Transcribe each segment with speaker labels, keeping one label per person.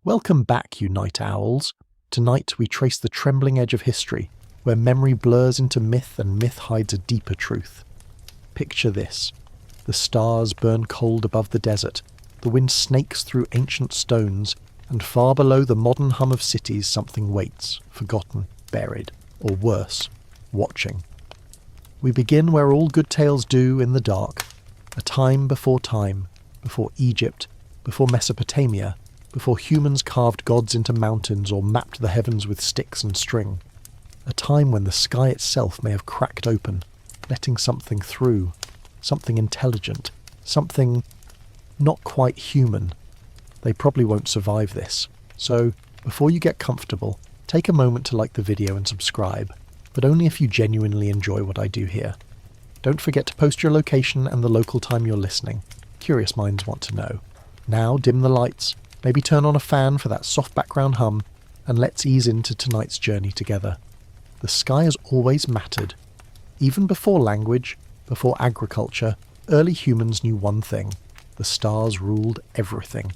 Speaker 1: Welcome back, you night owls. Tonight we trace the trembling edge of history, where memory blurs into myth and myth hides a deeper truth. Picture this. The stars burn cold above the desert, the wind snakes through ancient stones, and far below the modern hum of cities something waits, forgotten, buried, or worse, watching. We begin where all good tales do, in the dark, a time, before Egypt, before Mesopotamia, before humans carved gods into mountains or mapped the heavens with sticks and string. A time when the sky itself may have cracked open, letting something through, something intelligent, something not quite human. They probably won't survive this. So, before you get comfortable, take a moment to like the video and subscribe, but only if you genuinely enjoy what I do here. Don't forget to post your location and the local time you're listening. Curious minds want to know. Now dim the lights, maybe turn on a fan for that soft background hum, and let's ease into tonight's journey together. The sky has always mattered. Even before language, before agriculture, early humans knew one thing: the stars ruled everything.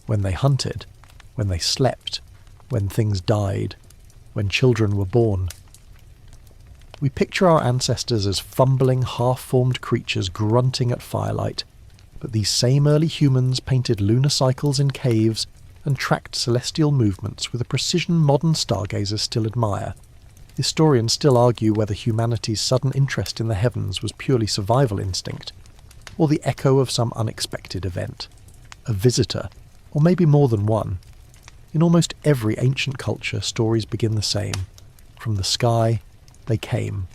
Speaker 1: When they hunted, when they slept, when things died, when children were born. We picture our ancestors as fumbling, half-formed creatures grunting at firelight, but these same early humans painted lunar cycles in caves and tracked celestial movements with a precision modern stargazers still admire. Historians still argue whether humanity's sudden interest in the heavens was purely survival instinct, or the echo of some unexpected event. A visitor, or maybe more than one. In almost every ancient culture, stories begin the same. From the sky, they came.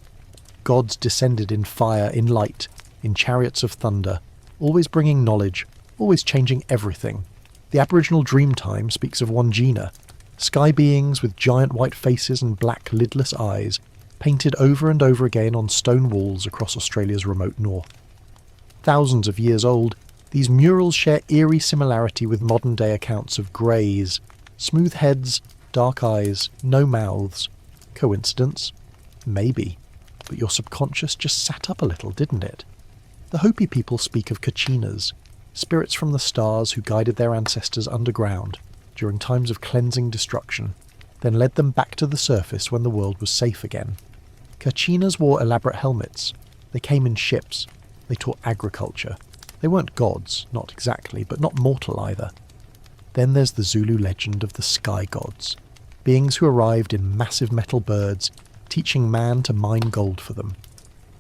Speaker 1: Gods descended in fire, in light, in chariots of thunder, always bringing knowledge, always changing everything. The Aboriginal Dreamtime speaks of Wandjina, sky beings with giant white faces and black lidless eyes, painted over and over again on stone walls across Australia's remote north. Thousands of years old, these murals share eerie similarity with modern-day accounts of greys, smooth heads, dark eyes, no mouths. Coincidence? Maybe. But your subconscious just sat up a little, didn't it? The Hopi people speak of kachinas, spirits from the stars who guided their ancestors underground during times of cleansing destruction, then led them back to the surface when the world was safe again. Kachinas wore elaborate helmets. They came in ships. They taught agriculture. They weren't gods, not exactly, but not mortal either. Then there's the Zulu legend of the sky gods, beings who arrived in massive metal birds, teaching man to mine gold for them.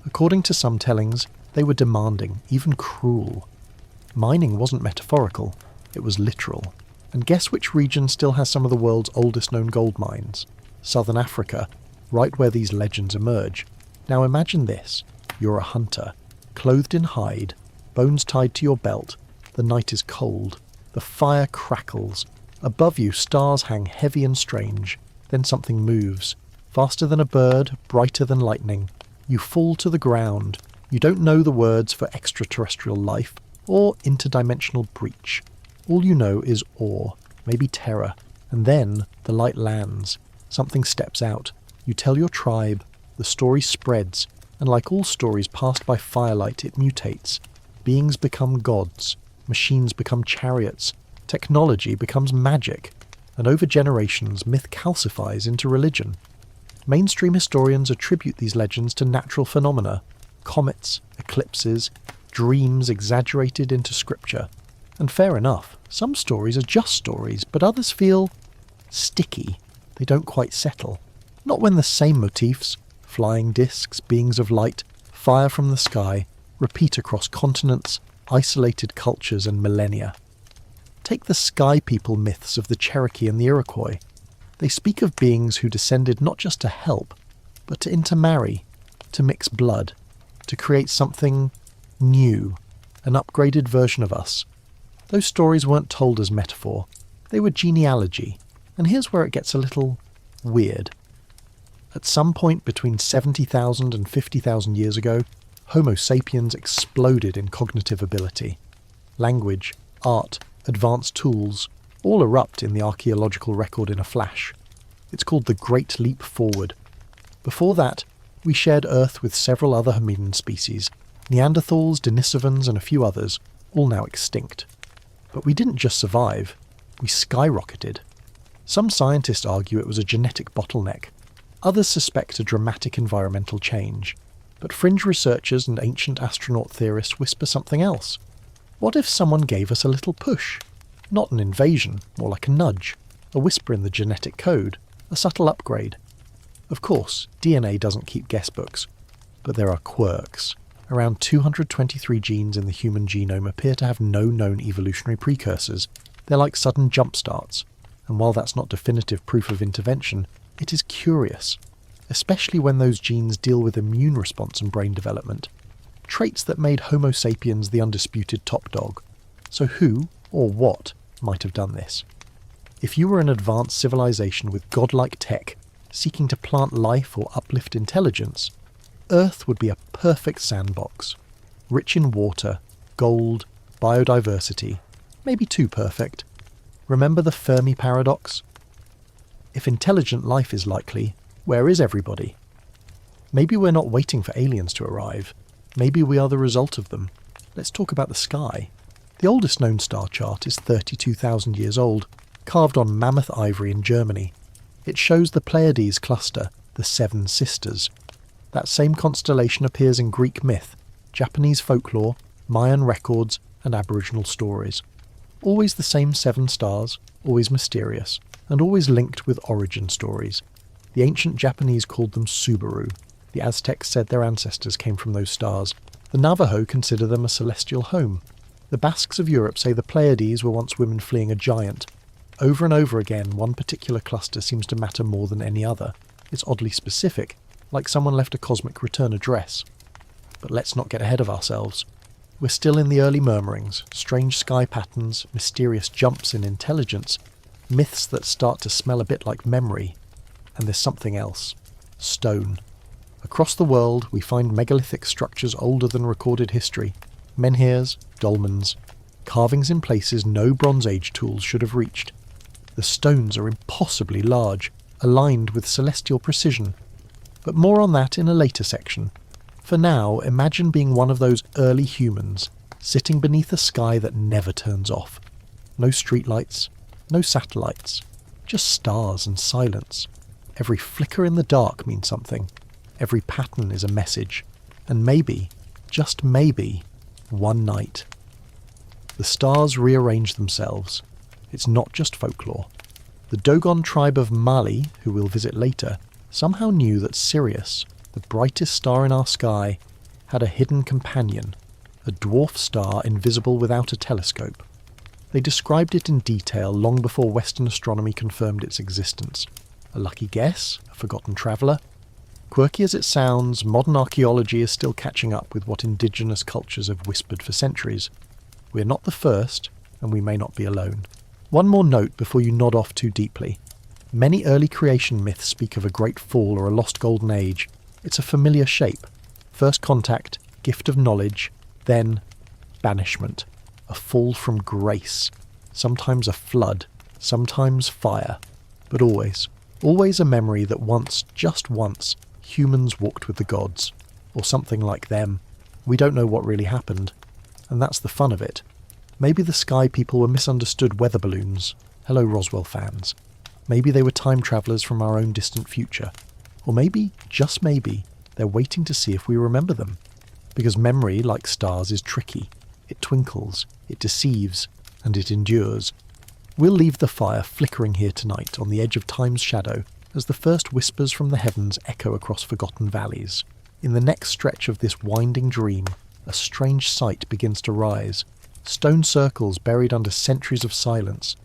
Speaker 1: According to some tellings, they were demanding, even cruel. Mining wasn't metaphorical, it was literal. And guess which region still has some of the world's oldest known gold mines? Southern Africa, right where these legends emerge. Now imagine this. You're a hunter, clothed in hide, bones tied to your belt. The night is cold. The fire crackles. Above you, stars hang heavy and strange. Then something moves. Faster than a bird, brighter than lightning. You fall to the ground. You don't know the words for extraterrestrial life or interdimensional breach. All you know is awe, maybe terror. And then the light lands. Something steps out. You tell your tribe. The story spreads. And like all stories passed by firelight, it mutates. Beings become gods. Machines become chariots. Technology becomes magic. And over generations, myth calcifies into religion. Mainstream historians attribute these legends to natural phenomena. Comets, eclipses, dreams exaggerated into scripture. And fair enough, some stories are just stories, but others feel sticky. They don't quite settle. Not when the same motifs, flying discs, beings of light, fire from the sky, repeat across continents, isolated cultures and millennia. Take the sky people myths of the Cherokee and the Iroquois. They speak of beings who descended not just to help, but to intermarry, to mix blood, to create something new, an upgraded version of us. Those stories weren't told as metaphor. They were genealogy. And here's where it gets a little weird. At some point between 70,000 and 50,000 years ago, Homo sapiens exploded in cognitive ability. Language, art, advanced tools, all erupt in the archaeological record in a flash. It's called the Great Leap Forward. Before that, we shared Earth with several other hominin species, Neanderthals, Denisovans and a few others, all now extinct. But we didn't just survive. We skyrocketed. Some scientists argue it was a genetic bottleneck. Others suspect a dramatic environmental change. But fringe researchers and ancient astronaut theorists whisper something else. What if someone gave us a little push? Not an invasion, more like a nudge, a whisper in the genetic code, a subtle upgrade. Of course, DNA doesn't keep guessbooks, but there are quirks. Around 223 genes in the human genome appear to have no known evolutionary precursors. They're like sudden jump starts, and while that's not definitive proof of intervention, it is curious, especially when those genes deal with immune response and brain development, traits that made Homo sapiens the undisputed top dog. So who, or what, might have done this? If you were an advanced civilization with godlike tech, seeking to plant life or uplift intelligence, Earth would be a perfect sandbox, rich in water, gold, biodiversity, maybe too perfect. Remember the Fermi paradox? If intelligent life is likely, where is everybody? Maybe we're not waiting for aliens to arrive. Maybe we are the result of them. Let's talk about the sky. The oldest known star chart is 32,000 years old, carved on mammoth ivory in Germany. It shows the Pleiades cluster, the Seven Sisters. That same constellation appears in Greek myth, Japanese folklore, Mayan records, and Aboriginal stories. Always the same 7 stars, always mysterious, and always linked with origin stories. The ancient Japanese called them Subaru. The Aztecs said their ancestors came from those stars. The Navajo consider them a celestial home. The Basques of Europe say the Pleiades were once women fleeing a giant. Over and over again, one particular cluster seems to matter more than any other. It's oddly specific, like someone left a cosmic return address. But let's not get ahead of ourselves. We're still in the early murmurings, strange sky patterns, mysterious jumps in intelligence, myths that start to smell a bit like memory. And there's something else. Stone. Across the world, we find megalithic structures older than recorded history. Menhirs, dolmens, carvings in places no Bronze Age tools should have reached. The stones are impossibly large, aligned with celestial precision. But more on that in a later section. For now, imagine being one of those early humans, sitting beneath a sky that never turns off. No streetlights, no satellites, just stars and silence. Every flicker in the dark means something. Every pattern is a message. And maybe, just maybe, one night, the stars rearrange themselves. It's not just folklore. The Dogon tribe of Mali, who we'll visit later, somehow knew that Sirius, the brightest star in our sky, had a hidden companion, a dwarf star invisible without a telescope. They described it in detail long before Western astronomy confirmed its existence. A lucky guess? A forgotten traveller? Quirky as it sounds, modern archaeology is still catching up with what indigenous cultures have whispered for centuries. We're not the first, and we may not be alone. One more note before you nod off too deeply. Many early creation myths speak of a great fall or a lost golden age. It's a familiar shape. First contact, gift of knowledge, then banishment. A fall from grace. Sometimes a flood, sometimes fire. But always a memory that once, just once, humans walked with the gods. Or something like them. We don't know what really happened. And that's the fun of it. Maybe the sky people were misunderstood weather balloons. Hello Roswell fans. Maybe they were time travellers from our own distant future. Or maybe, just maybe, they're waiting to see if we remember them. Because memory, like stars, is tricky. It twinkles, it deceives, and it endures. We'll leave the fire flickering here tonight on the edge of time's shadow as the first whispers from the heavens echo across forgotten valleys. In the next stretch of this winding dream, a strange sight begins to rise. Stone circles buried under centuries of silence,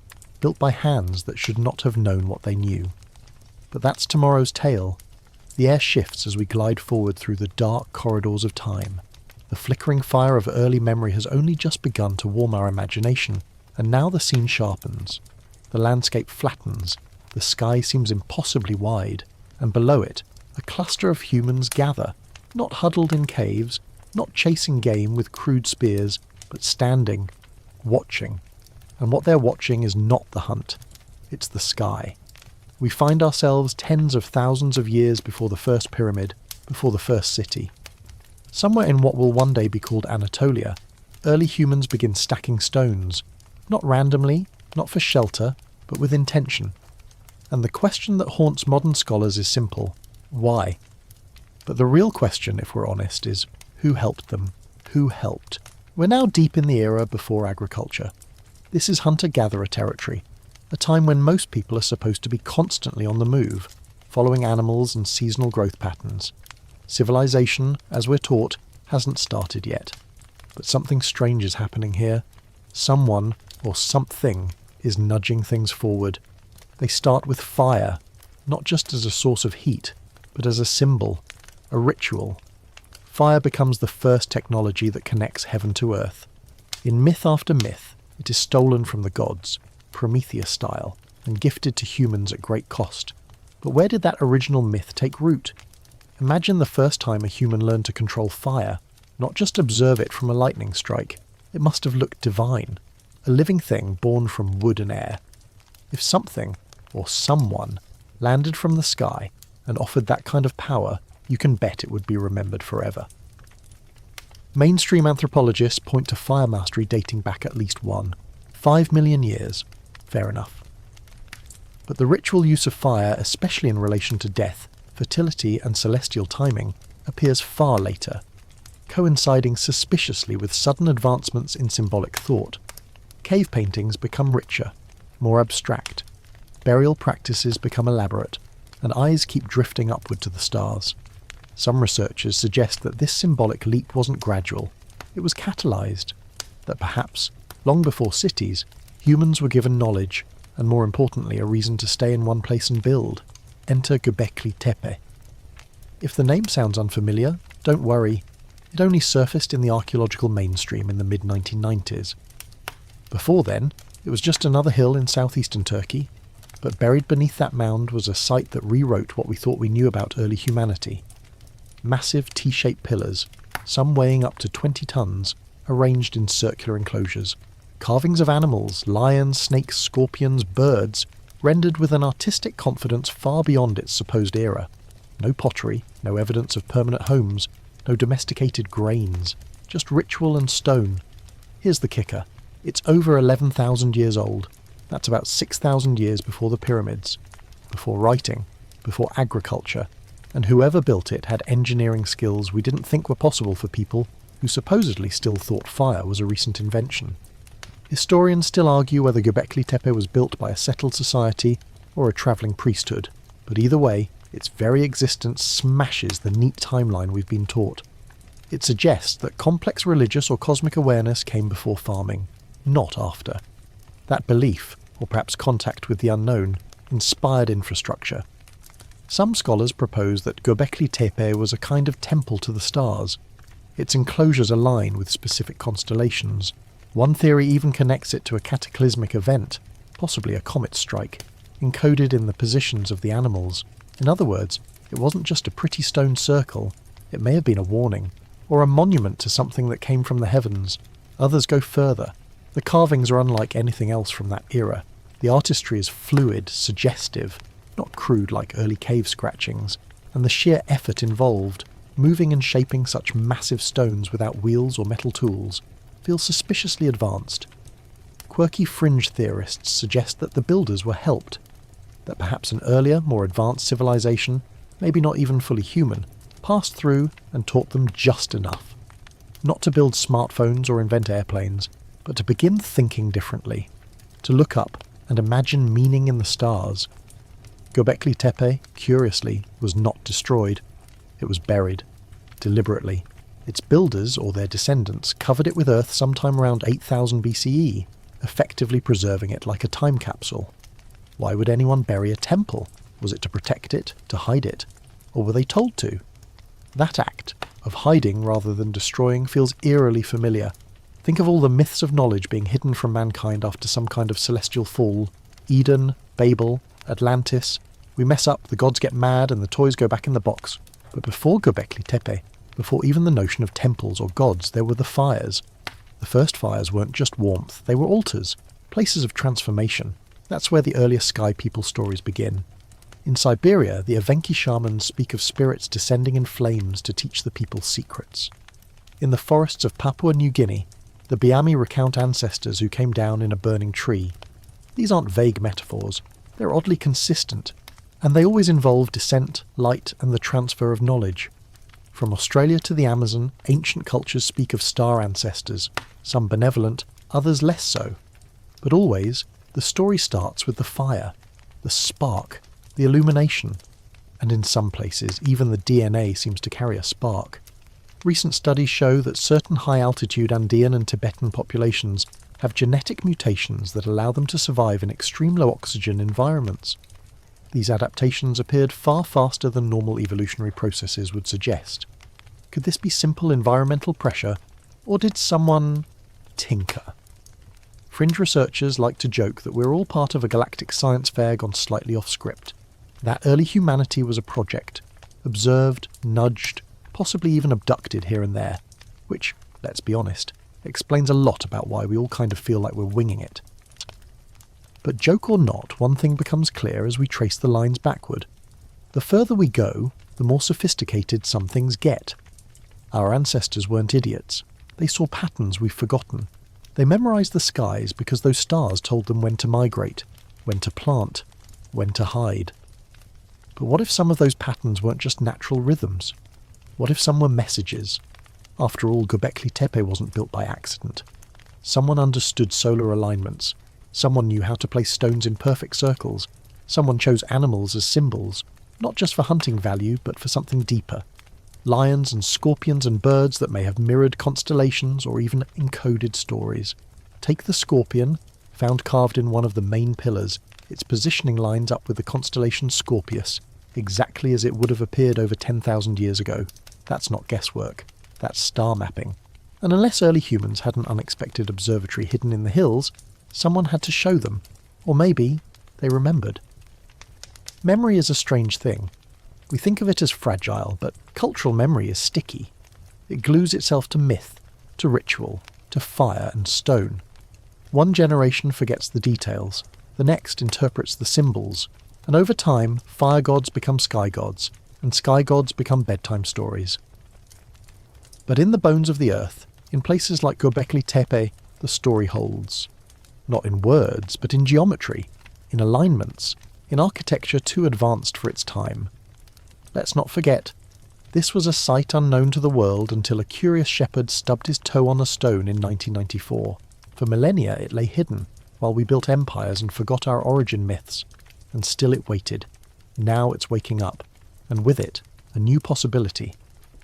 Speaker 1: built by hands that should not have known what they knew. But that's tomorrow's tale. The air shifts as we glide forward through the dark corridors of time. The flickering fire of early memory has only just begun to warm our imagination, and now the scene sharpens. The landscape flattens, the sky seems impossibly wide, and below it, a cluster of humans gather, not huddled in caves, not chasing game with crude spears, but standing, watching. And what they're watching is not the hunt, it's the sky. We find ourselves tens of thousands of years before the first pyramid, before the first city. Somewhere in what will one day be called Anatolia, early humans begin stacking stones, not randomly, not for shelter, but with intention. And the question that haunts modern scholars is simple: why? But the real question, if we're honest, is who helped them? Who helped? We're now deep in the era before agriculture. This is hunter-gatherer territory, a time when most people are supposed to be constantly on the move, following animals and seasonal growth patterns. Civilization, as we're taught, hasn't started yet. But something strange is happening here. Someone, or something, is nudging things forward. They start with fire, not just as a source of heat, but as a symbol, a ritual. Fire becomes the first technology that connects heaven to earth. In myth after myth, it is stolen from the gods, Prometheus style, and gifted to humans at great cost. But where did that original myth take root? Imagine the first time a human learned to control fire, not just observe it from a lightning strike. It must have looked divine, a living thing born from wood and air. If something, or someone, landed from the sky and offered that kind of power, you can bet it would be remembered forever. Mainstream anthropologists point to fire mastery dating back at least 5 million years. Fair enough. But the ritual use of fire, especially in relation to death, fertility and celestial timing, appears far later, coinciding suspiciously with sudden advancements in symbolic thought. Cave paintings become richer, more abstract. Burial practices become elaborate, and eyes keep drifting upward to the stars. Some researchers suggest that this symbolic leap wasn't gradual, it was catalyzed, that perhaps, long before cities, humans were given knowledge, and more importantly a reason to stay in one place and build. Enter Göbekli Tepe. If the name sounds unfamiliar, don't worry, it only surfaced in the archaeological mainstream in the mid-1990s. Before then, it was just another hill in southeastern Turkey, but buried beneath that mound was a site that rewrote what we thought we knew about early humanity. Massive T-shaped pillars, some weighing up to 20 tons, arranged in circular enclosures. Carvings of animals, lions, snakes, scorpions, birds, rendered with an artistic confidence far beyond its supposed era. No pottery, no evidence of permanent homes, no domesticated grains, just ritual and stone. Here's the kicker. It's over 11,000 years old. That's about 6,000 years before the pyramids, before writing, before agriculture, and whoever built it had engineering skills we didn't think were possible for people who supposedly still thought fire was a recent invention. Historians still argue whether Göbekli Tepe was built by a settled society or a travelling priesthood, but either way, its very existence smashes the neat timeline we've been taught. It suggests that complex religious or cosmic awareness came before farming, not after. That belief, or perhaps contact with the unknown, inspired infrastructure. Some scholars propose that Göbekli Tepe was a kind of temple to the stars. Its enclosures align with specific constellations. One theory even connects it to a cataclysmic event, possibly a comet strike, encoded in the positions of the animals. In other words, it wasn't just a pretty stone circle, it may have been a warning, or a monument to something that came from the heavens. Others go further. The carvings are unlike anything else from that era. The artistry is fluid, suggestive, not crude like early cave scratchings, and the sheer effort involved, moving and shaping such massive stones without wheels or metal tools, feels suspiciously advanced. Quirky fringe theorists suggest that the builders were helped, that perhaps an earlier, more advanced civilization, maybe not even fully human, passed through and taught them just enough. Not to build smartphones or invent airplanes, but to begin thinking differently, to look up and imagine meaning in the stars. Göbekli Tepe, curiously, was not destroyed. It was buried, deliberately. Its builders, or their descendants, covered it with earth sometime around 8000 BCE, effectively preserving it like a time capsule. Why would anyone bury a temple? Was it to protect it, to hide it? Or were they told to? That act, of hiding rather than destroying, feels eerily familiar. Think of all the myths of knowledge being hidden from mankind after some kind of celestial fall. Eden, Babel, Atlantis. We mess up, the gods get mad, and the toys go back in the box. But before Göbekli Tepe, before even the notion of temples or gods, there were the fires. The first fires weren't just warmth, they were altars, places of transformation. That's where the earliest sky people stories begin. In Siberia, the Evenki shamans speak of spirits descending in flames to teach the people secrets. In the forests of Papua New Guinea, the Biami recount ancestors who came down in a burning tree. These aren't vague metaphors, they're oddly consistent, and they always involve descent, light, and the transfer of knowledge. From Australia to the Amazon, ancient cultures speak of star ancestors, some benevolent, others less so. But always, the story starts with the fire, the spark, the illumination, and in some places, even the DNA seems to carry a spark. Recent studies show that certain high-altitude Andean and Tibetan populations have genetic mutations that allow them to survive in extreme low-oxygen environments. These adaptations appeared far faster than normal evolutionary processes would suggest. Could this be simple environmental pressure, or did someone tinker? Fringe researchers like to joke that we're all part of a galactic science fair gone slightly off script. That early humanity was a project, observed, nudged, possibly even abducted here and there, which, let's be honest, explains a lot about why we all kind of feel like we're winging it. But joke or not, one thing becomes clear as we trace the lines backward. The further we go, the more sophisticated some things get. Our ancestors weren't idiots. They saw patterns we've forgotten. They memorized the skies because those stars told them when to migrate, when to plant, when to hide. But what if some of those patterns weren't just natural rhythms? What if some were messages? After all, Göbekli Tepe wasn't built by accident. Someone understood solar alignments. Someone knew how to place stones in perfect circles. Someone chose animals as symbols, not just for hunting value, but for something deeper. Lions and scorpions and birds that may have mirrored constellations or even encoded stories. Take the scorpion, found carved in one of the main pillars. Its positioning lines up with the constellation Scorpius, exactly as it would have appeared over 10,000 years ago. That's not guesswork. That's star mapping. And unless early humans had an unexpected observatory hidden in the hills, someone had to show them. Or maybe they remembered. Memory is a strange thing. We think of it as fragile, but cultural memory is sticky. It glues itself to myth, to ritual, to fire and stone. One generation forgets the details, the next interprets the symbols, and over time, fire gods become sky gods, and sky gods become bedtime stories. But in the bones of the earth, in places like Göbekli Tepe, the story holds. Not in words, but in geometry, in alignments, in architecture too advanced for its time. Let's not forget, this was a sight unknown to the world until a curious shepherd stubbed his toe on a stone in 1994. For millennia it lay hidden, while we built empires and forgot our origin myths. And still it waited. Now it's waking up, and with it, a new possibility,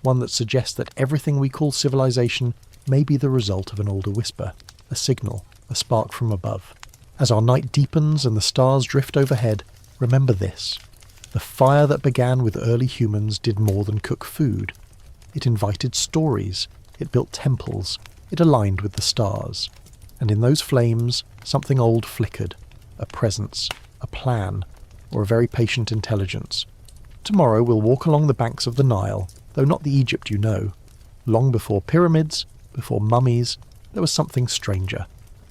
Speaker 1: one that suggests that everything we call civilization may be the result of an older whisper, a signal, a spark from above. As our night deepens and the stars drift overhead, remember this. The fire that began with early humans did more than cook food. It invited stories, it built temples, it aligned with the stars. And in those flames, something old flickered, a presence, a plan, or a very patient intelligence. Tomorrow we'll walk along the banks of the Nile, though not the Egypt you know. Long before pyramids, before mummies, there was something stranger.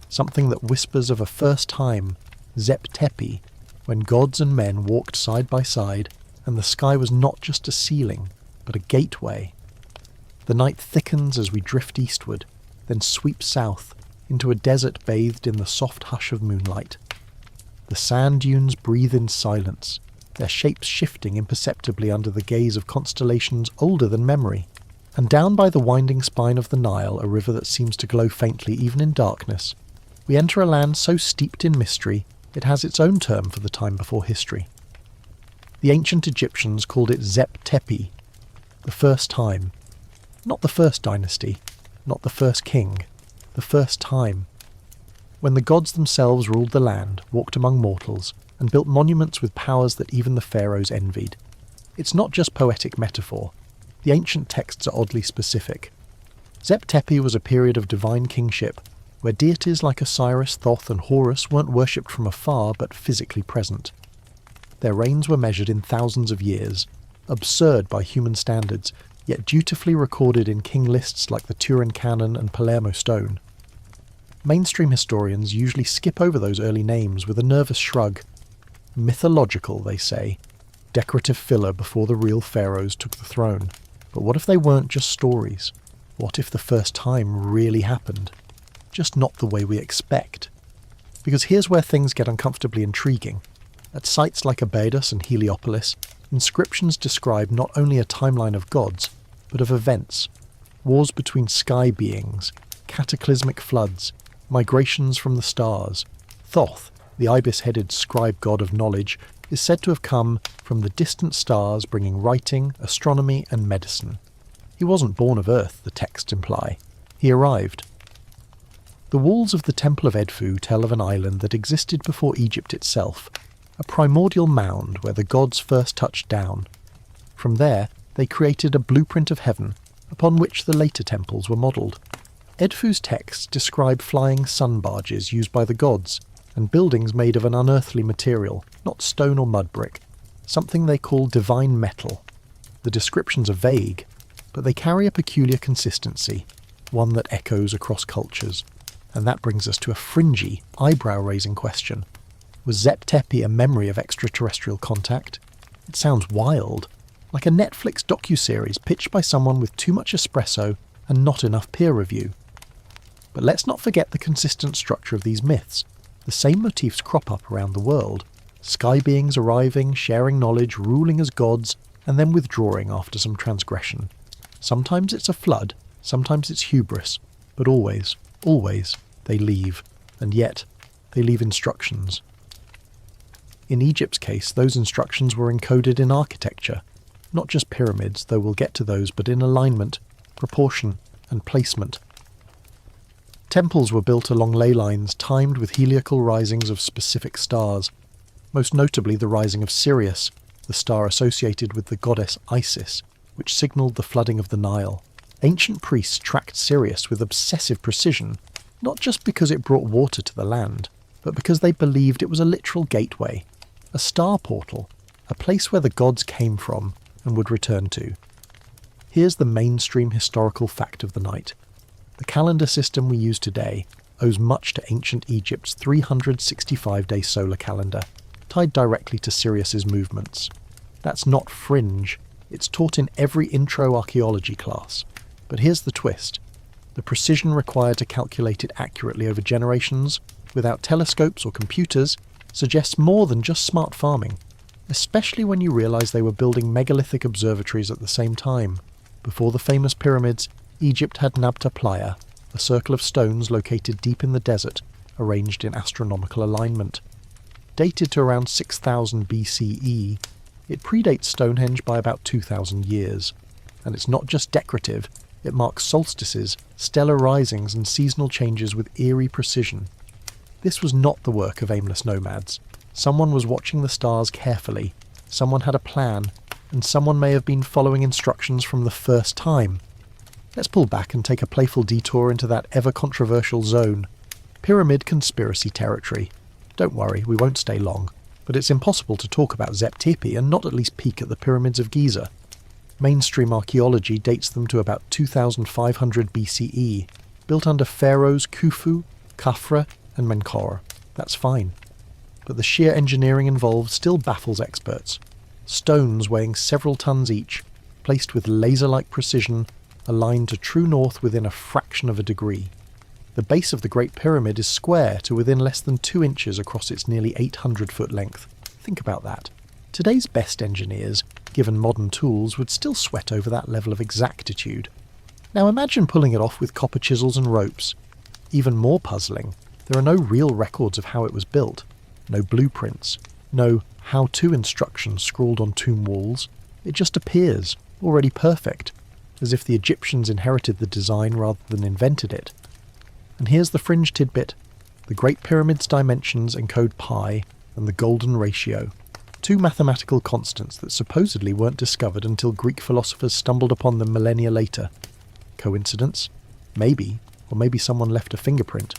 Speaker 1: Something that whispers of a first time, Zep Tepi, when gods and men walked side by side, and the sky was not just a ceiling, but a gateway. The night thickens as we drift eastward, then sweeps south, into a desert bathed in the soft hush of moonlight. The sand dunes breathe in silence, their shapes shifting imperceptibly under the gaze of constellations older than memory. And down by the winding spine of the Nile, a river that seems to glow faintly even in darkness, we enter a land so steeped in mystery, it has its own term for the time before history. The ancient Egyptians called it Zep Tepi, the first time. Not the first dynasty, not the first king, the first time. When the gods themselves ruled the land, walked among mortals, and built monuments with powers that even the pharaohs envied. It's not just poetic metaphor. The ancient texts are oddly specific. Zep Tepi was a period of divine kingship, where deities like Osiris, Thoth and Horus weren't worshipped from afar but physically present. Their reigns were measured in thousands of years, absurd by human standards, yet dutifully recorded in king lists like the Turin Canon and Palermo Stone. Mainstream historians usually skip over those early names with a nervous shrug. Mythological, they say, decorative filler before the real pharaohs took the throne. But what if they weren't just stories? What if the first time really happened? Just not the way we expect. Because here's where things get uncomfortably intriguing. At sites like Abydos and Heliopolis, inscriptions describe not only a timeline of gods, but of events. Wars between sky beings, cataclysmic floods, migrations from the stars. Thoth, the ibis-headed scribe god of knowledge, is said to have come from the distant stars bringing writing, astronomy and medicine. He wasn't born of Earth, the texts imply. He arrived. The walls of the Temple of Edfu tell of an island that existed before Egypt itself, a primordial mound where the gods first touched down. From there, they created a blueprint of heaven, upon which the later temples were modelled. Edfu's texts describe flying sun barges used by the gods, and buildings made of an unearthly material, not stone or mud brick, something they call divine metal. The descriptions are vague, but they carry a peculiar consistency, one that echoes across cultures. And that brings us to a fringy, eyebrow-raising question. Was Zep Tepi a memory of extraterrestrial contact? It sounds wild, like a Netflix docuseries pitched by someone with too much espresso and not enough peer review. But let's not forget the consistent structure of these myths. The same motifs crop up around the world. Sky beings arriving, sharing knowledge, ruling as gods, and then withdrawing after some transgression. Sometimes it's a flood, sometimes it's hubris, but always, they leave, and yet they leave instructions. In Egypt's case, those instructions were encoded in architecture, not just pyramids, though we'll get to those, but in alignment, proportion, and placement. Temples were built along ley lines timed with heliacal risings of specific stars, most notably the rising of Sirius, the star associated with the goddess Isis, which signalled the flooding of the Nile. Ancient priests tracked Sirius with obsessive precision, not just because it brought water to the land, but because they believed it was a literal gateway, a star portal, a place where the gods came from and would return to. Here's the mainstream historical fact of the night. The calendar system we use today owes much to ancient Egypt's 365-day solar calendar, tied directly to Sirius's movements. That's not fringe, it's taught in every intro archaeology class. But here's the twist. The precision required to calculate it accurately over generations, without telescopes or computers, suggests more than just smart farming, especially when you realise they were building megalithic observatories at the same time. Before the famous pyramids, Egypt had Nabta Playa, a circle of stones located deep in the desert, arranged in astronomical alignment. Dated to around 6000 BCE, it predates Stonehenge by about 2000 years. And it's not just decorative, it marks solstices, stellar risings and seasonal changes with eerie precision. This was not the work of aimless nomads. Someone was watching the stars carefully, someone had a plan, and someone may have been following instructions from the first time. Let's pull back and take a playful detour into that ever-controversial zone. Pyramid conspiracy territory. Don't worry, we won't stay long, but it's impossible to talk about Zep Tepi and not at least peek at the pyramids of Giza. Mainstream archaeology dates them to about 2500 BCE, built under pharaohs Khufu, Khafre and Menkaure. That's fine. But the sheer engineering involved still baffles experts. Stones weighing several tons each, placed with laser-like precision, aligned to true north within a fraction of a degree. The base of the Great Pyramid is square to within less than 2 inches across its nearly 800-foot length. Think about that. Today's best engineers, given modern tools, would still sweat over that level of exactitude. Now imagine pulling it off with copper chisels and ropes. Even more puzzling, there are no real records of how it was built, no blueprints, no how-to instructions scrawled on tomb walls. It just appears, already perfect, as if the Egyptians inherited the design rather than invented it. And here's the fringe tidbit. The Great Pyramid's dimensions encode pi and the golden ratio, 2 mathematical constants that supposedly weren't discovered until Greek philosophers stumbled upon them millennia later. Coincidence? Maybe, or maybe someone left a fingerprint.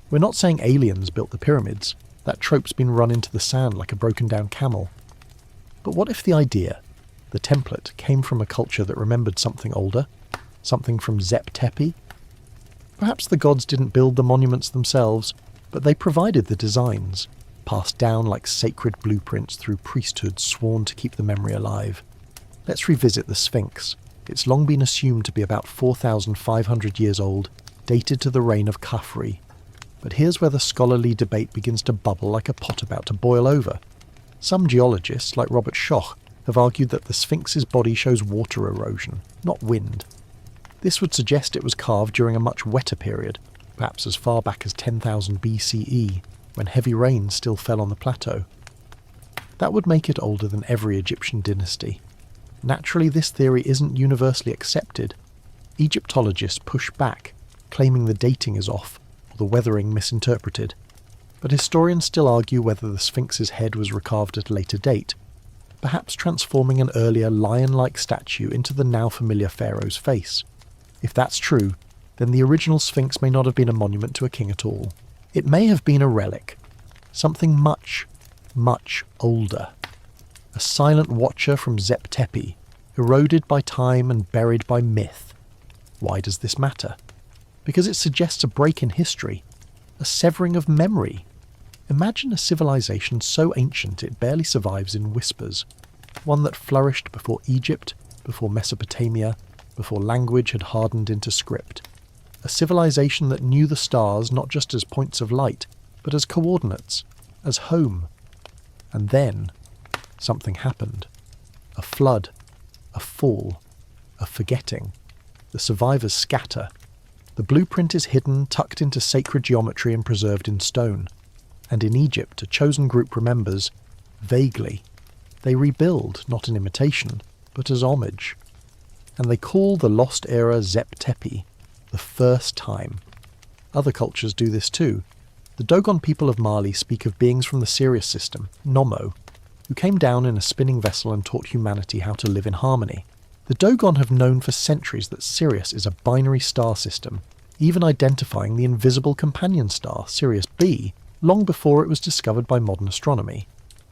Speaker 1: We're not saying aliens built the pyramids. That trope's been run into the sand like a broken-down camel. But what if the idea, the template, came from a culture that remembered something older? Something from Zep Tepi? Perhaps the gods didn't build the monuments themselves, but they provided the designs, passed down like sacred blueprints through priesthoods sworn to keep the memory alive. Let's revisit the Sphinx. It's long been assumed to be about 4,500 years old, dated to the reign of Khafre. But here's where the scholarly debate begins to bubble like a pot about to boil over. Some geologists, like Robert Schoch, have argued that the Sphinx's body shows water erosion, not wind. This would suggest it was carved during a much wetter period, perhaps as far back as 10,000 BCE, when heavy rain still fell on the plateau. That would make it older than every Egyptian dynasty. Naturally, this theory isn't universally accepted. Egyptologists push back, claiming the dating is off, or the weathering misinterpreted. But historians still argue whether the Sphinx's head was recarved at a later date, perhaps transforming an earlier lion-like statue into the now familiar pharaoh's face. If that's true, then the original Sphinx may not have been a monument to a king at all. It may have been a relic, something much, much older. A silent watcher from Zep Tepi, eroded by time and buried by myth. Why does this matter? Because it suggests a break in history, a severing of memory. Imagine a civilization so ancient it barely survives in whispers, one that flourished before Egypt, before Mesopotamia, before language had hardened into script. A civilization that knew the stars not just as points of light, but as coordinates, as home. And then, something happened. A flood, a fall, a forgetting. The survivors scatter. The blueprint is hidden, tucked into sacred geometry and preserved in stone. And in Egypt, a chosen group remembers, vaguely. They rebuild, not in imitation, but as homage. And they call the lost era Zep Tepi, the first time. Other cultures do this too. The Dogon people of Mali speak of beings from the Sirius system, Nommo, who came down in a spinning vessel and taught humanity how to live in harmony. The Dogon have known for centuries that Sirius is a binary star system, even identifying the invisible companion star, Sirius B, long before it was discovered by modern astronomy.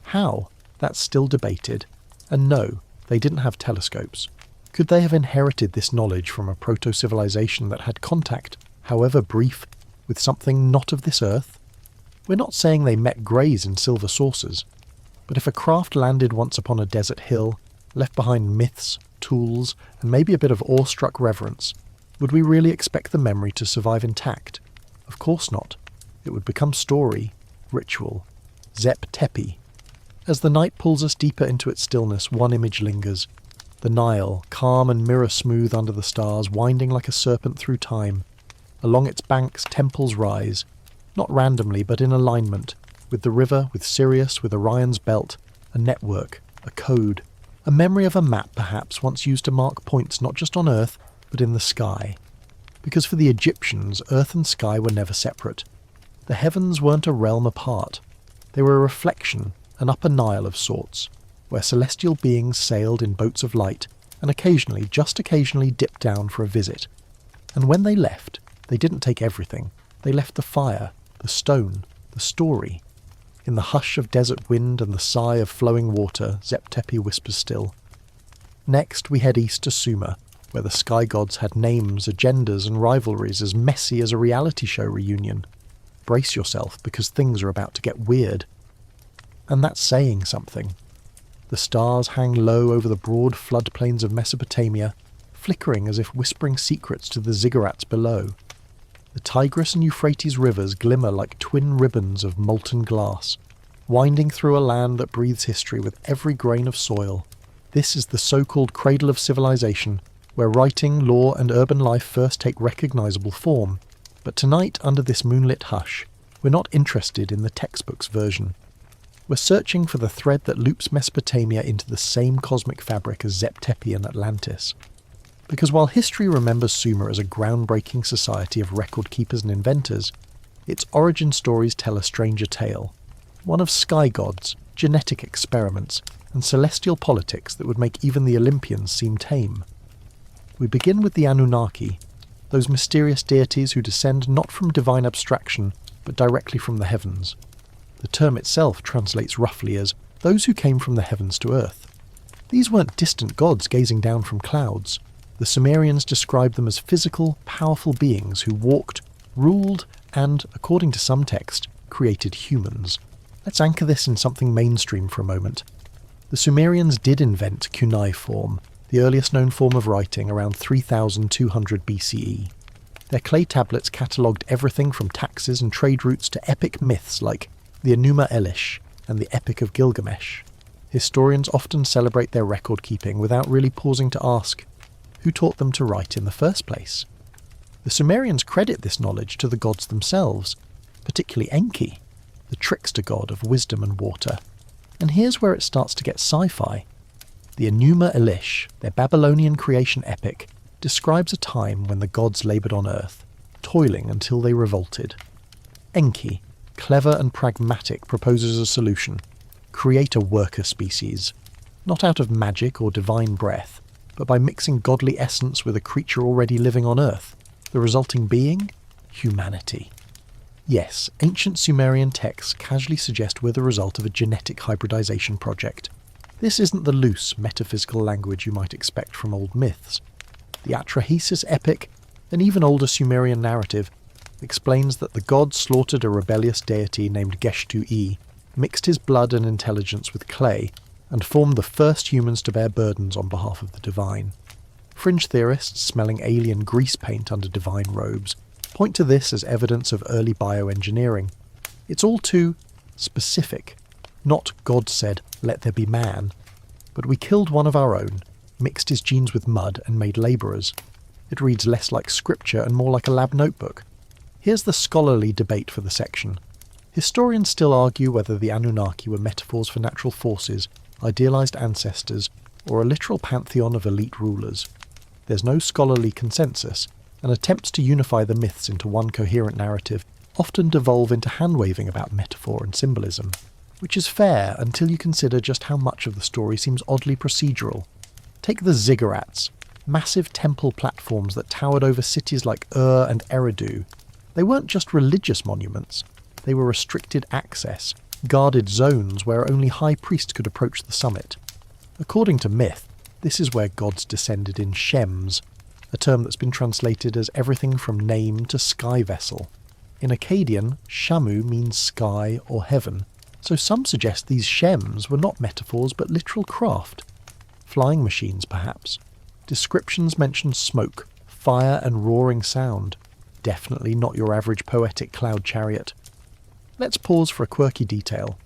Speaker 1: How? That's still debated. And no, they didn't have telescopes. Could they have inherited this knowledge from a proto-civilization that had contact, however brief, with something not of this earth? We're not saying they met greys in silver saucers, but if a craft landed once upon a desert hill, left behind myths, tools, and maybe a bit of awestruck reverence, would we really expect the memory to survive intact? Of course not. It would become story, ritual, Zep Tepi. As the night pulls us deeper into its stillness, one image lingers. The Nile, calm and mirror-smooth under the stars, winding like a serpent through time. Along its banks, temples rise, not randomly but in alignment, with the river, with Sirius, with Orion's belt, a network, a code, a memory of a map perhaps once used to mark points not just on Earth, but in the sky. Because for the Egyptians, Earth and sky were never separate. The heavens weren't a realm apart. They were a reflection, an upper Nile of sorts, where celestial beings sailed in boats of light and occasionally, just occasionally, dipped down for a visit. And when they left, they didn't take everything. They left the fire, the stone, the story. In the hush of desert wind and the sigh of flowing water, Zep Tepi whispers still. Next, we head east to Sumer, where the sky gods had names, agendas and rivalries as messy as a reality show reunion. Brace yourself, because things are about to get weird. And that's saying something. The stars hang low over the broad floodplains of Mesopotamia, flickering as if whispering secrets to the ziggurats below. The Tigris and Euphrates rivers glimmer like twin ribbons of molten glass, winding through a land that breathes history with every grain of soil. This is the so-called cradle of civilization, where writing, law and urban life first take recognizable form. But tonight, under this moonlit hush, we're not interested in the textbook's version. We're searching for the thread that loops Mesopotamia into the same cosmic fabric as Zep Tepi and Atlantis. Because while history remembers Sumer as a groundbreaking society of record keepers and inventors, its origin stories tell a stranger tale, one of sky gods, genetic experiments, and celestial politics that would make even the Olympians seem tame. We begin with the Anunnaki, those mysterious deities who descend not from divine abstraction, but directly from the heavens. The term itself translates roughly as those who came from the heavens to earth. These weren't distant gods gazing down from clouds. The Sumerians described them as physical, powerful beings who walked, ruled, and, according to some text, created humans. Let's anchor this in something mainstream for a moment. The Sumerians did invent cuneiform, the earliest known form of writing, around 3200 BCE. Their clay tablets catalogued everything from taxes and trade routes to epic myths like the Enuma Elish and the Epic of Gilgamesh. Historians often celebrate their record-keeping without really pausing to ask, who taught them to write in the first place? The Sumerians credit this knowledge to the gods themselves, particularly Enki, the trickster god of wisdom and water. And here's where it starts to get sci-fi. The Enuma Elish, their Babylonian creation epic, describes a time when the gods laboured on earth, toiling until they revolted. Enki, clever and pragmatic, proposes a solution: create a worker species, not out of magic or divine breath, but by mixing godly essence with a creature already living on earth, the resulting being? Humanity. Yes, ancient Sumerian texts casually suggest we're the result of a genetic hybridization project. This isn't the loose, metaphysical language you might expect from old myths. The Atrahasis epic, an even older Sumerian narrative, explains that the gods slaughtered a rebellious deity named Geshtu-e, mixed his blood and intelligence with clay, and formed the first humans to bear burdens on behalf of the divine. Fringe theorists smelling alien grease paint under divine robes point to this as evidence of early bioengineering. It's all too specific. Not God said, let there be man, but we killed one of our own, mixed his genes with mud and made labourers. It reads less like scripture and more like a lab notebook. Here's the scholarly debate for the section. Historians still argue whether the Anunnaki were metaphors for natural forces, idealised ancestors, or a literal pantheon of elite rulers. There's no scholarly consensus, and attempts to unify the myths into one coherent narrative often devolve into hand-waving about metaphor and symbolism, which is fair until you consider just how much of the story seems oddly procedural. Take the ziggurats, massive temple platforms that towered over cities like Ur and Eridu. They weren't just religious monuments, they were restricted access, guarded zones where only high priests could approach the summit. According to myth, this is where gods descended in shems, a term that's been translated as everything from name to sky vessel. In Akkadian, Shamu means sky or heaven, so some suggest these shems were not metaphors but literal craft. Flying machines, perhaps. Descriptions mention smoke, fire and roaring sound. Definitely not your average poetic cloud chariot. Let's pause for a quirky detail.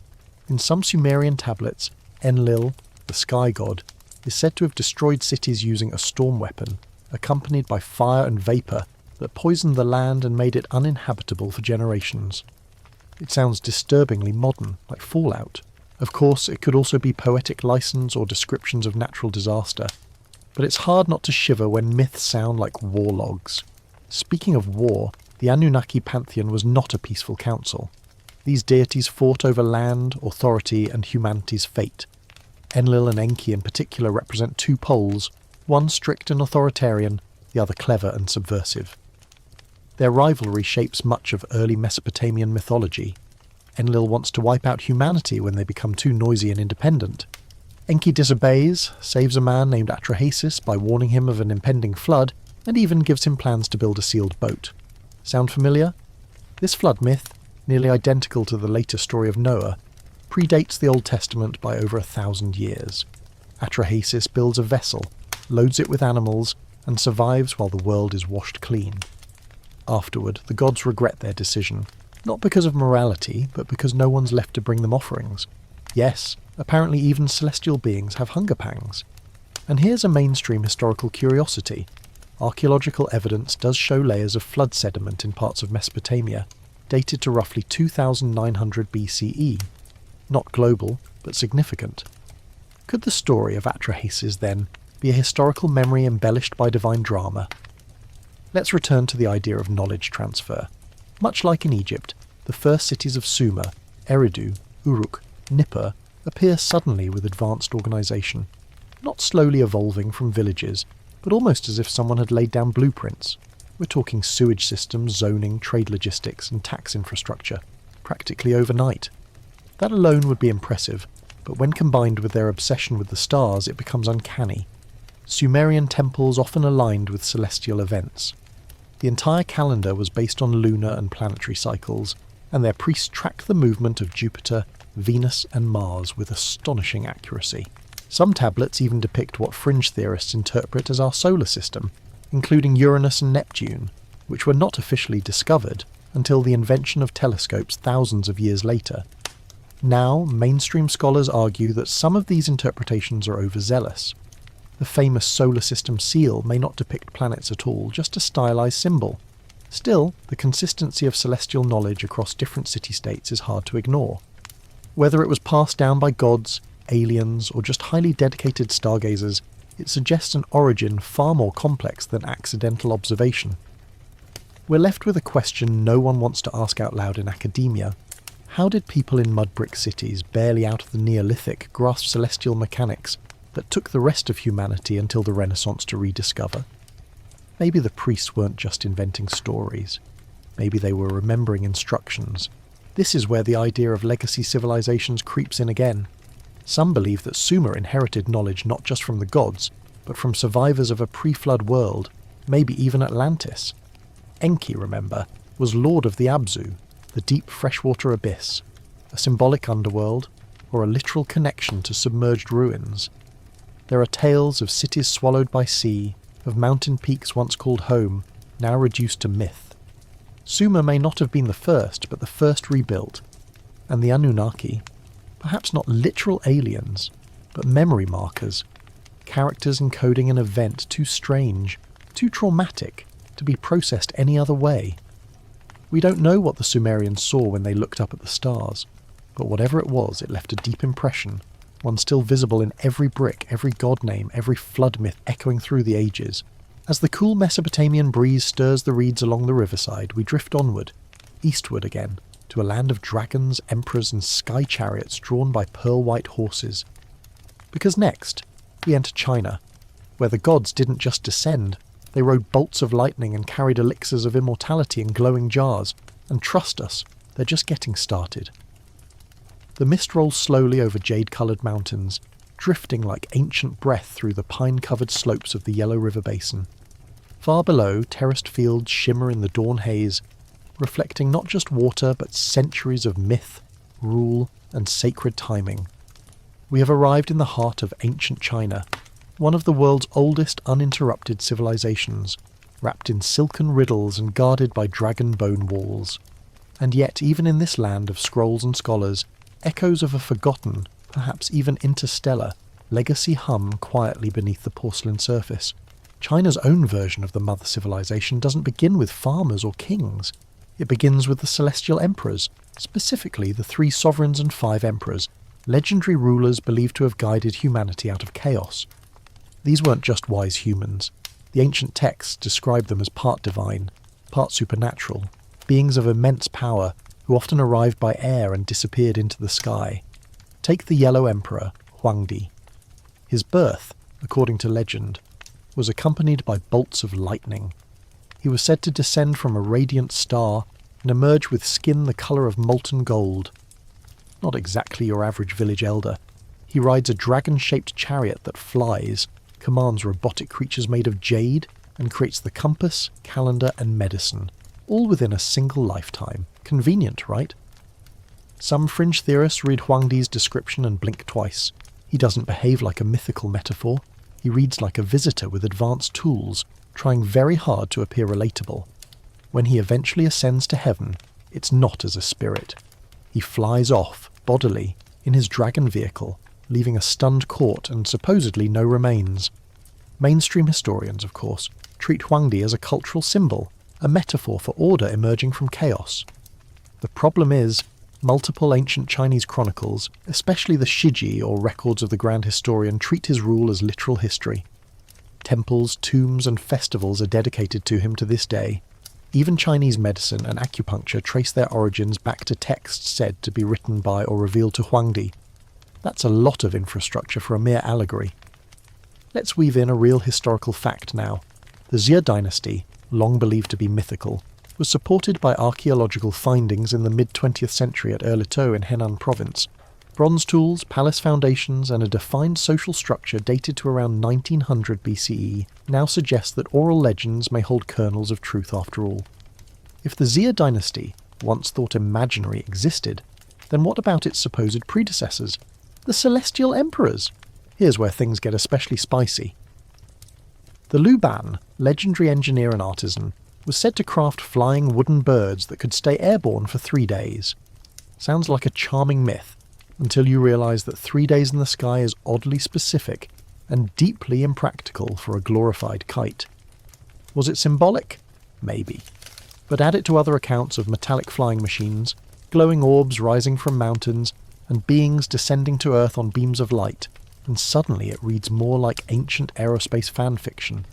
Speaker 1: In some Sumerian tablets, Enlil, the sky god, is said to have destroyed cities using a storm weapon, accompanied by fire and vapour that poisoned the land and made it uninhabitable for generations. It sounds disturbingly modern, like Fallout. Of course, it could also be poetic license or descriptions of natural disaster, but it's hard not to shiver when myths sound like war logs. Speaking of war, the Anunnaki pantheon was not a peaceful council. These deities fought over land, authority, and humanity's fate. Enlil and Enki in particular represent two poles, one strict and authoritarian, the other clever and subversive. Their rivalry shapes much of early Mesopotamian mythology. Enlil wants to wipe out humanity when they become too noisy and independent. Enki disobeys, saves a man named Atrahasis by warning him of an impending flood, and even gives him plans to build a sealed boat. Sound familiar? This flood myth, nearly identical to the later story of Noah, predates the Old Testament by over 1,000 years. Atrahasis builds a vessel, loads it with animals, and survives while the world is washed clean. Afterward, the gods regret their decision, not because of morality, but because no one's left to bring them offerings. Yes, apparently even celestial beings have hunger pangs. And here's a mainstream historical curiosity. Archaeological evidence does show layers of flood sediment in parts of Mesopotamia, dated to roughly 2900 BCE. Not global, but significant. Could the story of Atrahasis, then, be a historical memory embellished by divine drama? Let's return to the idea of knowledge transfer. Much like in Egypt, the first cities of Sumer, Eridu, Uruk, Nippur, appear suddenly with advanced organisation, not slowly evolving from villages, but almost as if someone had laid down blueprints. We're talking sewage systems, zoning, trade logistics, and tax infrastructure, practically overnight. That alone would be impressive, but when combined with their obsession with the stars, it becomes uncanny. Sumerian temples often aligned with celestial events. The entire calendar was based on lunar and planetary cycles, and their priests tracked the movement of Jupiter, Venus, and Mars with astonishing accuracy. Some tablets even depict what fringe theorists interpret as our solar system, including Uranus and Neptune. which were not officially discovered until the invention of telescopes thousands of years later. Now, mainstream scholars argue that some of these interpretations are overzealous. The famous solar system seal may not depict planets at all, just a stylized symbol. Still, the consistency of celestial knowledge across different city-states is hard to ignore. Whether it was passed down by gods, aliens, or just highly dedicated stargazers, it suggests an origin far more complex than accidental observation. We're left with a question no one wants to ask out loud in academia. How did people in mud brick cities, barely out of the Neolithic, grasp celestial mechanics that took the rest of humanity until the Renaissance to rediscover? Maybe the priests weren't just inventing stories. Maybe they were remembering instructions. This is where the idea of legacy civilizations creeps in again. Some believe that Sumer inherited knowledge not just from the gods, but from survivors of a pre-flood world, maybe even Atlantis. Enki, remember, was lord of the Abzu, the deep freshwater abyss, a symbolic underworld, or a literal connection to submerged ruins. There are tales of cities swallowed by sea, of mountain peaks once called home, now reduced to myth. Sumer may not have been the first, but the first rebuilt. And the Anunnaki, perhaps not literal aliens, but memory markers, characters encoding an event too strange, too traumatic, to be processed any other way. We don't know what the Sumerians saw when they looked up at the stars, but whatever it was, it left a deep impression, one still visible in every brick, every god name, every flood myth echoing through the ages. As the cool Mesopotamian breeze stirs the reeds along the riverside, we drift onward, eastward again, to a land of dragons, emperors, and sky chariots drawn by pearl-white horses. Because next, we enter China, where the gods didn't just descend, they rode bolts of lightning and carried elixirs of immortality in glowing jars, and trust us, they're just getting started. The mist rolls slowly over jade-coloured mountains, drifting like ancient breath through the pine-covered slopes of the Yellow River Basin. Far below, terraced fields shimmer in the dawn haze, reflecting not just water but centuries of myth, rule, and sacred timing. We have arrived in the heart of ancient China, one of the world's oldest uninterrupted civilizations, wrapped in silken riddles and guarded by dragon bone walls. And yet, even in this land of scrolls and scholars, echoes of a forgotten, perhaps even interstellar, legacy hum quietly beneath the porcelain surface. China's own version of the mother civilization doesn't begin with farmers or kings. It begins with the celestial emperors, specifically the 3 sovereigns and 5 emperors, legendary rulers believed to have guided humanity out of chaos. These weren't just wise humans. The ancient texts describe them as part divine, part supernatural, beings of immense power who often arrived by air and disappeared into the sky. Take the Yellow Emperor, Huangdi. His birth, according to legend, was accompanied by bolts of lightning. He was said to descend from a radiant star and emerge with skin the colour of molten gold. Not exactly your average village elder. He rides a dragon-shaped chariot that flies, commands robotic creatures made of jade, and creates the compass, calendar, and medicine, all within a single lifetime. Convenient, right? Some fringe theorists read Huangdi's description and blink twice. He doesn't behave like a mythical metaphor. He reads like a visitor with advanced tools, trying very hard to appear relatable. When he eventually ascends to heaven, it's not as a spirit. He flies off, bodily, in his dragon vehicle, leaving a stunned court and supposedly no remains. Mainstream historians, of course, treat Huangdi as a cultural symbol, a metaphor for order emerging from chaos. The problem is, multiple ancient Chinese chronicles, especially the Shiji or records of the Grand Historian, treat his rule as literal history. Temples, tombs, and festivals are dedicated to him to this day. Even Chinese medicine and acupuncture trace their origins back to texts said to be written by or revealed to Huangdi. That's a lot of infrastructure for a mere allegory. Let's weave in a real historical fact now. The Xia dynasty, long believed to be mythical, was supported by archaeological findings in the mid-20th century at Erlitou in Henan province. Bronze tools, palace foundations, and a defined social structure dated to around 1900 BCE now suggest that oral legends may hold kernels of truth after all. If the Xia dynasty, once thought imaginary, existed, then what about its supposed predecessors? The celestial emperors! Here's where things get especially spicy. The Luban, legendary engineer and artisan, was said to craft flying wooden birds that could stay airborne for 3 days. Sounds like a charming myth, until you realise that 3 days in the sky is oddly specific and deeply impractical for a glorified kite. Was it symbolic? Maybe. But add it to other accounts of metallic flying machines, glowing orbs rising from mountains, and beings descending to Earth on beams of light, and suddenly it reads more like ancient aerospace fan fiction.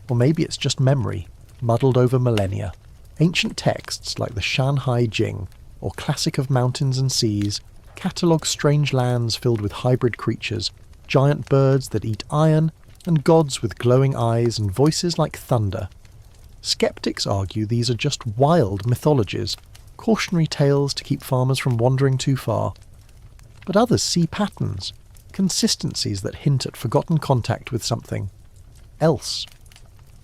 Speaker 1: Or maybe it's just memory, muddled over millennia. Ancient texts like the Shanhai Jing, or Classic of Mountains and Seas, catalogue strange lands filled with hybrid creatures, giant birds that eat iron, and gods with glowing eyes and voices like thunder. Skeptics argue these are just wild mythologies, cautionary tales to keep farmers from wandering too far. But others see patterns, consistencies that hint at forgotten contact with something else.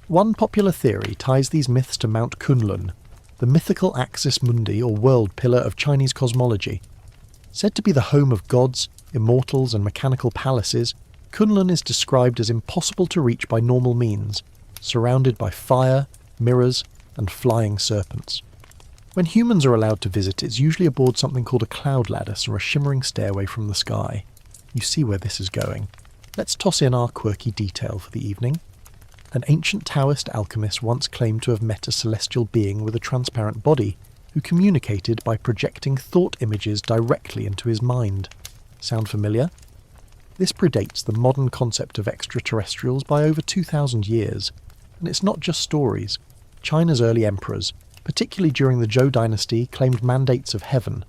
Speaker 1: One popular theory ties these myths to Mount Kunlun, the mythical axis mundi or world pillar of Chinese cosmology. Said to be the home of gods, immortals and mechanical palaces, Kunlun is described as impossible to reach by normal means, surrounded by fire, mirrors and flying serpents. When humans are allowed to visit, it's usually aboard something called a cloud lattice or a shimmering stairway from the sky. You see where this is going. Let's toss in our quirky detail for the evening. An ancient Taoist alchemist once claimed to have met a celestial being with a transparent body, who communicated by projecting thought images directly into his mind. Sound familiar? This predates the modern concept of extraterrestrials by over 2,000 years, and it's not just stories. China's early emperors, particularly during the Zhou dynasty, claimed mandates of heaven,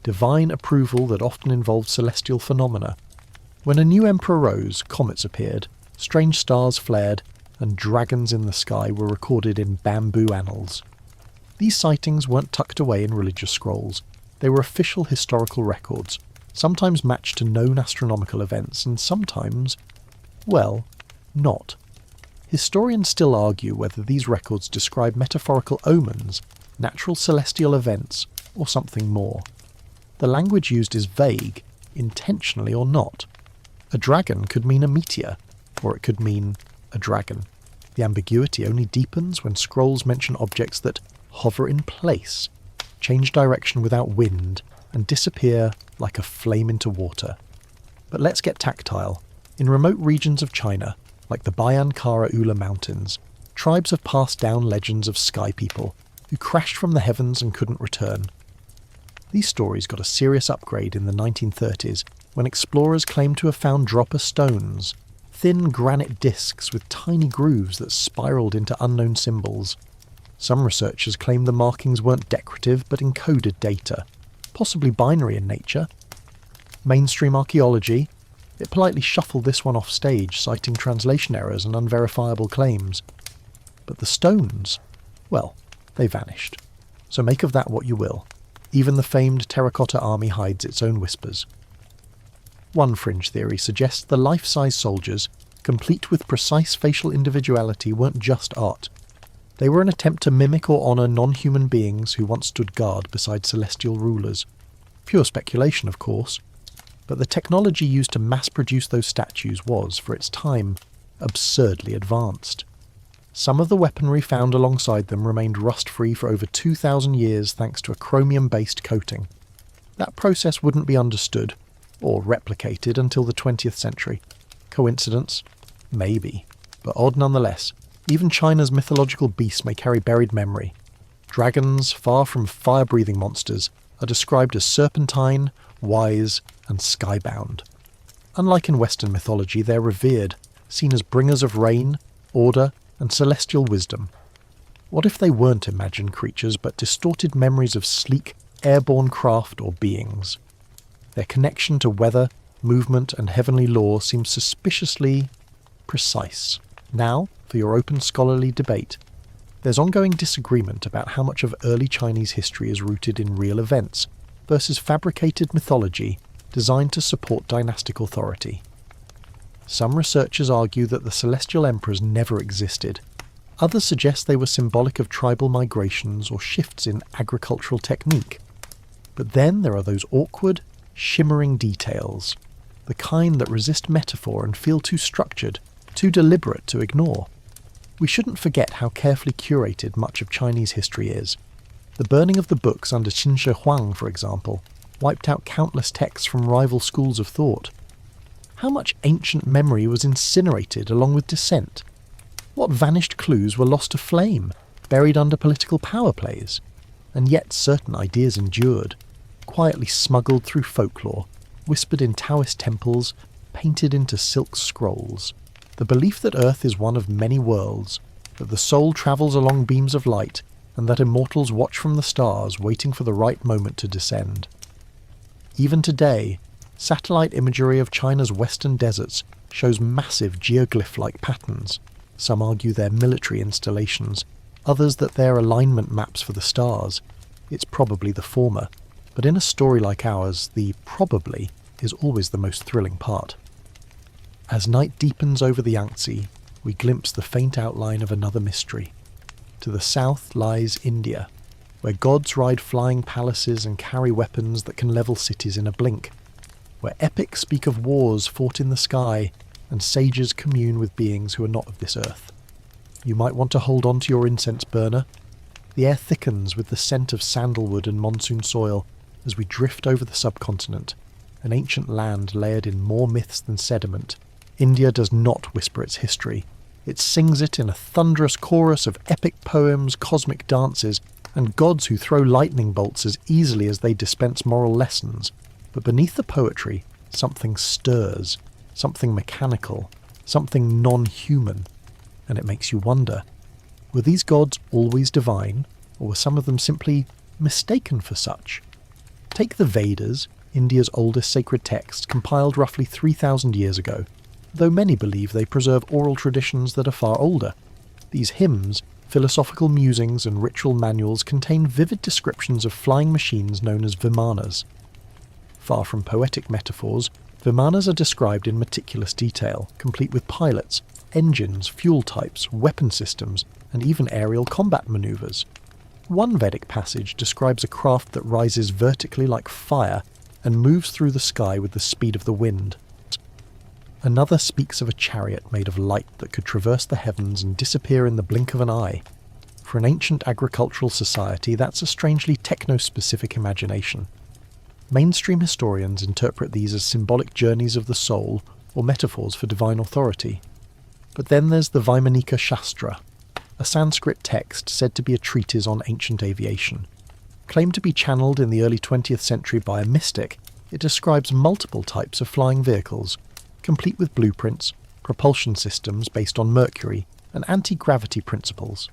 Speaker 1: divine approval that often involved celestial phenomena. When a new emperor rose, comets appeared, strange stars flared, and dragons in the sky were recorded in bamboo annals. These sightings weren't tucked away in religious scrolls. They were official historical records, sometimes matched to known astronomical events, and sometimes, well, not. Historians still argue whether these records describe metaphorical omens, natural celestial events, or something more. The language used is vague, intentionally or not. A dragon could mean a meteor, or it could mean a dragon. The ambiguity only deepens when scrolls mention objects that hover in place, change direction without wind, and disappear like a flame into water. But let's get tactile. In remote regions of China, like the Bayan Kara Ula Mountains, tribes have passed down legends of sky people who crashed from the heavens and couldn't return. These stories got a serious upgrade in the 1930s when explorers claimed to have found dropper stones, thin granite discs with tiny grooves that spiraled into unknown symbols. Some researchers claim the markings weren't decorative but encoded data, possibly binary in nature. Mainstream archaeology, it politely shuffled this one off stage, citing translation errors and unverifiable claims. But the stones, well, they vanished. So make of that what you will. Even the famed terracotta army hides its own whispers. One fringe theory suggests the life-size soldiers, complete with precise facial individuality, weren't just art. They were an attempt to mimic or honour non-human beings who once stood guard beside celestial rulers. Pure speculation, of course, but the technology used to mass-produce those statues was, for its time, absurdly advanced. Some of the weaponry found alongside them remained rust-free for over 2,000 years thanks to a chromium-based coating. That process wouldn't be understood, or replicated, until the 20th century. Coincidence? Maybe. But odd nonetheless. Even China's mythological beasts may carry buried memory. Dragons, far from fire-breathing monsters, are described as serpentine, wise, and skybound. Unlike in Western mythology, they're revered, seen as bringers of rain, order, and celestial wisdom. What if they weren't imagined creatures, but distorted memories of sleek, airborne craft or beings? Their connection to weather, movement, and heavenly lore seems suspiciously precise. Now, for your open scholarly debate. There's ongoing disagreement about how much of early Chinese history is rooted in real events versus fabricated mythology designed to support dynastic authority. Some researchers argue that the celestial emperors never existed. Others suggest they were symbolic of tribal migrations or shifts in agricultural technique. But then there are those awkward, shimmering details, the kind that resist metaphor and feel too structured, too deliberate to ignore. We shouldn't forget how carefully curated much of Chinese history is. The burning of the books under Qin Shi Huang, for example, wiped out countless texts from rival schools of thought. How much ancient memory was incinerated along with dissent? What vanished clues were lost to flame, buried under political power plays? And yet certain ideas endured, quietly smuggled through folklore, whispered in Taoist temples, painted into silk scrolls. The belief that Earth is one of many worlds, that the soul travels along beams of light, and that immortals watch from the stars waiting for the right moment to descend. Even today, satellite imagery of China's western deserts shows massive geoglyph-like patterns. Some argue they're military installations, others that they're alignment maps for the stars. It's probably the former, but in a story like ours, the probably is always the most thrilling part. As night deepens over the Yangtze, we glimpse the faint outline of another mystery. To the south lies India, where gods ride flying palaces and carry weapons that can level cities in a blink, where epics speak of wars fought in the sky and sages commune with beings who are not of this earth. You might want to hold on to your incense burner. The air thickens with the scent of sandalwood and monsoon soil as we drift over the subcontinent, an ancient land layered in more myths than sediment. India does not whisper its history. It sings it in a thunderous chorus of epic poems, cosmic dances, and gods who throw lightning bolts as easily as they dispense moral lessons. But beneath the poetry, something stirs, something mechanical, something non-human. And it makes you wonder, were these gods always divine, or were some of them simply mistaken for such? Take the Vedas, India's oldest sacred text, compiled roughly 3,000 years ago, though many believe they preserve oral traditions that are far older. These hymns, philosophical musings and ritual manuals contain vivid descriptions of flying machines known as vimanas. Far from poetic metaphors, vimanas are described in meticulous detail, complete with pilots, engines, fuel types, weapon systems, and even aerial combat maneuvers. One Vedic passage describes a craft that rises vertically like fire and moves through the sky with the speed of the wind. Another speaks of a chariot made of light that could traverse the heavens and disappear in the blink of an eye. For an ancient agricultural society, that's a strangely techno-specific imagination. Mainstream historians interpret these as symbolic journeys of the soul or metaphors for divine authority. But then there's the Vaimanika Shastra, a Sanskrit text said to be a treatise on ancient aviation. Claimed to be channeled in the early 20th century by a mystic, it describes multiple types of flying vehicles, complete with blueprints, propulsion systems based on mercury, and anti-gravity principles.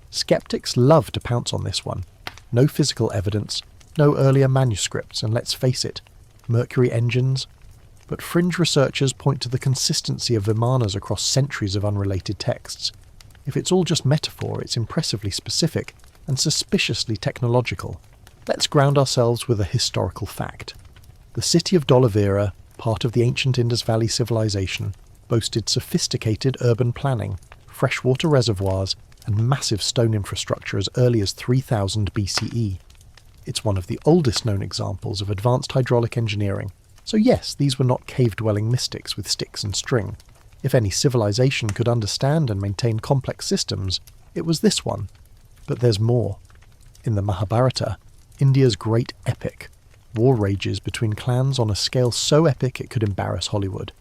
Speaker 1: Skeptics love to pounce on this one. No physical evidence, no earlier manuscripts, and let's face it, mercury engines. But fringe researchers point to the consistency of vimanas across centuries of unrelated texts. If it's all just metaphor, it's impressively specific and suspiciously technological. Let's ground ourselves with a historical fact. The city of Dolavira, part of the ancient Indus Valley civilization, boasted sophisticated urban planning, freshwater reservoirs, and massive stone infrastructure as early as 3000 BCE. It's one of the oldest known examples of advanced hydraulic engineering, so yes, these were not cave-dwelling mystics with sticks and string. If any civilization could understand and maintain complex systems, it was this one. But there's more. In the Mahabharata, India's great epic, war rages between clans on a scale so epic it could embarrass Hollywood.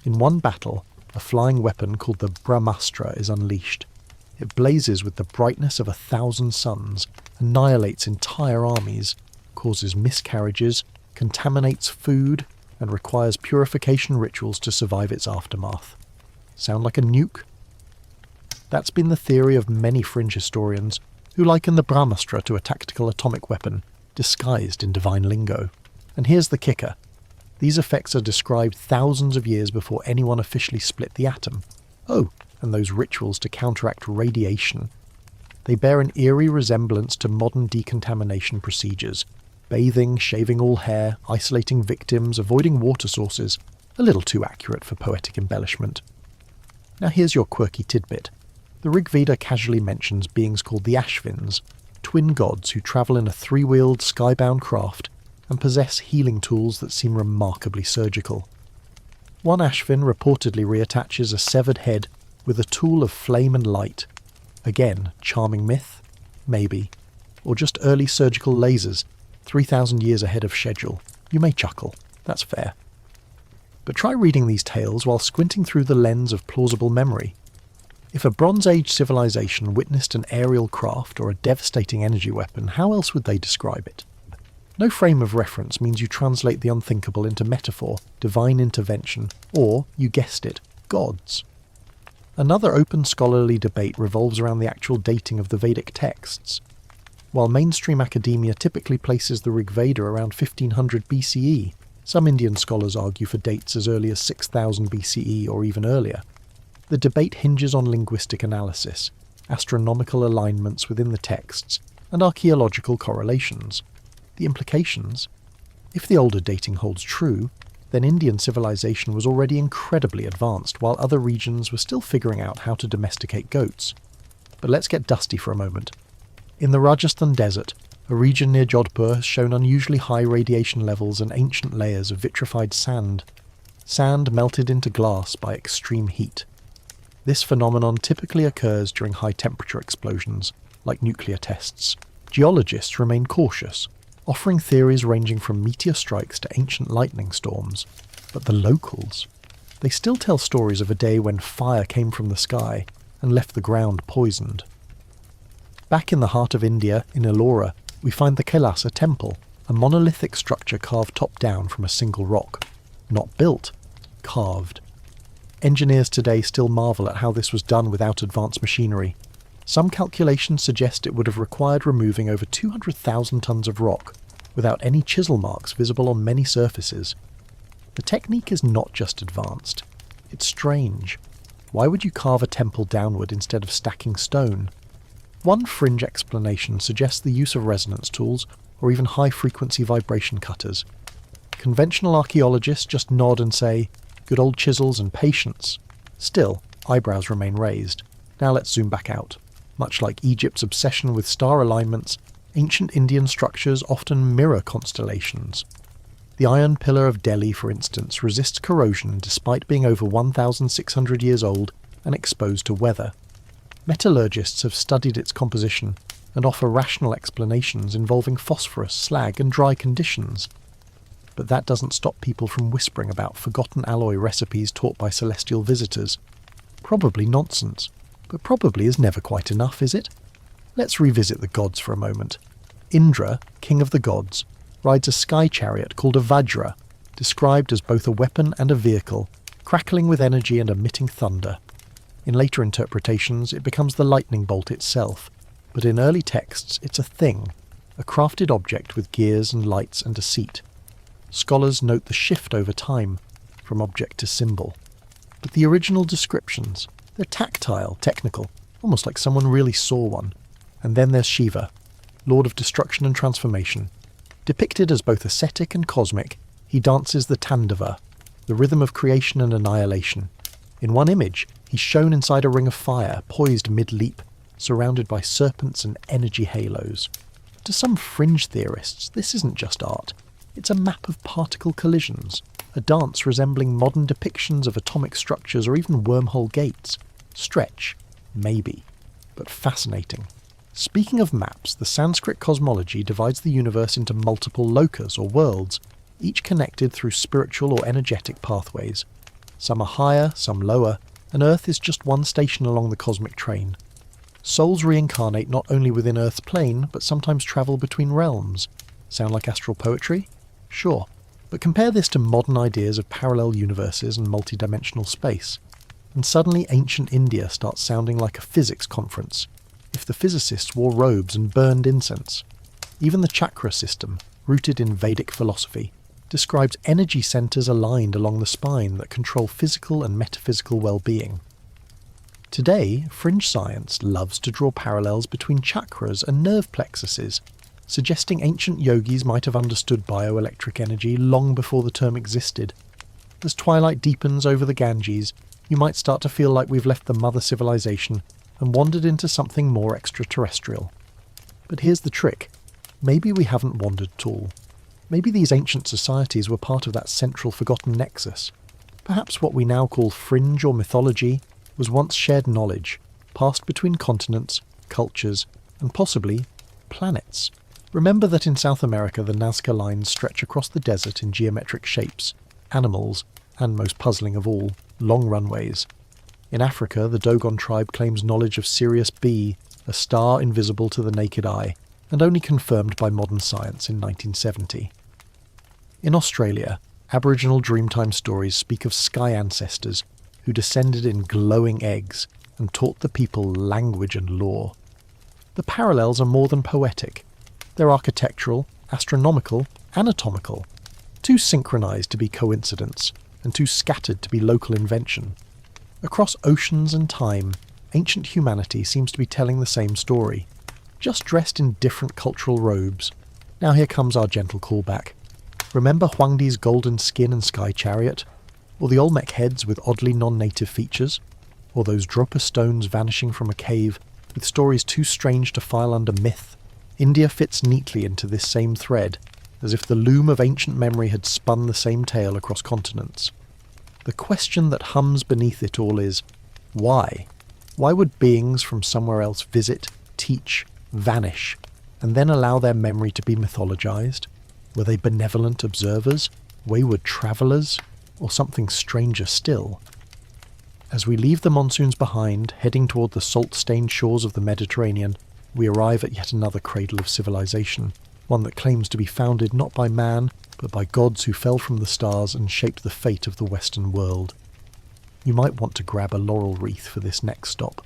Speaker 1: In one battle, a flying weapon called the Brahmastra is unleashed. It blazes with the brightness of 1,000 suns, annihilates entire armies, causes miscarriages, contaminates food, and requires purification rituals to survive its aftermath. Sound like a nuke? That's been the theory of many fringe historians, who liken the Brahmastra to a tactical atomic weapon, disguised in divine lingo. And here's the kicker. These effects are described thousands of years before anyone officially split the atom. Oh, and those rituals to counteract radiation. They bear an eerie resemblance to modern decontamination procedures. Bathing, shaving all hair, isolating victims, avoiding water sources. A little too accurate for poetic embellishment. Now here's your quirky tidbit. The Rig Veda casually mentions beings called the Ashvins, twin gods who travel in a three-wheeled, skybound craft and possess healing tools that seem remarkably surgical. One Ashvin reportedly reattaches a severed head with a tool of flame and light. Again, charming myth? Maybe. Or just early surgical lasers, 3,000 years ahead of schedule. You may chuckle. That's fair. But try reading these tales while squinting through the lens of plausible memory. If a Bronze Age civilization witnessed an aerial craft or a devastating energy weapon, how else would they describe it? No frame of reference means you translate the unthinkable into metaphor, divine intervention, or, you guessed it, gods. Another open scholarly debate revolves around the actual dating of the Vedic texts. While mainstream academia typically places the Rig Veda around 1500 BCE, some Indian scholars argue for dates as early as 6000 BCE or even earlier. The debate hinges on linguistic analysis, astronomical alignments within the texts, and archaeological correlations. The implications? If the older dating holds true, then Indian civilization was already incredibly advanced while other regions were still figuring out how to domesticate goats. But let's get dusty for a moment. In the Rajasthan desert, a region near Jodhpur has shown unusually high radiation levels and ancient layers of vitrified sand. Sand melted into glass by extreme heat. This phenomenon typically occurs during high-temperature explosions, like nuclear tests. Geologists remain cautious, offering theories ranging from meteor strikes to ancient lightning storms. But the locals? They still tell stories of a day when fire came from the sky and left the ground poisoned. Back in the heart of India, in Ellora, we find the Kailasa temple, a monolithic structure carved top down from a single rock. Not built, carved. Engineers today still marvel at how this was done without advanced machinery. Some calculations suggest it would have required removing over 200,000 tons of rock, without any chisel marks visible on many surfaces. The technique is not just advanced, it's strange. Why would you carve a temple downward instead of stacking stone? One fringe explanation suggests the use of resonance tools, or even high-frequency vibration cutters. Conventional archaeologists just nod and say, good old chisels and patience. Still, eyebrows remain raised. Now let's zoom back out. Much like Egypt's obsession with star alignments, ancient Indian structures often mirror constellations. The Iron Pillar of Delhi, for instance, resists corrosion despite being over 1,600 years old and exposed to weather. Metallurgists have studied its composition and offer rational explanations involving phosphorus, slag, and dry conditions. But that doesn't stop people from whispering about forgotten alloy recipes taught by celestial visitors. Probably nonsense. But probably is never quite enough, is it? Let's revisit the gods for a moment. Indra, king of the gods, rides a sky chariot called a Vajra, described as both a weapon and a vehicle, crackling with energy and emitting thunder. In later interpretations, it becomes the lightning bolt itself, but in early texts it's a thing, a crafted object with gears and lights and a seat. Scholars note the shift over time, from object to symbol. But the original descriptions, they're tactile, technical, almost like someone really saw one. And then there's Shiva, lord of destruction and transformation. Depicted as both ascetic and cosmic, he dances the Tandava, the rhythm of creation and annihilation. In one image, he's shown inside a ring of fire, poised mid-leap, surrounded by serpents and energy halos. To some fringe theorists, this isn't just art. It's a map of particle collisions, a dance resembling modern depictions of atomic structures or even wormhole gates. Stretch, maybe, but fascinating. Speaking of maps, the Sanskrit cosmology divides the universe into multiple lokas or worlds, each connected through spiritual or energetic pathways. Some are higher, some lower, and Earth is just one station along the cosmic train. Souls reincarnate not only within Earth's plane, but sometimes travel between realms. Sound like astral poetry? Sure. But compare this to modern ideas of parallel universes and multidimensional space. And suddenly ancient India starts sounding like a physics conference, if the physicists wore robes and burned incense. Even the chakra system, rooted in Vedic philosophy, describes energy centres aligned along the spine that control physical and metaphysical well-being. Today, fringe science loves to draw parallels between chakras and nerve plexuses, suggesting ancient yogis might have understood bioelectric energy long before the term existed. As twilight deepens over the Ganges, you might start to feel like we've left the mother civilization and wandered into something more extraterrestrial. But here's the trick. Maybe we haven't wandered at all. Maybe these ancient societies were part of that central forgotten nexus. Perhaps what we now call fringe or mythology was once shared knowledge, passed between continents, cultures, and possibly planets. Remember that in South America the Nazca lines stretch across the desert in geometric shapes, animals, and most puzzling of all, long runways. In Africa, the Dogon tribe claims knowledge of Sirius B, a star invisible to the naked eye, and only confirmed by modern science in 1970. In Australia, Aboriginal Dreamtime stories speak of sky ancestors who descended in glowing eggs and taught the people language and lore. The parallels are more than poetic. They're architectural, astronomical, anatomical, too synchronized to be coincidence, and too scattered to be local invention. Across oceans and time, ancient humanity seems to be telling the same story, just dressed in different cultural robes. Now here comes our gentle callback. Remember Huangdi's golden skin and sky chariot? Or the Olmec heads with oddly non-native features? Or those Dropa stones vanishing from a cave with stories too strange to file under myth? India fits neatly into this same thread, as if the loom of ancient memory had spun the same tale across continents. The question that hums beneath it all is, why? Why would beings from somewhere else visit, teach, vanish, and then allow their memory to be mythologized? Were they benevolent observers, wayward travellers, or something stranger still? As we leave the monsoons behind, heading toward the salt-stained shores of the Mediterranean, we arrive at yet another cradle of civilization, one that claims to be founded not by man, but by gods who fell from the stars and shaped the fate of the Western world. You might want to grab a laurel wreath for this next stop.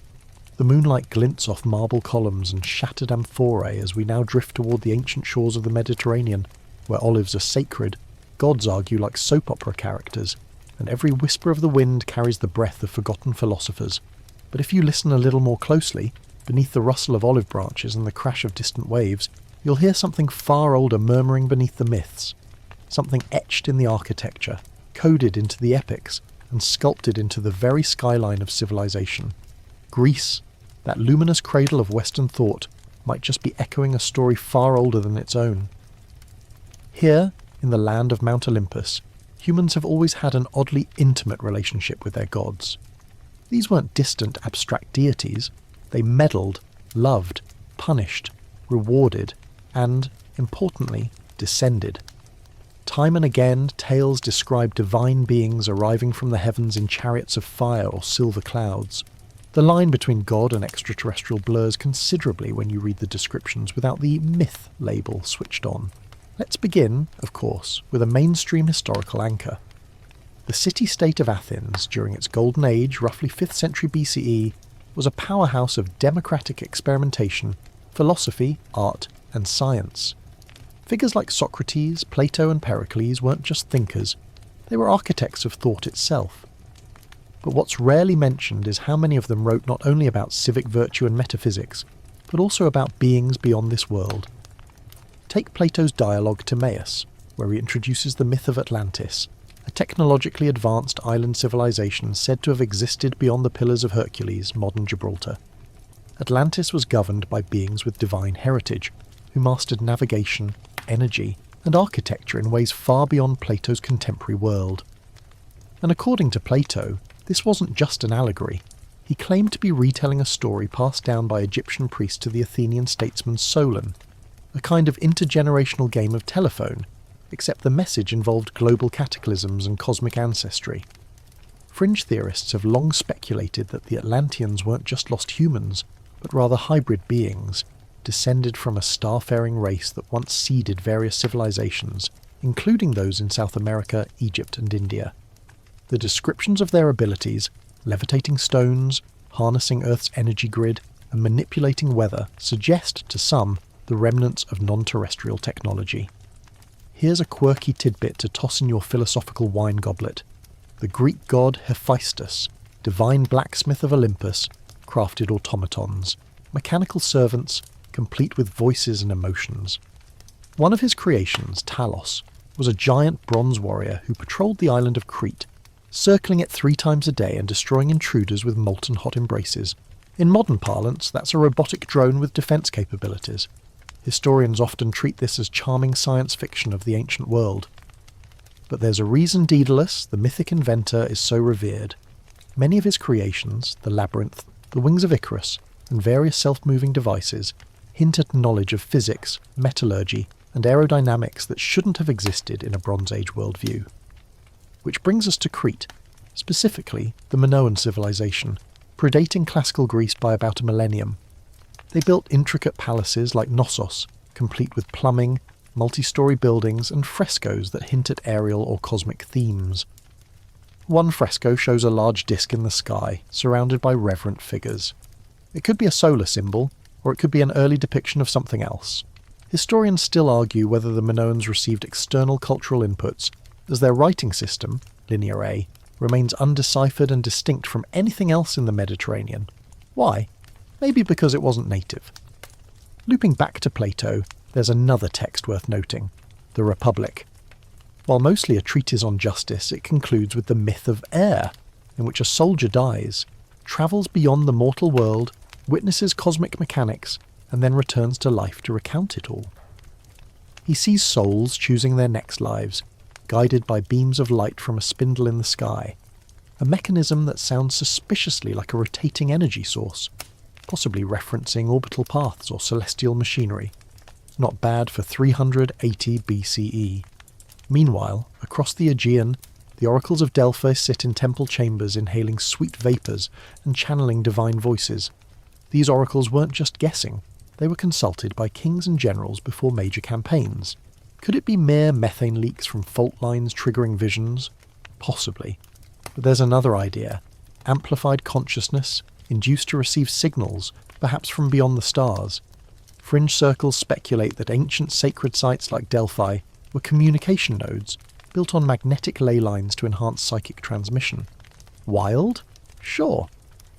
Speaker 1: The moonlight glints off marble columns and shattered amphorae as we now drift toward the ancient shores of the Mediterranean, where olives are sacred, gods argue like soap opera characters, and every whisper of the wind carries the breath of forgotten philosophers. But if you listen a little more closely, beneath the rustle of olive branches and the crash of distant waves, you'll hear something far older murmuring beneath the myths. Something etched in the architecture, coded into the epics, and sculpted into the very skyline of civilization. Greece, that luminous cradle of Western thought, might just be echoing a story far older than its own. Here, in the land of Mount Olympus, humans have always had an oddly intimate relationship with their gods. These weren't distant, abstract deities. They meddled, loved, punished, rewarded, and, importantly, descended. Time and again, tales describe divine beings arriving from the heavens in chariots of fire or silver clouds. The line between God and extraterrestrial blurs considerably when you read the descriptions without the myth label switched on. Let's begin, of course, with a mainstream historical anchor. The city-state of Athens, during its golden age, roughly 5th century BCE, was a powerhouse of democratic experimentation, philosophy, art, and science. Figures like Socrates, Plato, and Pericles weren't just thinkers, they were architects of thought itself. But what's rarely mentioned is how many of them wrote not only about civic virtue and metaphysics, but also about beings beyond this world. Take Plato's dialogue Timaeus, where he introduces the myth of Atlantis, a technologically advanced island civilization said to have existed beyond the Pillars of Hercules, modern Gibraltar. Atlantis was governed by beings with divine heritage, who mastered navigation, energy, and architecture in ways far beyond Plato's contemporary world. And according to Plato, this wasn't just an allegory. He claimed to be retelling a story passed down by Egyptian priests to the Athenian statesman Solon, a kind of intergenerational game of telephone, except the message involved global cataclysms and cosmic ancestry. Fringe theorists have long speculated that the Atlanteans weren't just lost humans, but rather hybrid beings, descended from a starfaring race that once seeded various civilizations, including those in South America, Egypt, and India. The descriptions of their abilities, levitating stones, harnessing Earth's energy grid, and manipulating weather, suggest, to some, the remnants of non-terrestrial technology. Here's a quirky tidbit to toss in your philosophical wine goblet. The Greek god Hephaestus, divine blacksmith of Olympus, crafted automatons, mechanical servants, complete with voices and emotions. One of his creations, Talos, was a giant bronze warrior who patrolled the island of Crete, circling it 3 times a day and destroying intruders with molten hot embraces. In modern parlance, that's a robotic drone with defense capabilities. Historians often treat this as charming science fiction of the ancient world. But there's a reason Daedalus, the mythic inventor, is so revered. Many of his creations, the labyrinth, the wings of Icarus, and various self-moving devices, hint at knowledge of physics, metallurgy, and aerodynamics that shouldn't have existed in a Bronze Age worldview. Which brings us to Crete, specifically the Minoan civilization, predating classical Greece by about a millennium. They built intricate palaces like Knossos, complete with plumbing, multi-storey buildings and frescoes that hint at aerial or cosmic themes. One fresco shows a large disk in the sky, surrounded by reverent figures. It could be a solar symbol, or it could be an early depiction of something else. Historians still argue whether the Minoans received external cultural inputs, as their writing system, Linear A, remains undeciphered and distinct from anything else in the Mediterranean. Why? Maybe because it wasn't native. Looping back to Plato, there's another text worth noting, the Republic. While mostly a treatise on justice, it concludes with the myth of air, in which a soldier dies, travels beyond the mortal world, witnesses cosmic mechanics, and then returns to life to recount it all. He sees souls choosing their next lives, guided by beams of light from a spindle in the sky, a mechanism that sounds suspiciously like a rotating energy source, possibly referencing orbital paths or celestial machinery. Not bad for 380 BCE. Meanwhile, across the Aegean, the oracles of Delphi sit in temple chambers inhaling sweet vapours and channeling divine voices. These oracles weren't just guessing, they were consulted by kings and generals before major campaigns. Could it be mere methane leaks from fault lines triggering visions? Possibly. But there's another idea. Amplified consciousness, induced to receive signals, perhaps from beyond the stars. Fringe circles speculate that ancient sacred sites like Delphi were communication nodes, built on magnetic ley lines to enhance psychic transmission. Wild? Sure.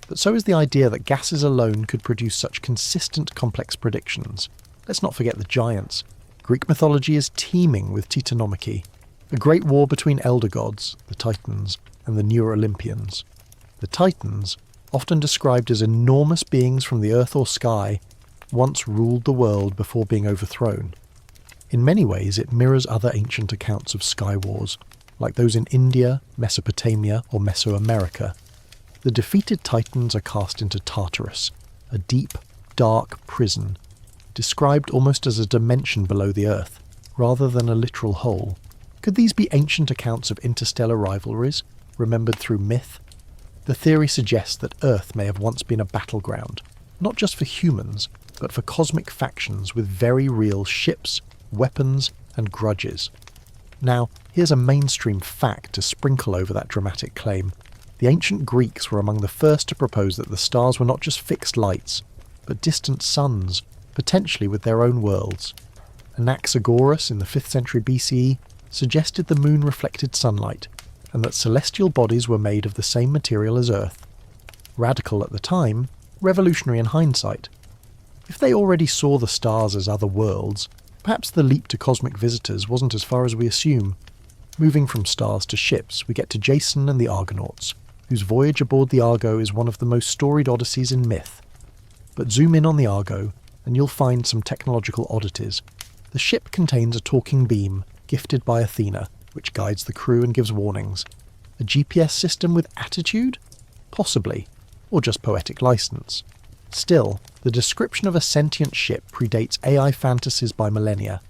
Speaker 1: But so is the idea that gases alone could produce such consistent complex predictions. Let's not forget the giants. Greek mythology is teeming with Titanomachy, a great war between elder gods, the Titans, and the newer Olympians. The Titans, often described as enormous beings from the earth or sky, once ruled the world before being overthrown. In many ways it mirrors other ancient accounts of sky wars, like those in India, Mesopotamia, or Mesoamerica. The defeated Titans are cast into Tartarus, a deep, dark prison, described almost as a dimension below the Earth, rather than a literal hole. Could these be ancient accounts of interstellar rivalries, remembered through myth? The theory suggests that Earth may have once been a battleground, not just for humans, but for cosmic factions with very real ships, weapons, and grudges. Now, here's a mainstream fact to sprinkle over that dramatic claim. The ancient Greeks were among the first to propose that the stars were not just fixed lights, but distant suns, potentially with their own worlds. Anaxagoras in the 5th century BCE suggested the moon reflected sunlight, and that celestial bodies were made of the same material as Earth. Radical at the time, revolutionary in hindsight. If they already saw the stars as other worlds, perhaps the leap to cosmic visitors wasn't as far as we assume. Moving from stars to ships, we get to Jason and the Argonauts, whose voyage aboard the Argo is one of the most storied odysseys in myth. But zoom in on the Argo, and you'll find some technological oddities. The ship contains a talking beam, gifted by Athena, which guides the crew and gives warnings. A GPS system with attitude? Possibly, or just poetic license. Still, the description of a sentient ship predates AI fantasies by millennia.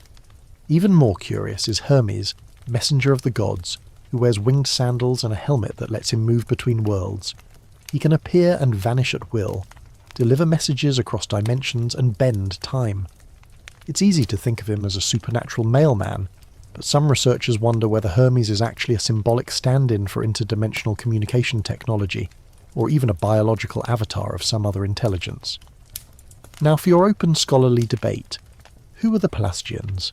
Speaker 1: Even more curious is Hermes, messenger of the gods, who wears winged sandals and a helmet that lets him move between worlds. He can appear and vanish at will, deliver messages across dimensions and bend time. It's easy to think of him as a supernatural mailman, but some researchers wonder whether Hermes is actually a symbolic stand-in for interdimensional communication technology, or even a biological avatar of some other intelligence. Now for your open scholarly debate. Who are the Pelasgians?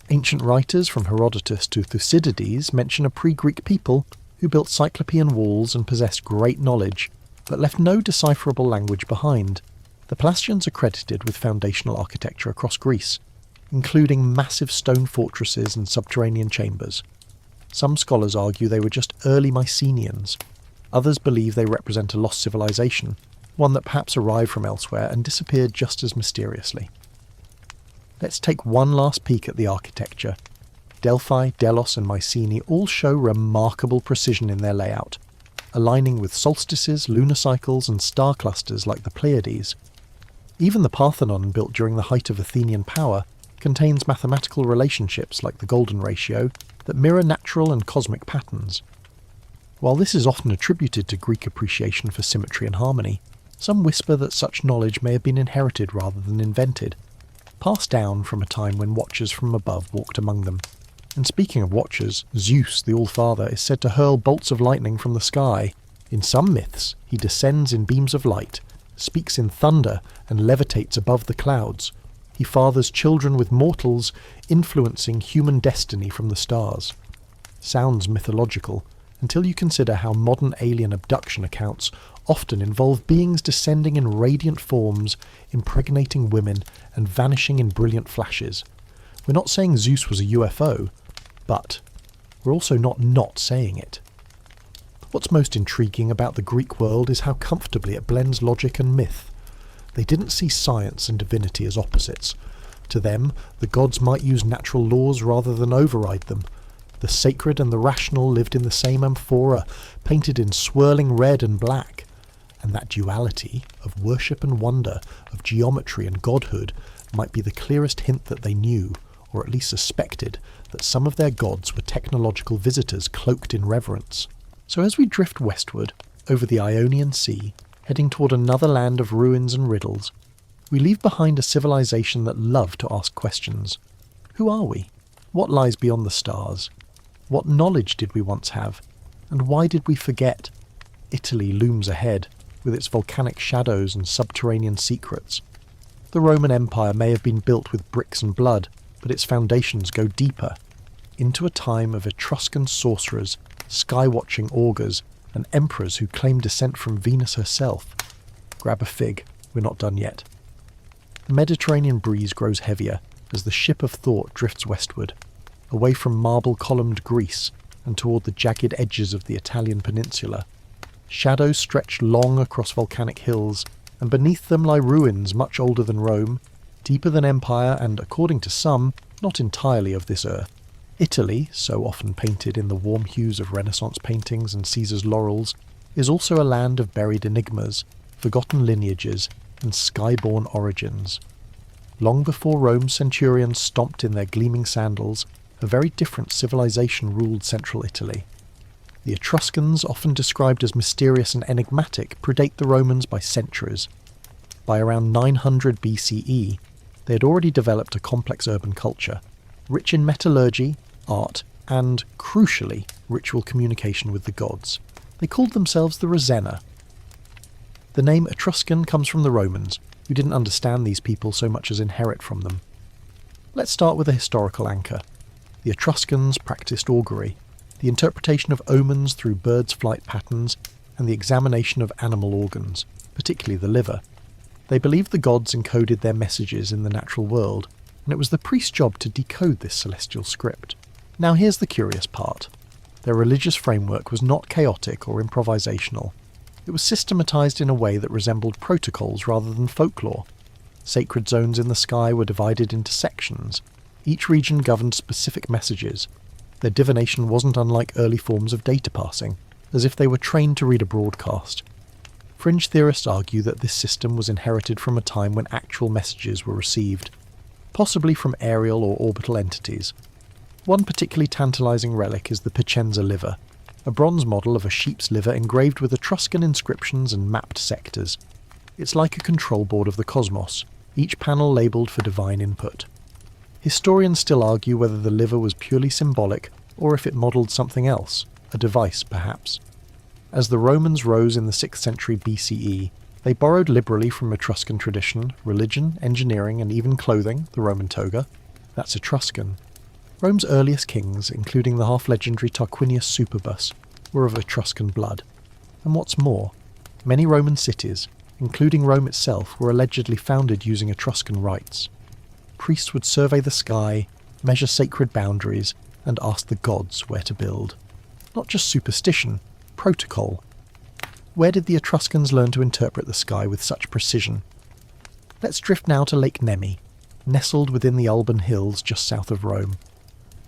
Speaker 1: Ancient writers from Herodotus to Thucydides mention a pre-Greek people who built cyclopean walls and possessed great knowledge, but left no decipherable language behind. The Pelasgians are credited with foundational architecture across Greece, including massive stone fortresses and subterranean chambers. Some scholars argue they were just early Mycenaeans. Others believe they represent a lost civilization, one that perhaps arrived from elsewhere and disappeared just as mysteriously. Let's take one last peek at the architecture. Delphi, Delos and Mycenae all show remarkable precision in their layout. aligning with solstices, lunar cycles, and star clusters like the Pleiades. Even the Parthenon, built during the height of Athenian power, contains mathematical relationships like the Golden Ratio that mirror natural and cosmic patterns. While this is often attributed to Greek appreciation for symmetry and harmony, some whisper that such knowledge may have been inherited rather than invented, passed down from a time when watchers from above walked among them. And speaking of watchers, Zeus, the All-Father, is said to hurl bolts of lightning from the sky. In some myths, he descends in beams of light, speaks in thunder, and levitates above the clouds. He fathers children with mortals, influencing human destiny from the stars. Sounds mythological, until you consider how modern alien abduction accounts often involve beings descending in radiant forms, impregnating women, and vanishing in brilliant flashes. We're not saying Zeus was a UFO, but we're also not saying it. What's most intriguing about the Greek world is how comfortably it blends logic and myth. They didn't see science and divinity as opposites. To them, the gods might use natural laws rather than override them. The sacred and the rational lived in the same amphora, painted in swirling red and black. And that duality of worship and wonder, of geometry and godhood, might be the clearest hint that they knew, or at least suspected, that some of their gods were technological visitors cloaked in reverence. So as we drift westward, over the Ionian Sea, heading toward another land of ruins and riddles, we leave behind a civilization that loved to ask questions. Who are we? What lies beyond the stars? What knowledge did we once have? And why did we forget? Italy looms ahead, with its volcanic shadows and subterranean secrets. The Roman Empire may have been built with bricks and blood, but its foundations go deeper, into a time of Etruscan sorcerers, sky-watching augurs, and emperors who claim descent from Venus herself. Grab a fig, we're not done yet. The Mediterranean breeze grows heavier as the ship of thought drifts westward, away from marble-columned Greece and toward the jagged edges of the Italian peninsula. Shadows stretch long across volcanic hills, and beneath them lie ruins much older than Rome, deeper than empire, and, according to some, not entirely of this earth. Italy, so often painted in the warm hues of Renaissance paintings and Caesar's laurels, is also a land of buried enigmas, forgotten lineages, and sky-born origins. Long before Rome's centurions stomped in their gleaming sandals, a very different civilization ruled central Italy. The Etruscans, often described as mysterious and enigmatic, predate the Romans by centuries. By around 900 BCE, they had already developed a complex urban culture, rich in metallurgy, art, and, crucially, ritual communication with the gods. They called themselves the Ravenna. The name Etruscan comes from the Romans, who didn't understand these people so much as inherit from them. Let's start with a historical anchor. The Etruscans practiced augury, the interpretation of omens through birds' flight patterns, and the examination of animal organs, particularly the liver. They believed the gods encoded their messages in the natural world, and it was the priest's job to decode this celestial script. Now here's the curious part. Their religious framework was not chaotic or improvisational. It was systematized in a way that resembled protocols rather than folklore. Sacred zones in the sky were divided into sections. Each region governed specific messages. Their divination wasn't unlike early forms of data passing, as if they were trained to read a broadcast. Fringe theorists argue that this system was inherited from a time when actual messages were received, possibly from aerial or orbital entities. One particularly tantalizing relic is the Picenza liver, a bronze model of a sheep's liver engraved with Etruscan inscriptions and mapped sectors. It's like a control board of the cosmos, each panel labelled for divine input. Historians still argue whether the liver was purely symbolic or if it modelled something else, a device perhaps. As the Romans rose in the 6th century BCE, they borrowed liberally from Etruscan tradition, religion, engineering, and even clothing, the Roman toga. That's Etruscan. Rome's earliest kings, including the half-legendary Tarquinius Superbus, were of Etruscan blood. And what's more, many Roman cities, including Rome itself, were allegedly founded using Etruscan rites. Priests would survey the sky, measure sacred boundaries, and ask the gods where to build. Not just superstition, protocol. Where did the Etruscans learn to interpret the sky with such precision? Let's drift now to Lake Nemi, nestled within the Alban Hills just south of Rome.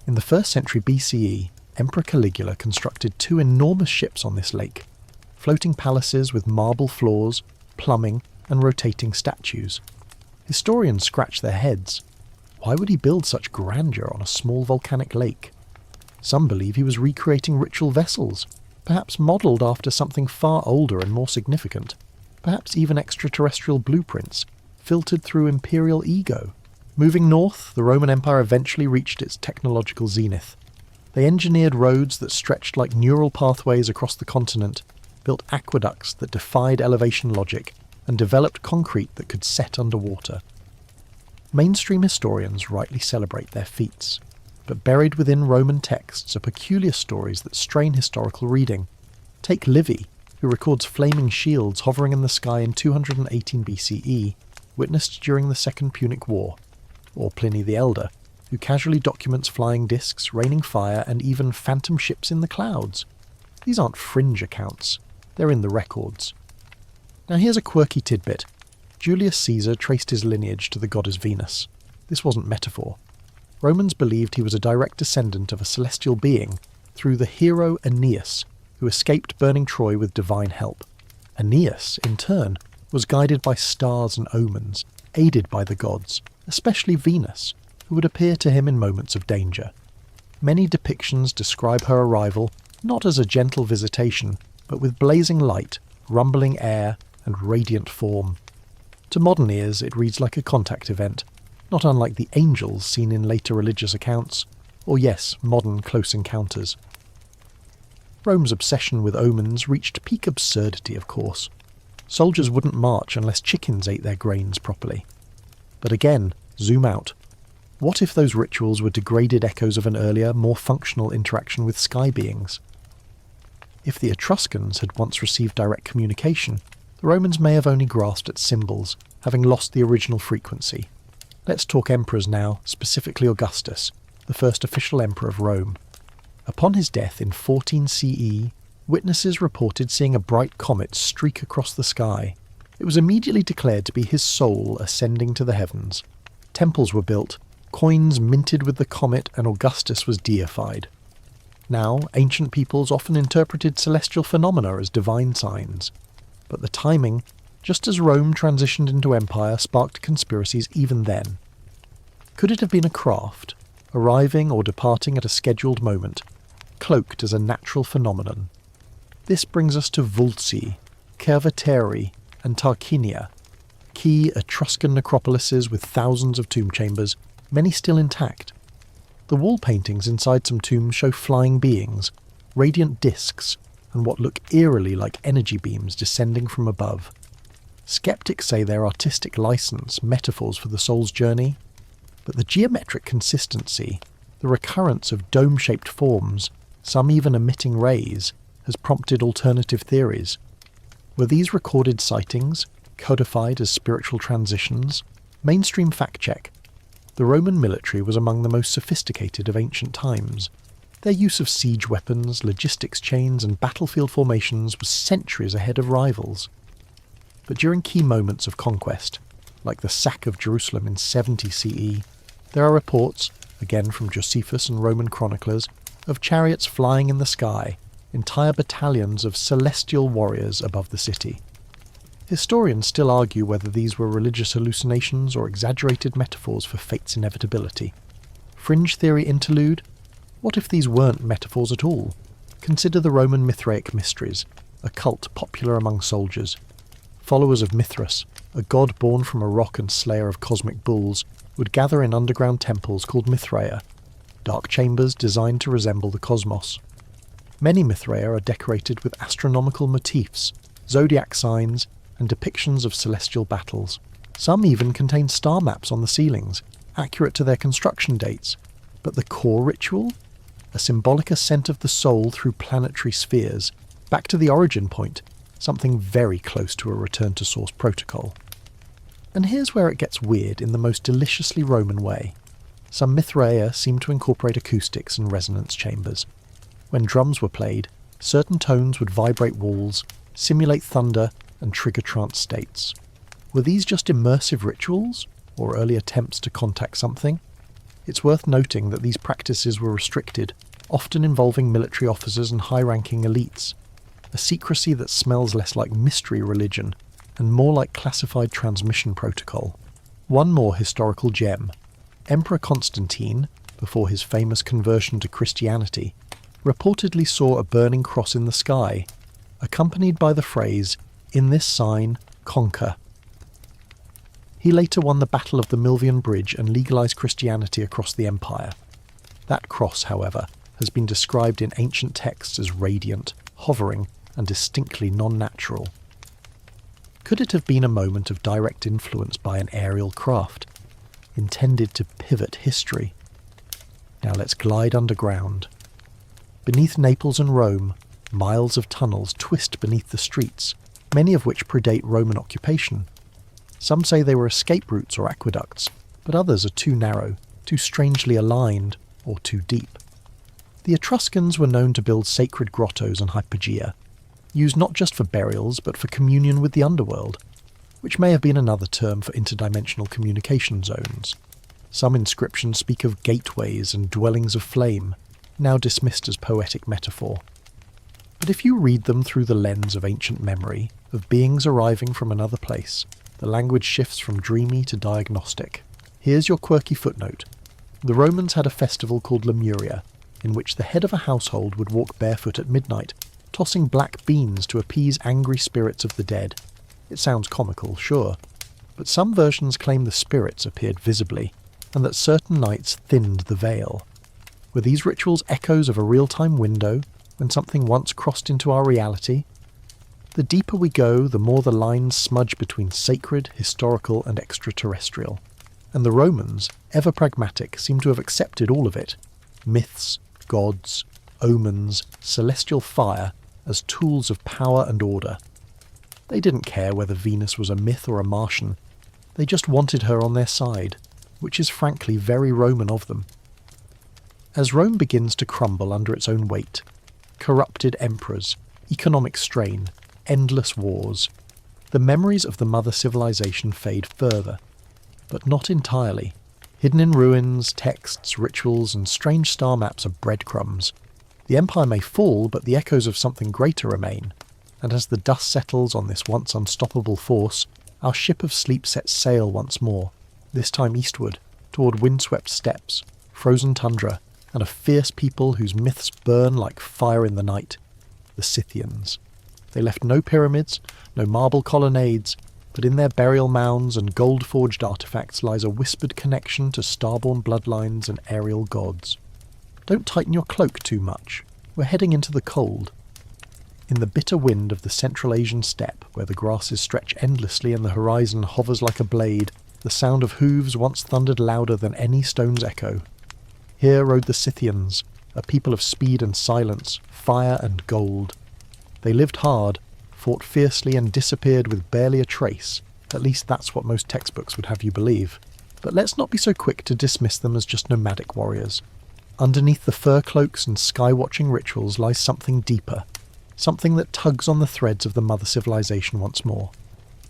Speaker 1: In the 1st century BCE, Emperor Caligula constructed 2 enormous ships on this lake, floating palaces with marble floors, plumbing, and rotating statues. Historians scratch their heads. Why would he build such grandeur on a small volcanic lake? Some believe he was recreating ritual vessels, perhaps modelled after something far older and more significant, perhaps even extraterrestrial blueprints, filtered through imperial ego. Moving north, the Roman Empire eventually reached its technological zenith. They engineered roads that stretched like neural pathways across the continent, built aqueducts that defied elevation logic, and developed concrete that could set underwater. Mainstream historians rightly celebrate their feats, but buried within Roman texts are peculiar stories that strain historical reading. Take Livy, who records flaming shields hovering in the sky in 218 BCE, witnessed during the Second Punic War, or Pliny the Elder, who casually documents flying discs, raining fire, and even phantom ships in the clouds. These aren't fringe accounts, they're in the records. Now here's a quirky tidbit. Julius Caesar traced his lineage to the goddess Venus. This wasn't metaphor. Romans believed he was a direct descendant of a celestial being through the hero Aeneas, who escaped burning Troy with divine help. Aeneas, in turn, was guided by stars and omens, aided by the gods, especially Venus, who would appear to him in moments of danger. Many depictions describe her arrival not as a gentle visitation, but with blazing light, rumbling air, and radiant form. To modern ears, it reads like a contact event, not unlike the angels seen in later religious accounts, or yes, modern close encounters. Rome's obsession with omens reached peak absurdity, of course. Soldiers wouldn't march unless chickens ate their grains properly. But again, zoom out. What if those rituals were degraded echoes of an earlier, more functional interaction with sky beings? If the Etruscans had once received direct communication, the Romans may have only grasped at symbols, having lost the original frequency. Let's talk emperors now, specifically Augustus, the first official emperor of Rome. Upon his death in 14 CE, witnesses reported seeing a bright comet streak across the sky. It was immediately declared to be his soul ascending to the heavens. Temples were built, coins minted with the comet, and Augustus was deified. Now, ancient peoples often interpreted celestial phenomena as divine signs. But the timing, just as Rome transitioned into empire, sparked conspiracies even then. Could it have been a craft, arriving or departing at a scheduled moment, cloaked as a natural phenomenon? This brings us to Vulci, Cerveteri, and Tarquinia, key Etruscan necropolises with thousands of tomb chambers, many still intact. The wall paintings inside some tombs show flying beings, radiant discs, and what look eerily like energy beams descending from above. Skeptics say they're artistic license, metaphors for the soul's journey, but the geometric consistency, the recurrence of dome-shaped forms, some even emitting rays, has prompted alternative theories. Were these recorded sightings, codified as spiritual transitions? Mainstream fact check. The Roman military was among the most sophisticated of ancient times. Their use of siege weapons, logistics chains, and battlefield formations was centuries ahead of rivals. But during key moments of conquest, like the sack of Jerusalem in 70 CE, there are reports, again from Josephus and Roman chroniclers, of chariots flying in the sky, entire battalions of celestial warriors above the city. Historians still argue whether these were religious hallucinations or exaggerated metaphors for fate's inevitability. Fringe theory interlude? What if these weren't metaphors at all? Consider the Roman Mithraic mysteries, a cult popular among soldiers. Followers of Mithras, a god born from a rock and slayer of cosmic bulls, would gather in underground temples called Mithraea, dark chambers designed to resemble the cosmos. Many Mithraea are decorated with astronomical motifs, zodiac signs, and depictions of celestial battles. Some even contain star maps on the ceilings, accurate to their construction dates. But the core ritual? A symbolic ascent of the soul through planetary spheres, back to the origin point, something very close to a return to source protocol. And here's where it gets weird in the most deliciously Roman way. Some Mithraea seem to incorporate acoustics and resonance chambers. When drums were played, certain tones would vibrate walls, simulate thunder, and trigger trance states. Were these just immersive rituals, or early attempts to contact something? It's worth noting that these practices were restricted, often involving military officers and high-ranking elites. a secrecy that smells less like mystery religion and more like classified transmission protocol. One more historical gem. Emperor Constantine, before his famous conversion to Christianity, reportedly saw a burning cross in the sky, accompanied by the phrase, "In this sign, conquer." He later won the Battle of the Milvian Bridge and legalized Christianity across the empire. That cross, however, has been described in ancient texts as radiant, hovering, and distinctly non-natural. Could it have been a moment of direct influence by an aerial craft, intended to pivot history? Now let's glide underground. Beneath Naples and Rome, miles of tunnels twist beneath the streets, many of which predate Roman occupation. Some say they were escape routes or aqueducts, but others are too narrow, too strangely aligned, or too deep. The Etruscans were known to build sacred grottos and hypogea, used not just for burials but for communion with the underworld, which may have been another term for interdimensional communication zones. Some inscriptions speak of gateways and dwellings of flame, now dismissed as poetic metaphor. But if you read them through the lens of ancient memory, of beings arriving from another place, the language shifts from dreamy to diagnostic. Here's your quirky footnote. The Romans had a festival called Lemuria, in which the head of a household would walk barefoot at midnight, tossing black beans to appease angry spirits of the dead. It sounds comical, sure, but some versions claim the spirits appeared visibly, and that certain nights thinned the veil. Were these rituals echoes of a real-time window, when something once crossed into our reality? The deeper we go, the more the lines smudge between sacred, historical, and extraterrestrial. And the Romans, ever pragmatic, seem to have accepted all of it. Myths, gods, omens, celestial fire, as tools of power and order. They didn't care whether Venus was a myth or a Martian. They just wanted her on their side, which is frankly very Roman of them. As Rome begins to crumble under its own weight, corrupted emperors, economic strain, endless wars, the memories of the mother civilization fade further, but not entirely. Hidden in ruins, texts, rituals, and strange star maps are breadcrumbs. The empire may fall, but the echoes of something greater remain, and as the dust settles on this once unstoppable force, our ship of sleep sets sail once more, this time eastward, toward windswept steppes, frozen tundra, and a fierce people whose myths burn like fire in the night, the Scythians. They left no pyramids, no marble colonnades, but in their burial mounds and gold-forged artefacts lies a whispered connection to starborn bloodlines and aerial gods. Don't tighten your cloak too much. We're heading into the cold. In the bitter wind of the Central Asian steppe, where the grasses stretch endlessly and the horizon hovers like a blade, the sound of hooves once thundered louder than any stone's echo. Here rode the Scythians, a people of speed and silence, fire and gold. They lived hard, fought fiercely and disappeared with barely a trace. At least that's what most textbooks would have you believe. But let's not be so quick to dismiss them as just nomadic warriors. Underneath the fur cloaks and sky-watching rituals lies something deeper, something that tugs on the threads of the mother civilization once more.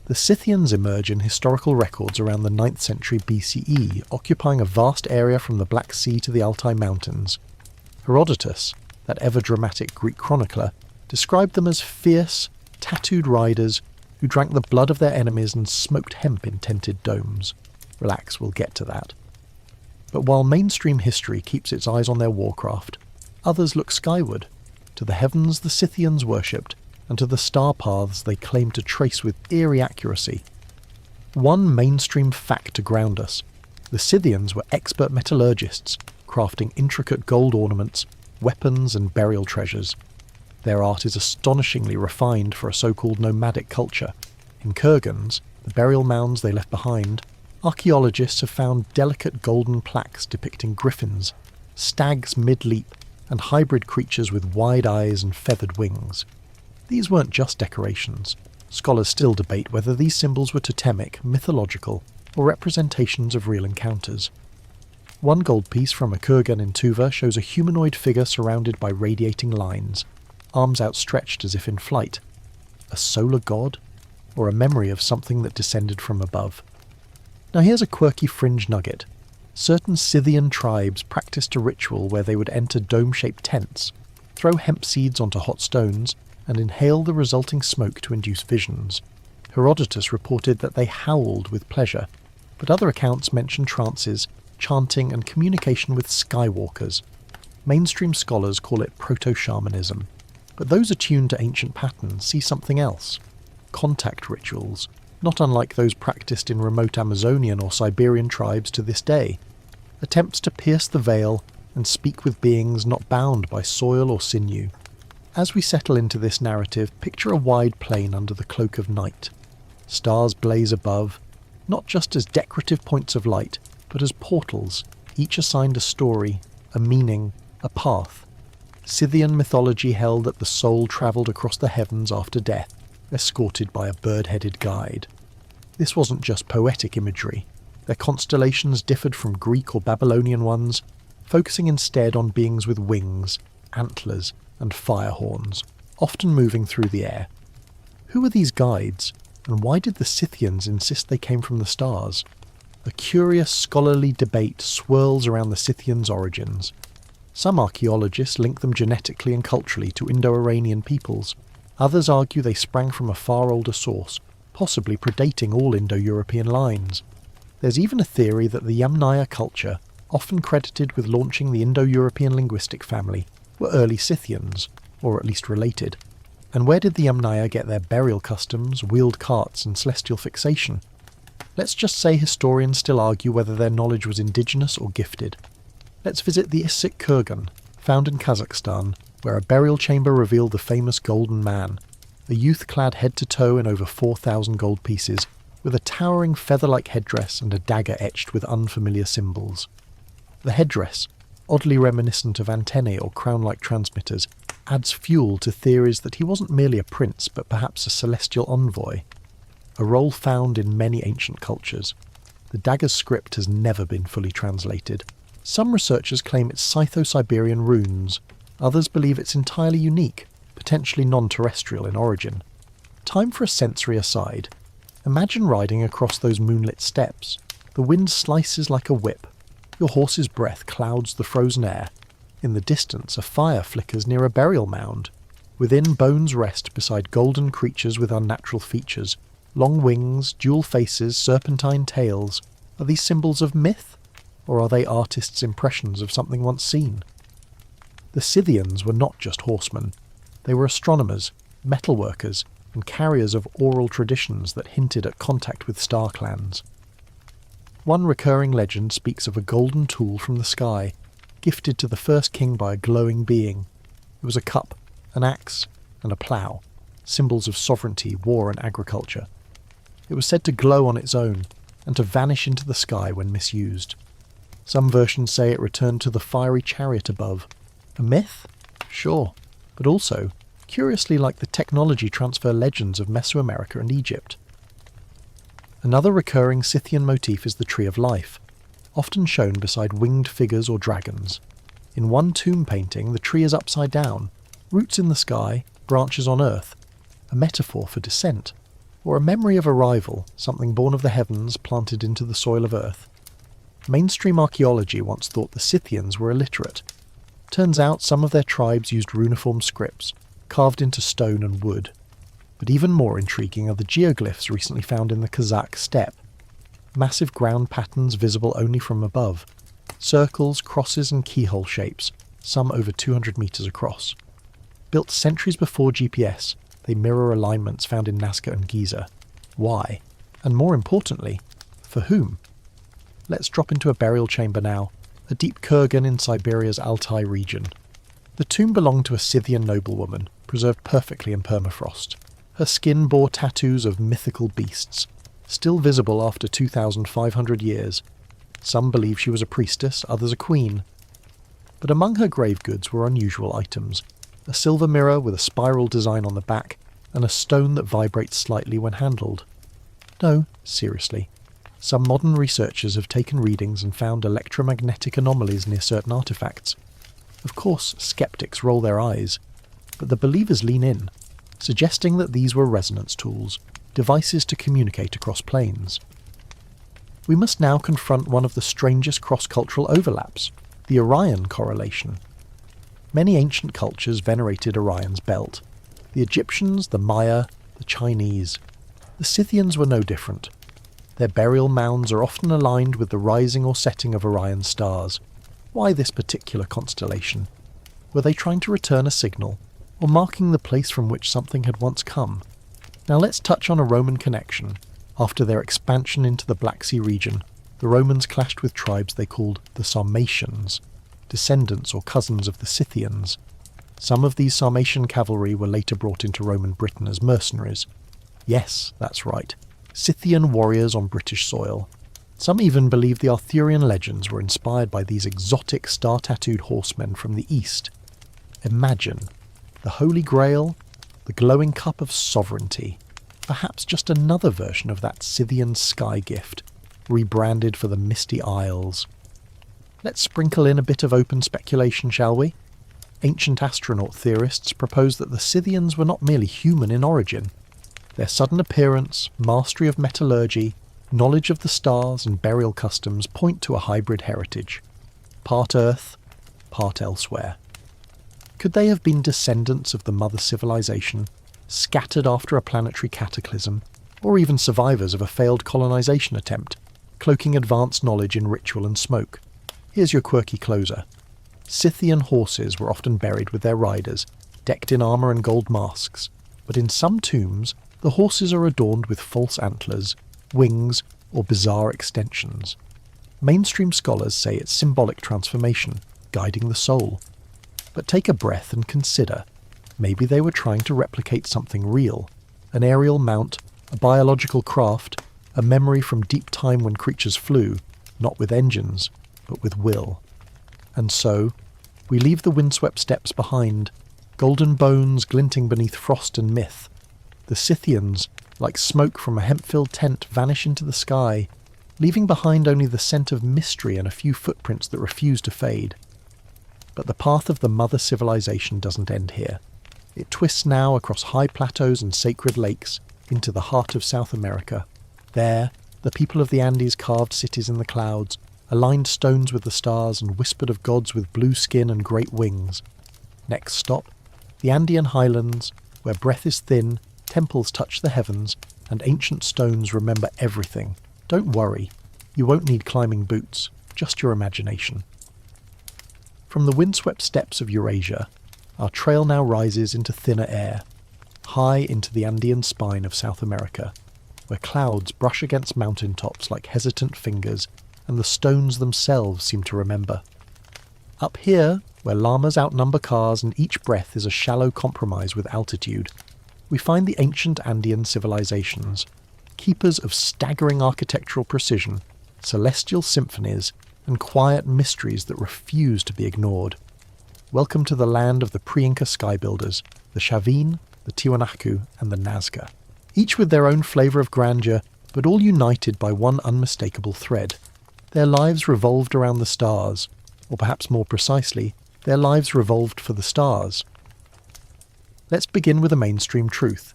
Speaker 1: The Scythians emerge in historical records around the 9th century BCE, occupying a vast area from the Black Sea to the Altai Mountains. Herodotus, that ever-dramatic Greek chronicler, described them as fierce, tattooed riders who drank the blood of their enemies and smoked hemp in tented domes. Relax, we'll get to that. But while mainstream history keeps its eyes on their warcraft, others look skyward, to the heavens the Scythians worshipped, and to the star paths they claimed to trace with eerie accuracy. One mainstream fact to ground us: the Scythians were expert metallurgists, crafting intricate gold ornaments, weapons and burial treasures. Their art is astonishingly refined for a so-called nomadic culture. In Kurgans, the burial mounds they left behind, archaeologists have found delicate golden plaques depicting griffins, stags mid-leap, and hybrid creatures with wide eyes and feathered wings. These weren't just decorations. Scholars still debate whether these symbols were totemic, mythological, or representations of real encounters. One gold piece from a Kurgan in Tuva shows a humanoid figure surrounded by radiating lines, arms outstretched as if in flight. A solar god? Or a memory of something that descended from above? Now here's a quirky fringe nugget. Certain Scythian tribes practiced a ritual where they would enter dome-shaped tents, throw hemp seeds onto hot stones, and inhale the resulting smoke to induce visions. Herodotus reported that they howled with pleasure, but other accounts mention trances, chanting, and communication with skywalkers. Mainstream scholars call it proto-shamanism, but those attuned to ancient patterns see something else. Contact rituals, not unlike those practiced in remote Amazonian or Siberian tribes to this day. Attempts to pierce the veil and speak with beings not bound by soil or sinew. As we settle into this narrative, picture a wide plain under the cloak of night. Stars blaze above, not just as decorative points of light, but as portals, each assigned a story, a meaning, a path. Scythian mythology held that the soul travelled across the heavens after death, escorted by a bird-headed guide. This wasn't just poetic imagery. Their constellations differed from Greek or Babylonian ones, focusing instead on beings with wings, antlers, and fire horns, often moving through the air. Who were these guides, and why did the Scythians insist they came from the stars? A curious scholarly debate swirls around the Scythians' origins. Some archaeologists link them genetically and culturally to Indo-Iranian peoples. Others argue they sprang from a far older source, possibly predating all Indo-European lines. There's even a theory that the Yamnaya culture, often credited with launching the Indo-European linguistic family, were early Scythians, or at least related. And where did the Yamnaya get their burial customs, wheeled carts, and celestial fixation? Let's just say historians still argue whether their knowledge was indigenous or gifted. Let's visit the Issyk Kurgan, found in Kazakhstan, where a burial chamber revealed the famous Golden Man, a youth clad head to toe in over 4,000 gold pieces, with a towering feather-like headdress and a dagger etched with unfamiliar symbols. The headdress, oddly reminiscent of antennae or crown-like transmitters, adds fuel to theories that he wasn't merely a prince but perhaps a celestial envoy, a role found in many ancient cultures. The dagger's script has never been fully translated. Some researchers claim it's Scytho-Siberian runes, others believe it's entirely unique, potentially non-terrestrial in origin. Time for a sensory aside. Imagine riding across those moonlit steppes. The wind slices like a whip. Your horse's breath clouds the frozen air. In the distance, a fire flickers near a burial mound. Within, bones rest beside golden creatures with unnatural features. Long wings, dual faces, serpentine tails. Are these symbols of myth? Or are they artists' impressions of something once seen? The Scythians were not just horsemen. They were astronomers, metalworkers, and carriers of oral traditions that hinted at contact with star clans. One recurring legend speaks of a golden tool from the sky, gifted to the first king by a glowing being. It was a cup, an axe, and a plough, symbols of sovereignty, war, and agriculture. It was said to glow on its own, and to vanish into the sky when misused. Some versions say it returned to the fiery chariot above. A myth? Sure, but also, curiously like the technology transfer legends of Mesoamerica and Egypt. Another recurring Scythian motif is the Tree of Life, often shown beside winged figures or dragons. In one tomb painting, the tree is upside down, roots in the sky, branches on earth, a metaphor for descent, or a memory of arrival, something born of the heavens planted into the soil of earth. Mainstream archaeology once thought the Scythians were illiterate. Turns out some of their tribes used runiform scripts, carved into stone and wood. But even more intriguing are the geoglyphs recently found in the Kazakh steppe. Massive ground patterns visible only from above. Circles, crosses and keyhole shapes, some over 200 metres across. Built centuries before GPS, they mirror alignments found in Nazca and Giza. Why? And more importantly, for whom? Let's drop into a burial chamber now, a deep kurgan in Siberia's Altai region. The tomb belonged to a Scythian noblewoman, preserved perfectly in permafrost. Her skin bore tattoos of mythical beasts, still visible after 2,500 years. Some believe she was a priestess, others a queen. But among her grave goods were unusual items. A silver mirror with a spiral design on the back, and a stone that vibrates slightly when handled. No, seriously. Some modern researchers have taken readings and found electromagnetic anomalies near certain artefacts. Of course, skeptics roll their eyes, but the believers lean in, suggesting that these were resonance tools, devices to communicate across planes. We must now confront one of the strangest cross-cultural overlaps, the Orion correlation. Many ancient cultures venerated Orion's belt. The Egyptians, the Maya, the Chinese. The Scythians were no different. Their burial mounds are often aligned with the rising or setting of Orion's stars. Why this particular constellation? Were they trying to return a signal, or marking the place from which something had once come? Now let's touch on a Roman connection. After their expansion into the Black Sea region, the Romans clashed with tribes they called the Sarmatians, descendants or cousins of the Scythians. Some of these Sarmatian cavalry were later brought into Roman Britain as mercenaries. Yes, that's right, Scythian warriors on British soil. Some even believe the Arthurian legends were inspired by these exotic star-tattooed horsemen from the east. Imagine, the Holy Grail, the glowing cup of sovereignty, perhaps just another version of that Scythian sky gift, rebranded for the Misty Isles. Let's sprinkle in a bit of open speculation, shall we? Ancient astronaut theorists propose that the Scythians were not merely human in origin. Their sudden appearance, mastery of metallurgy, knowledge of the stars and burial customs point to a hybrid heritage. Part Earth, part elsewhere. Could they have been descendants of the mother civilization, scattered after a planetary cataclysm, or even survivors of a failed colonization attempt, cloaking advanced knowledge in ritual and smoke? Here's your quirky closer. Scythian horses were often buried with their riders, decked in armour and gold masks, but in some tombs the horses are adorned with false antlers, wings, or bizarre extensions. Mainstream scholars say it's symbolic transformation, guiding the soul. But take a breath and consider, maybe they were trying to replicate something real, an aerial mount, a biological craft, a memory from deep time when creatures flew, not with engines, but with will. And so, we leave the windswept steppes behind, golden bones glinting beneath frost and myth. The Scythians, like smoke from a hemp-filled tent, vanish into the sky, leaving behind only the scent of mystery and a few footprints that refuse to fade. But the path of the mother civilization doesn't end here. It twists now across high plateaus and sacred lakes into the heart of South America. There, the people of the Andes carved cities in the clouds, aligned stones with the stars and whispered of gods with blue skin and great wings. Next stop, the Andean highlands, where breath is thin, temples touch the heavens, and ancient stones remember everything. Don't worry, you won't need climbing boots, just your imagination. From the windswept steppes of Eurasia, our trail now rises into thinner air, high into the Andean spine of South America, where clouds brush against mountain tops like hesitant fingers, and the stones themselves seem to remember. Up here, where llamas outnumber cars and each breath is a shallow compromise with altitude, we find the ancient Andean civilizations, keepers of staggering architectural precision, celestial symphonies, and quiet mysteries that refuse to be ignored. Welcome to the land of the pre-Inca sky builders, the Chavin, the Tiwanaku, and the Nazca, each with their own flavour of grandeur, but all united by one unmistakable thread. Their lives revolved around the stars, or perhaps more precisely, their lives revolved for the stars. Let's begin with a mainstream truth.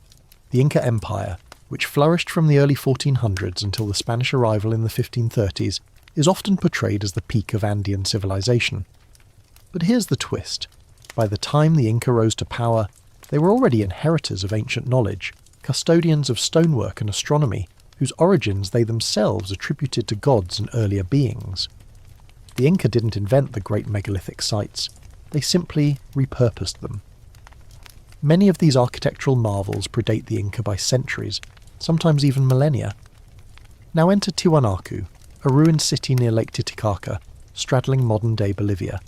Speaker 1: The Inca Empire, which flourished from the early 1400s until the Spanish arrival in the 1530s, is often portrayed as the peak of Andean civilization. But here's the twist. By the time the Inca rose to power, they were already inheritors of ancient knowledge, custodians of stonework and astronomy, whose origins they themselves attributed to gods and earlier beings. The Inca didn't invent the great megalithic sites, they simply repurposed them. Many of these architectural marvels predate the Inca by centuries, sometimes even millennia. Now enter Tiwanaku, a ruined city near Lake Titicaca, straddling modern-day Bolivia.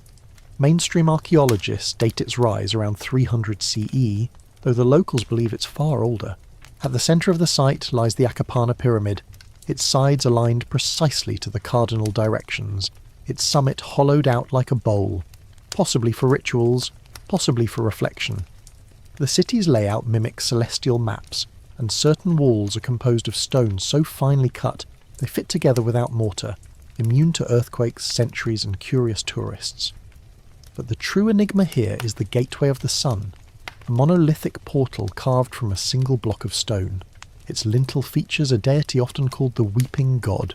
Speaker 1: Mainstream archaeologists date its rise around 300 CE, though the locals believe it's far older. At the centre of the site lies the Acapana Pyramid, its sides aligned precisely to the cardinal directions, its summit hollowed out like a bowl, possibly for rituals, possibly for reflection. The city's layout mimics celestial maps, and certain walls are composed of stones so finely cut they fit together without mortar, immune to earthquakes, centuries, and curious tourists. But the true enigma here is the Gateway of the Sun, a monolithic portal carved from a single block of stone. Its lintel features a deity often called the Weeping God,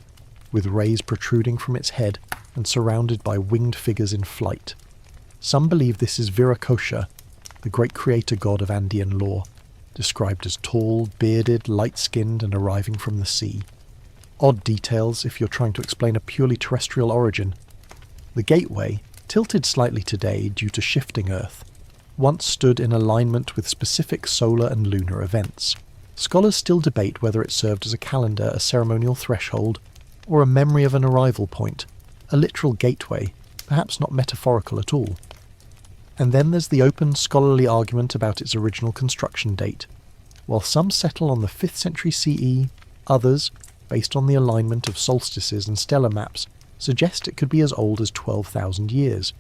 Speaker 1: with rays protruding from its head and surrounded by winged figures in flight. Some believe this is Viracocha, the great creator god of Andean lore, described as tall, bearded, light-skinned and arriving from the sea. Odd details if you're trying to explain a purely terrestrial origin. The gateway, tilted slightly today due to shifting Earth, once stood in alignment with specific solar and lunar events. Scholars still debate whether it served as a calendar, a ceremonial threshold, or a memory of an arrival point, a literal gateway, perhaps not metaphorical at all. And then there's the open scholarly argument about its original construction date. While some settle on the 5th century CE, others, based on the alignment of solstices and stellar maps, suggest it could be as old as 12,000 years.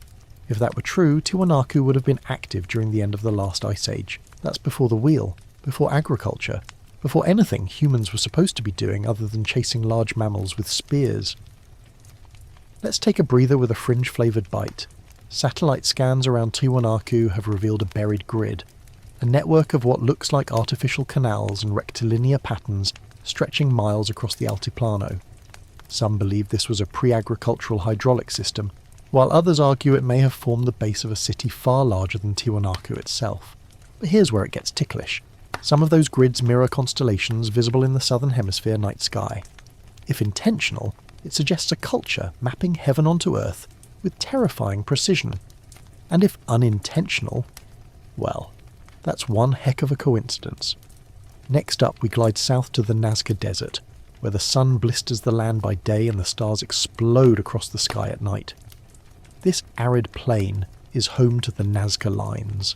Speaker 1: If that were true, Tiwanaku would have been active during the end of the last ice age. That's before the wheel, before agriculture, before anything humans were supposed to be doing other than chasing large mammals with spears. Let's take a breather with a fringe-flavoured bite. Satellite scans around Tiwanaku have revealed a buried grid, a network of what looks like artificial canals and rectilinear patterns stretching miles across the Altiplano. Some believe this was a pre-agricultural hydraulic system, while others argue it may have formed the base of a city far larger than Tiwanaku itself. But here's where it gets ticklish. Some of those grids mirror constellations visible in the southern hemisphere night sky. If intentional, it suggests a culture mapping heaven onto Earth with terrifying precision. And if unintentional, well, that's one heck of a coincidence. Next up, we glide south to the Nazca Desert, where the sun blisters the land by day and the stars explode across the sky at night. This arid plain is home to the Nazca Lines,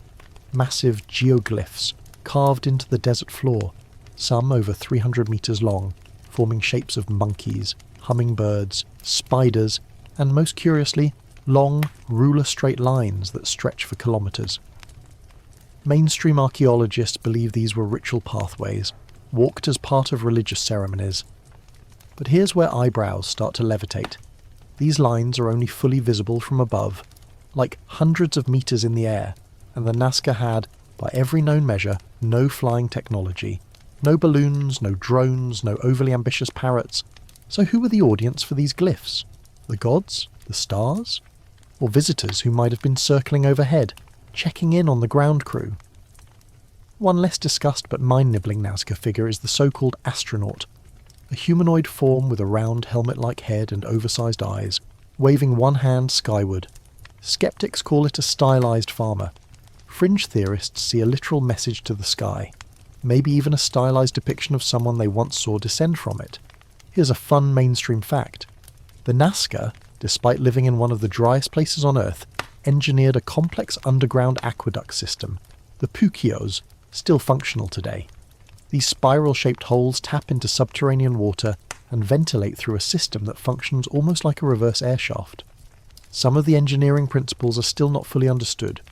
Speaker 1: massive geoglyphs carved into the desert floor, some over 300 meters long, forming shapes of monkeys, hummingbirds, spiders, and most curiously, long, ruler-straight lines that stretch for kilometers. Mainstream archaeologists believe these were ritual pathways, walked as part of religious ceremonies. But here's where eyebrows start to levitate. These lines are only fully visible from above, like hundreds of meters in the air, and the Nazca had, by every known measure, no flying technology. No balloons, no drones, no overly ambitious parrots. So who were the audience for these glyphs? The gods? The stars? Or visitors who might have been circling overhead, checking in on the ground crew? One less discussed but mind-nibbling Nazca figure is the so-called astronaut, a humanoid form with a round helmet-like head and oversized eyes, waving one hand skyward. Skeptics call it a stylized farmer. Fringe theorists see a literal message to the sky, maybe even a stylized depiction of someone they once saw descend from it. Here's a fun mainstream fact. The Nazca, despite living in one of the driest places on Earth, engineered a complex underground aqueduct system, the Puquios, still functional today. These spiral-shaped holes tap into subterranean water and ventilate through a system that functions almost like a reverse air shaft. Some of the engineering principles are still not fully understood.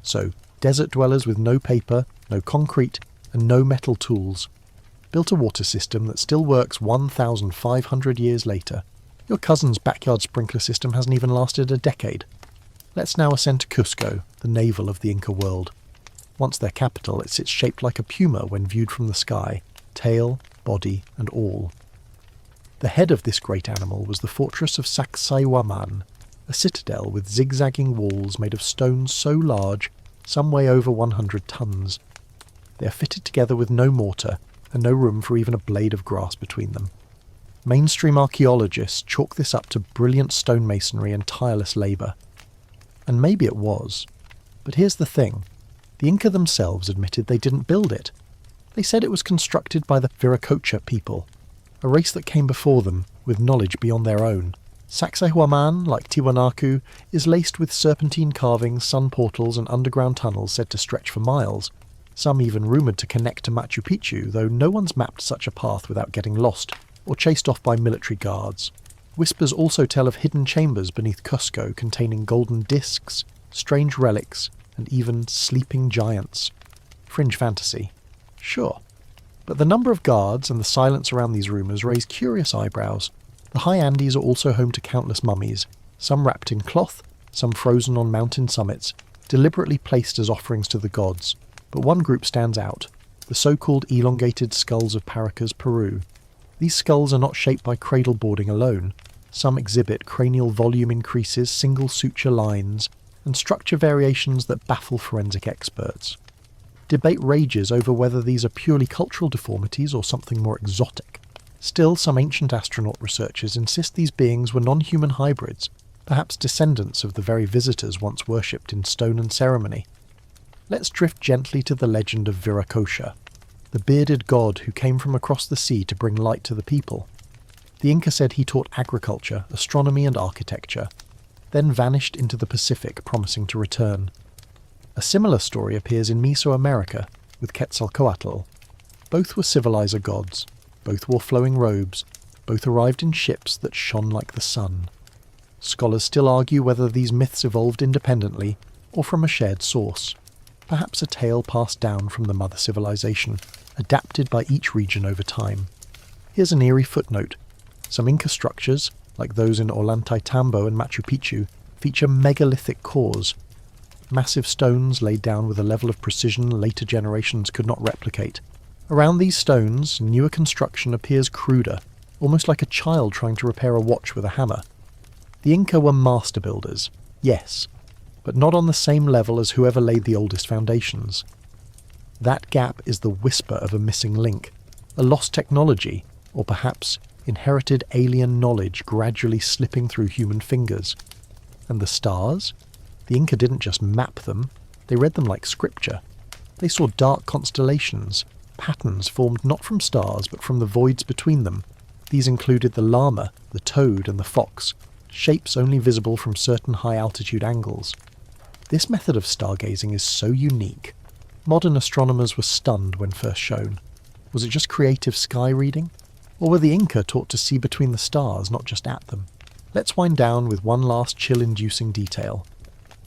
Speaker 1: So, desert dwellers with no paper, no concrete, and no metal tools built a water system that still works 1,500 years later. Your cousin's backyard sprinkler system hasn't even lasted a decade. Let's now ascend to Cusco, the navel of the Inca world. Once their capital, it sits shaped like a puma when viewed from the sky, tail, body, and all. The head of this great animal was the fortress of Sacsayhuaman, a citadel with zigzagging walls made of stones so large, some weigh over 100 tons. They are fitted together with no mortar, and no room for even a blade of grass between them. Mainstream archaeologists chalk this up to brilliant stonemasonry and tireless labour. And maybe it was. But here's the thing. The Inca themselves admitted they didn't build it. They said it was constructed by the Viracocha people, a race that came before them, with knowledge beyond their own. Sacsayhuaman, like Tiwanaku, is laced with serpentine carvings, sun portals and underground tunnels said to stretch for miles, some even rumoured to connect to Machu Picchu, though no one's mapped such a path without getting lost, or chased off by military guards. Whispers also tell of hidden chambers beneath Cusco containing golden discs, strange relics, and even sleeping giants. Fringe fantasy. Sure. But the number of guards and the silence around these rumours raise curious eyebrows. The high Andes are also home to countless mummies, some wrapped in cloth, some frozen on mountain summits, deliberately placed as offerings to the gods. But one group stands out, the so-called elongated skulls of Paracas, Peru. These skulls are not shaped by cradle boarding alone. Some exhibit cranial volume increases, single suture lines, and structure variations that baffle forensic experts. Debate rages over whether these are purely cultural deformities or something more exotic. Still, some ancient astronaut researchers insist these beings were non-human hybrids, perhaps descendants of the very visitors once worshipped in stone and ceremony. Let's drift gently to the legend of Viracocha, the bearded god who came from across the sea to bring light to the people. The Inca said he taught agriculture, astronomy and architecture, then vanished into the Pacific, promising to return. A similar story appears in Mesoamerica with Quetzalcoatl. Both were civilizer gods, both wore flowing robes, both arrived in ships that shone like the sun. Scholars still argue whether these myths evolved independently or from a shared source, perhaps a tale passed down from the mother civilization, adapted by each region over time. Here's an eerie footnote. Some Inca structures, like those in Ollantaytambo and Machu Picchu, feature megalithic cores, massive stones laid down with a level of precision later generations could not replicate. Around these stones, newer construction appears cruder, almost like a child trying to repair a watch with a hammer. The Inca were master builders, yes, but not on the same level as whoever laid the oldest foundations. That gap is the whisper of a missing link, a lost technology, or perhaps inherited alien knowledge gradually slipping through human fingers. And the stars? The Inca didn't just map them, they read them like scripture. They saw dark constellations, patterns formed not from stars but from the voids between them. These included the llama, the toad and the fox, shapes only visible from certain high-altitude angles. This method of stargazing is so unique. Modern astronomers were stunned when first shown. Was it just creative sky reading? Or were the Inca taught to see between the stars, not just at them? Let's wind down with one last chill-inducing detail.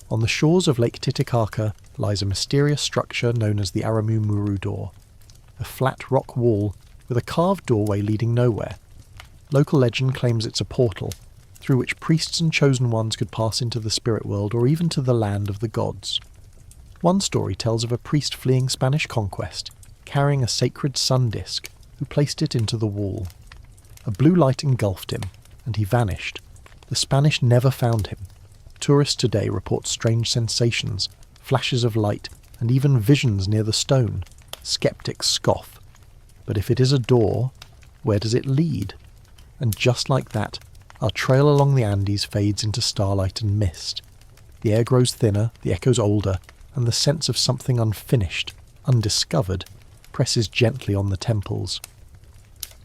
Speaker 1: On the shores of Lake Titicaca lies a mysterious structure known as the Aramu Muru Door, a flat rock wall with a carved doorway leading nowhere. Local legend claims it's a portal, through which priests and chosen ones could pass into the spirit world or even to the land of the gods. One story tells of a priest fleeing Spanish conquest, carrying a sacred sun disk, who placed it into the wall. A blue light engulfed him, and he vanished. The Spanish never found him. Tourists today report strange sensations, flashes of light, and even visions near the stone. Skeptics scoff. But if it is a door, where does it lead? And just like that, our trail along the Andes fades into starlight and mist. The air grows thinner, the echoes older, and the sense of something unfinished, undiscovered, presses gently on the temples.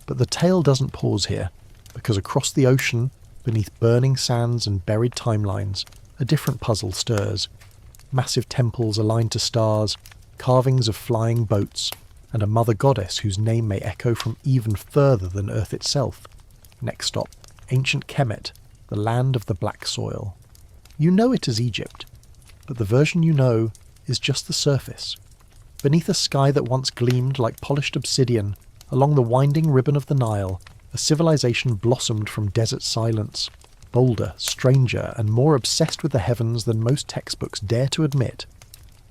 Speaker 1: But the tale doesn't pause here, because across the ocean, beneath burning sands and buried timelines, a different puzzle stirs. Massive temples aligned to stars, carvings of flying boats, and a mother goddess whose name may echo from even further than Earth itself. Next stop, ancient Kemet, the land of the black soil. You know it as Egypt, but the version you know is just the surface. Beneath a sky that once gleamed like polished obsidian, along the winding ribbon of the Nile, a civilization blossomed from desert silence, bolder, stranger, and more obsessed with the heavens than most textbooks dare to admit.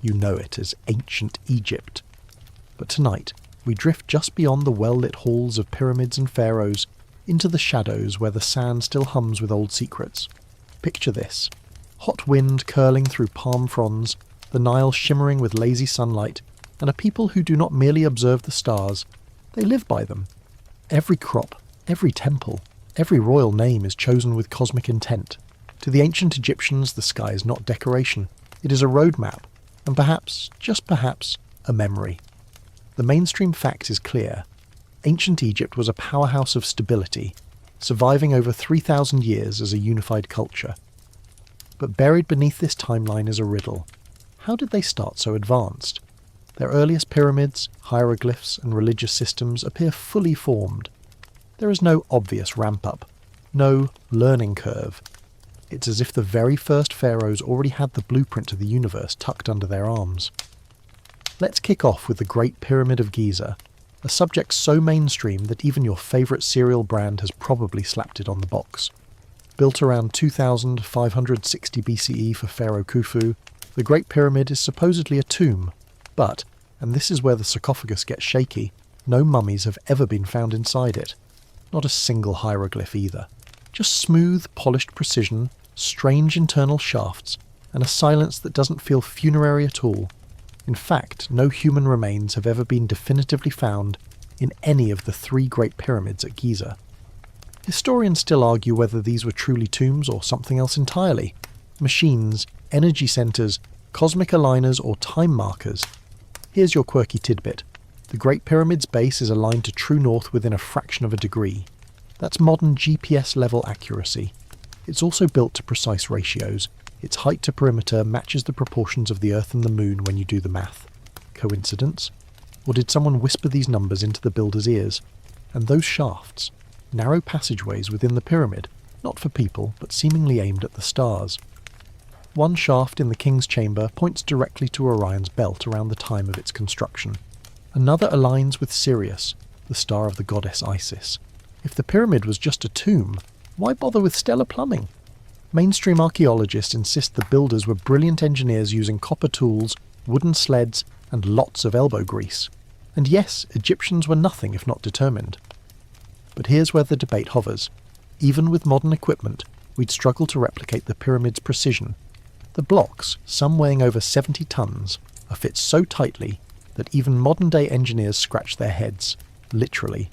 Speaker 1: You know it as ancient Egypt. But tonight, we drift just beyond the well-lit halls of pyramids and pharaohs, into the shadows where the sand still hums with old secrets. Picture this. Hot wind curling through palm fronds, the Nile shimmering with lazy sunlight, and a people who do not merely observe the stars, they live by them. Every crop, every temple, every royal name is chosen with cosmic intent. To the ancient Egyptians, the sky is not decoration. It is a roadmap, and perhaps, just perhaps, a memory. The mainstream fact is clear. Ancient Egypt was a powerhouse of stability, surviving over 3,000 years as a unified culture. But buried beneath this timeline is a riddle. How did they start so advanced? Their earliest pyramids, hieroglyphs, and religious systems appear fully formed. There is no obvious ramp-up, no learning curve. It's as if the very first pharaohs already had the blueprint of the universe tucked under their arms. Let's kick off with the Great Pyramid of Giza, a subject so mainstream that even your favourite cereal brand has probably slapped it on the box. Built around 2560 BCE for Pharaoh Khufu, the Great Pyramid is supposedly a tomb, but, and this is where the sarcophagus gets shaky, no mummies have ever been found inside it. Not a single hieroglyph either. Just smooth, polished precision, strange internal shafts, and a silence that doesn't feel funerary at all. In fact, no human remains have ever been definitively found in any of the 3 Great Pyramids at Giza. Historians still argue whether these were truly tombs or something else entirely. Machines, energy centres, cosmic aligners or time markers. Here's your quirky tidbit. The Great Pyramid's base is aligned to true north within a fraction of a degree. That's modern GPS-level accuracy. It's also built to precise ratios. Its height to perimeter matches the proportions of the Earth and the Moon when you do the math. Coincidence? Or did someone whisper these numbers into the builder's ears? And those shafts? Narrow passageways within the pyramid, not for people, but seemingly aimed at the stars. One shaft in the King's Chamber points directly to Orion's belt around the time of its construction. Another aligns with Sirius, the star of the goddess Isis. If the pyramid was just a tomb, why bother with stellar plumbing? Mainstream archaeologists insist the builders were brilliant engineers using copper tools, wooden sleds, and lots of elbow grease. And yes, Egyptians were nothing if not determined. But here's where the debate hovers. Even with modern equipment, we'd struggle to replicate the pyramid's precision. The blocks, some weighing over 70 tons, are fit so tightly that even modern-day engineers scratch their heads, literally.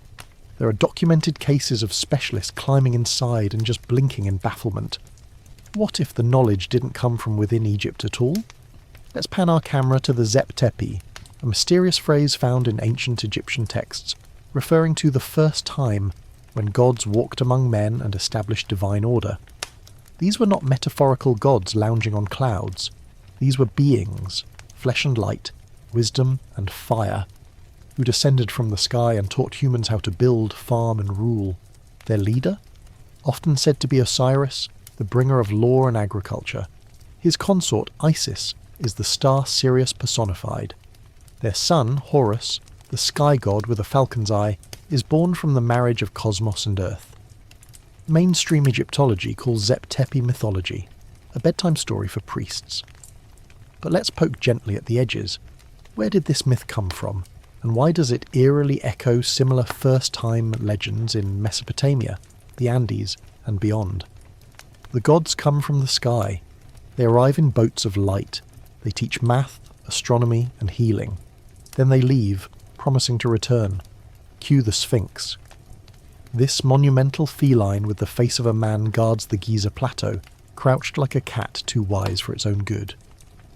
Speaker 1: There are documented cases of specialists climbing inside and just blinking in bafflement. What if the knowledge didn't come from within Egypt at all? Let's pan our camera to the Zep Tepi, a mysterious phrase found in ancient Egyptian texts, referring to the first time when gods walked among men and established divine order. These were not metaphorical gods lounging on clouds. These were beings, flesh and light, wisdom and fire, who descended from the sky and taught humans how to build, farm and rule. Their leader? Often said to be Osiris, the bringer of law and agriculture. His consort, Isis, is the star Sirius personified. Their son, Horus, the sky god with a falcon's eye, is born from the marriage of cosmos and earth. Mainstream Egyptology calls Zep Tepi mythology, a bedtime story for priests. But let's poke gently at the edges. Where did this myth come from, and why does it eerily echo similar first-time legends in Mesopotamia, the Andes, and beyond? The gods come from the sky. They arrive in boats of light. They teach math, astronomy, and healing. Then they leave, promising to return. Cue the Sphinx. This monumental feline with the face of a man guards the Giza plateau, crouched like a cat too wise for its own good.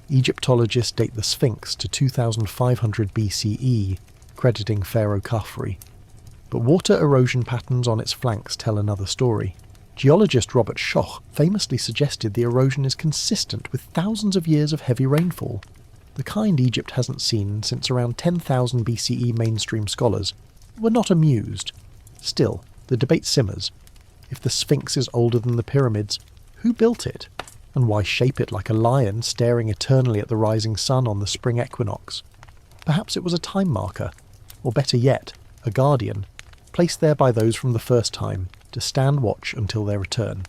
Speaker 1: Egyptologists date the Sphinx to 2500 BCE, crediting Pharaoh Khafre. But water erosion patterns on its flanks tell another story. Geologist Robert Schoch famously suggested the erosion is consistent with thousands of years of heavy rainfall, the kind Egypt hasn't seen since around 10,000 BCE. Mainstream scholars were not amused. Still, the debate simmers. If the Sphinx is older than the pyramids, who built it? And why shape it like a lion staring eternally at the rising sun on the spring equinox? Perhaps it was a time marker, or better yet, a guardian, placed there by those from the first time, to stand watch until their return.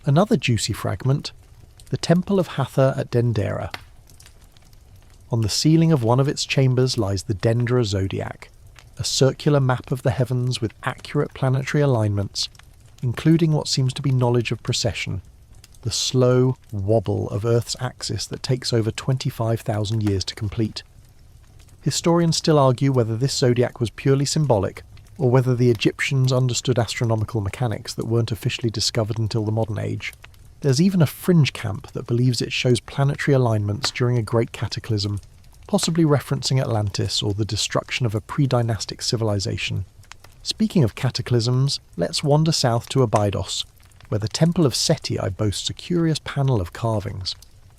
Speaker 1: Another juicy fragment, the Temple of Hathor at Dendera. On the ceiling of one of its chambers lies the Dendera zodiac, a circular map of the heavens with accurate planetary alignments, including what seems to be knowledge of precession, the slow wobble of Earth's axis that takes over 25,000 years to complete. Historians still argue whether this zodiac was purely symbolic, or whether the Egyptians understood astronomical mechanics that weren't officially discovered until the modern age. There's even a fringe camp that believes it shows planetary alignments during a great cataclysm, possibly referencing Atlantis or the destruction of a pre-dynastic civilization. Speaking of cataclysms, let's wander south to Abydos, where the Temple of Seti boasts a curious panel of carvings.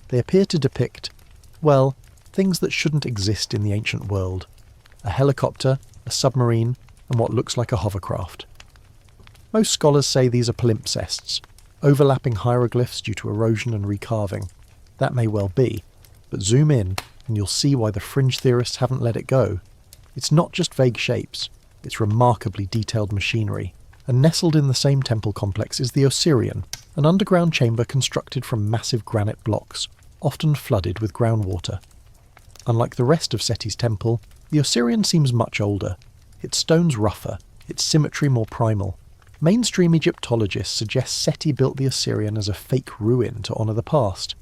Speaker 1: They appear to depict, well, things that shouldn't exist in the ancient world. A helicopter, a submarine, and what looks like a hovercraft. Most scholars say these are palimpsests, overlapping hieroglyphs due to erosion and recarving. That may well be, but zoom in and you'll see why the fringe theorists haven't let it go. It's not just vague shapes, it's remarkably detailed machinery. And nestled in the same temple complex is the Osirian, an underground chamber constructed from massive granite blocks, often flooded with groundwater. Unlike the rest of Seti's temple, the Osirian seems much older. Its stone's rougher, its symmetry more primal. Mainstream Egyptologists suggest Seti built the Assyrian as a fake ruin to honour the past.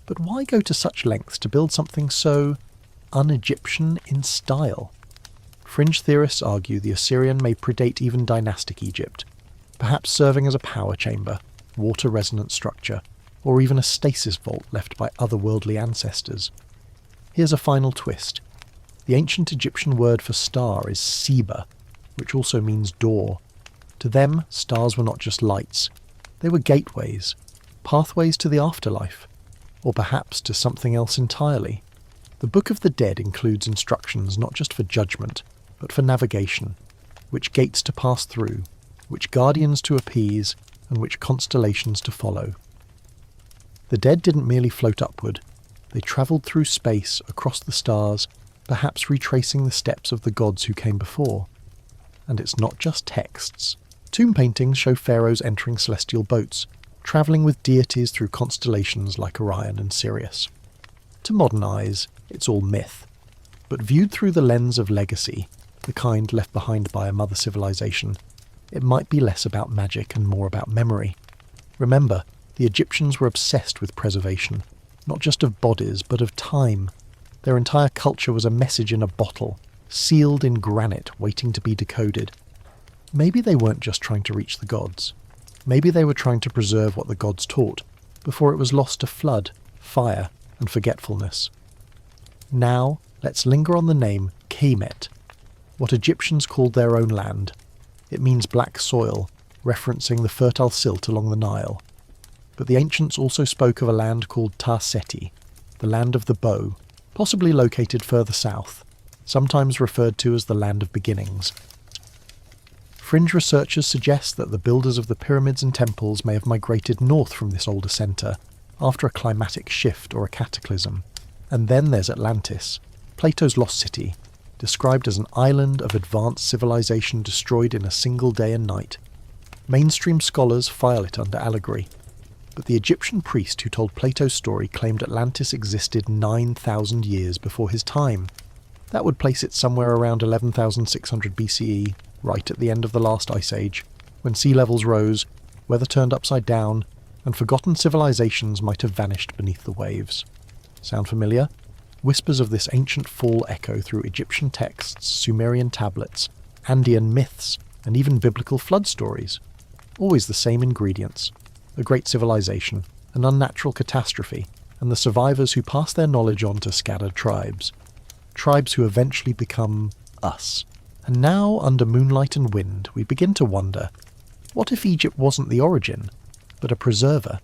Speaker 1: But why go to such lengths to build something so un-Egyptian in style? Fringe theorists argue the Assyrian may predate even dynastic Egypt, perhaps serving as a power chamber, water resonance structure, or even a stasis vault left by otherworldly ancestors. Here's a final twist. The ancient Egyptian word for star is Seba, which also means door. To them, stars were not just lights. They were gateways, pathways to the afterlife, or perhaps to something else entirely. The Book of the Dead includes instructions not just for judgment, but for navigation, which gates to pass through, which guardians to appease, and which constellations to follow. The dead didn't merely float upward, they travelled through space, across the stars, perhaps retracing the steps of the gods who came before. And it's not just texts. Tomb paintings show pharaohs entering celestial boats, travelling with deities through constellations like Orion and Sirius. To modern eyes, it's all myth. But viewed through the lens of legacy, the kind left behind by a mother civilization, it might be less about magic and more about memory. Remember, the Egyptians were obsessed with preservation, not just of bodies, but of time. Their entire culture was a message in a bottle, sealed in granite, waiting to be decoded. Maybe they weren't just trying to reach the gods. Maybe they were trying to preserve what the gods taught, before it was lost to flood, fire, and forgetfulness. Now, let's linger on the name Kemet, what Egyptians called their own land. It means black soil, referencing the fertile silt along the Nile. But the ancients also spoke of a land called Ta-Seti, the land of the bow, possibly located further south, sometimes referred to as the land of beginnings. Fringe researchers suggest that the builders of the pyramids and temples may have migrated north from this older centre, after a climatic shift or a cataclysm. And then there's Atlantis, Plato's lost city, described as an island of advanced civilization destroyed in a single day and night. Mainstream scholars file it under allegory, but the Egyptian priest who told Plato's story claimed Atlantis existed 9,000 years before his time. That would place it somewhere around 11,600 BCE, right at the end of the last ice age, when sea levels rose, weather turned upside down, and forgotten civilizations might have vanished beneath the waves. Sound familiar? Whispers of this ancient fall echo through Egyptian texts, Sumerian tablets, Andean myths, and even biblical flood stories. Always the same ingredients: a great civilization, an unnatural catastrophe, and the survivors who pass their knowledge on to scattered tribes. Tribes who eventually become us. And now, under moonlight and wind, we begin to wonder, what if Egypt wasn't the origin, but a preserver?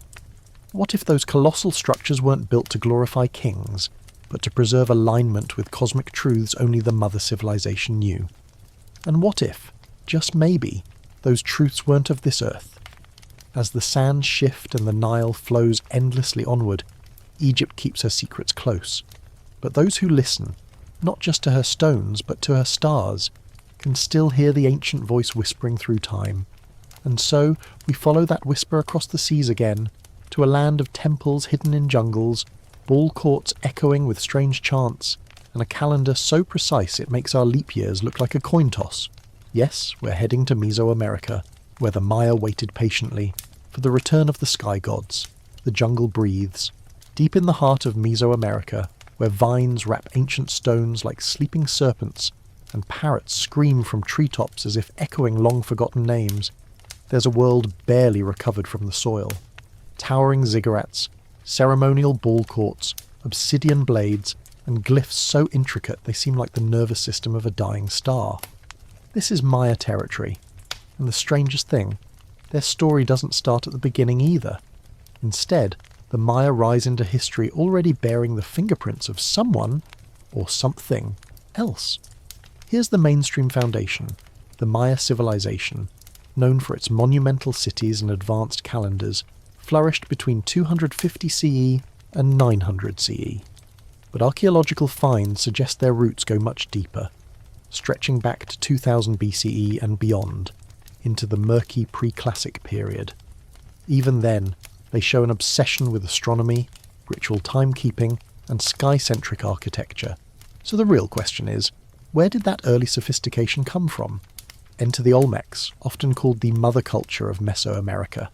Speaker 1: What if those colossal structures weren't built to glorify kings, but to preserve alignment with cosmic truths only the mother civilization knew? And what if, just maybe, those truths weren't of this earth? As the sands shift and the Nile flows endlessly onward, Egypt keeps her secrets close. But those who listen, not just to her stones, but to her stars, can still hear the ancient voice whispering through time. And so we follow that whisper across the seas again, to a land of temples hidden in jungles, ball courts echoing with strange chants, and a calendar so precise it makes our leap years look like a coin toss. Yes, we're heading to Mesoamerica, where the Maya waited patiently for the return of the sky gods. The jungle breathes. Deep in the heart of Mesoamerica, where vines wrap ancient stones like sleeping serpents, and parrots scream from treetops as if echoing long-forgotten names, there's a world barely recovered from the soil. Towering ziggurats, ceremonial ball courts, obsidian blades, and glyphs so intricate they seem like the nervous system of a dying star. This is Maya territory, and the strangest thing, their story doesn't start at the beginning either. Instead, the Maya rise into history already bearing the fingerprints of someone, or something, else. Here's the mainstream foundation, the Maya civilization, known for its monumental cities and advanced calendars, flourished between 250 CE and 900 CE. But archaeological finds suggest their roots go much deeper, stretching back to 2000 BCE and beyond, into the murky pre-classic period. Even then, they show an obsession with astronomy, ritual timekeeping, and sky-centric architecture. So the real question is, where did that early sophistication come from? enter the Olmecs, often called the mother culture of Mesoamerica.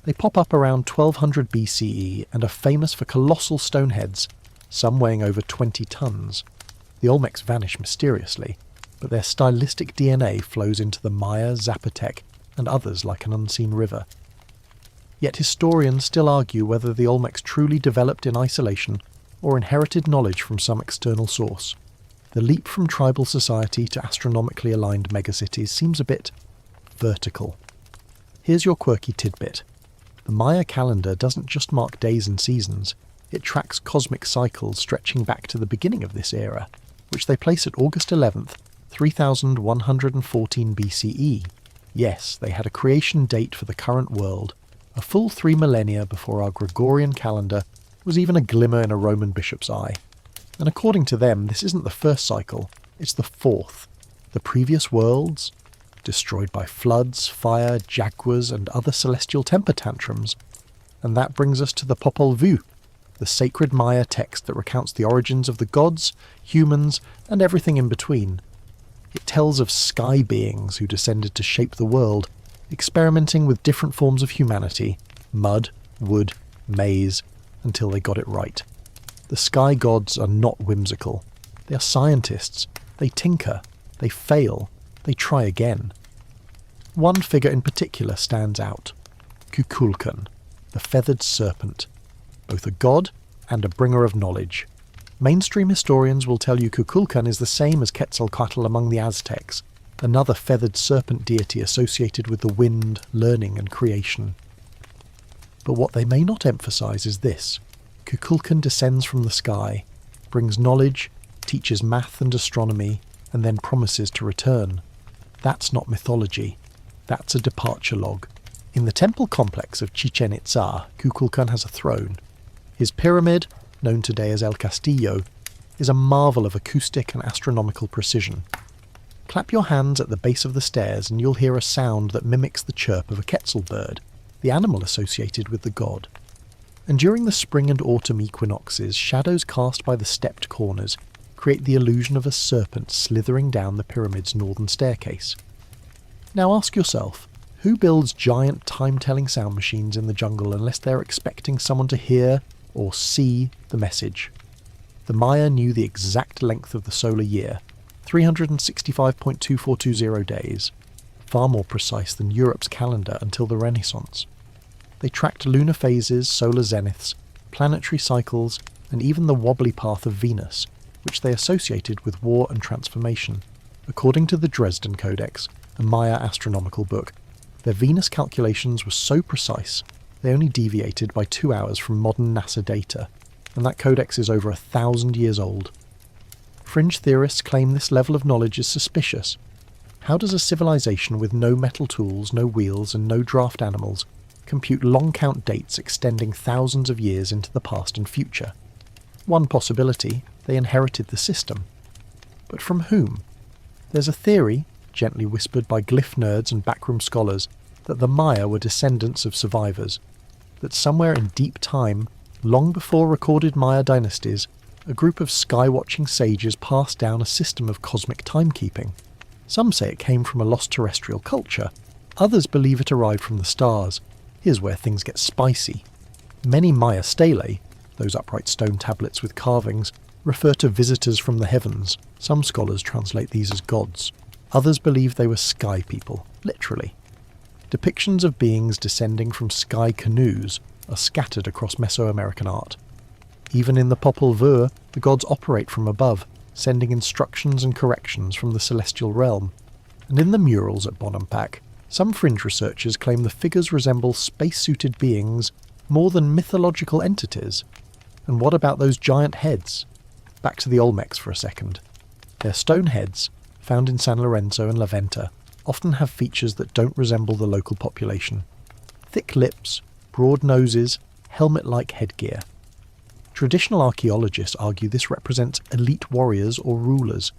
Speaker 1: They pop up around 1200 BCE and are famous for colossal stone heads, some weighing over 20 tons. The Olmecs vanish mysteriously, but their stylistic DNA flows into the Maya, Zapotec, and others like an unseen river. Yet historians still argue whether the Olmecs truly developed in isolation or inherited knowledge from some external source. The leap from tribal society to astronomically aligned megacities seems a bit vertical. Here's your quirky tidbit. The Maya calendar doesn't just mark days and seasons, it tracks cosmic cycles stretching back to the beginning of this era, which they place at August 11th, 3114 BCE. Yes, they had a creation date for the current world, a full 3 millennia before our Gregorian calendar was even a glimmer in a Roman bishop's eye. And according to them, this isn't the first cycle, it's the fourth. The previous worlds, destroyed by floods, fire, jaguars, and other celestial temper tantrums. And that brings us to the Popol Vuh, the sacred Maya text that recounts the origins of the gods, humans, and everything in between. It tells of sky beings who descended to shape the world, experimenting with different forms of humanity, mud, wood, maize, until they got it right. The sky gods are not whimsical. They are scientists. They tinker. They fail. They try again. One figure in particular stands out. Kukulkan, the feathered serpent, both a god and a bringer of knowledge. Mainstream historians will tell you Kukulkan is the same as Quetzalcoatl among the Aztecs, another feathered serpent deity associated with the wind, learning and creation. But what they may not emphasize is this. Kukulkan descends from the sky, brings knowledge, teaches math and astronomy, and then promises to return. That's not mythology. That's a departure log. In the temple complex of Chichen Itza, Kukulkan has a throne. His pyramid, known today as El Castillo, is a marvel of acoustic and astronomical precision. Clap your hands at the base of the stairs and you'll hear a sound that mimics the chirp of a quetzal bird, the animal associated with the god. And during the spring and autumn equinoxes, shadows cast by the stepped corners create the illusion of a serpent slithering down the pyramid's northern staircase. Now ask yourself, who builds giant time-telling sound machines in the jungle unless they're expecting someone to hear or see the message? The Maya knew the exact length of the solar year, 365.2420 days, far more precise than Europe's calendar until the Renaissance. They tracked lunar phases, solar zeniths, planetary cycles, and even the wobbly path of Venus, which they associated with war and transformation. According to the Dresden Codex, a Maya astronomical book, their Venus calculations were so precise they only deviated by 2 hours from modern NASA data, and that codex is over 1,000 years old. Fringe theorists claim this level of knowledge is suspicious. How does a civilization with no metal tools, no wheels, and no draft animals compute long count dates extending thousands of years into the past and future? One possibility, they inherited the system. But from whom? There's a theory, gently whispered by glyph nerds and backroom scholars, that the Maya were descendants of survivors, that somewhere in deep time, long before recorded Maya dynasties, a group of sky-watching sages passed down a system of cosmic timekeeping. Some say it came from a lost terrestrial culture, others believe it arrived from the stars. Here's where things get spicy. Many Maya stelae, those upright stone tablets with carvings, refer to visitors from the heavens. Some scholars translate these as gods. Others believe they were sky people, literally. Depictions of beings descending from sky canoes are scattered across Mesoamerican art. Even in the Popol Vuh, the gods operate from above, sending instructions and corrections from the celestial realm. And in the murals at Bonampak, some fringe researchers claim the figures resemble space-suited beings more than mythological entities. And what about those giant heads? Back to the Olmecs for a second. Their stone heads, found in San Lorenzo and La Venta, often have features that don't resemble the local population. Thick lips, broad noses, helmet-like headgear. Traditional archaeologists argue this represents elite warriors or rulers,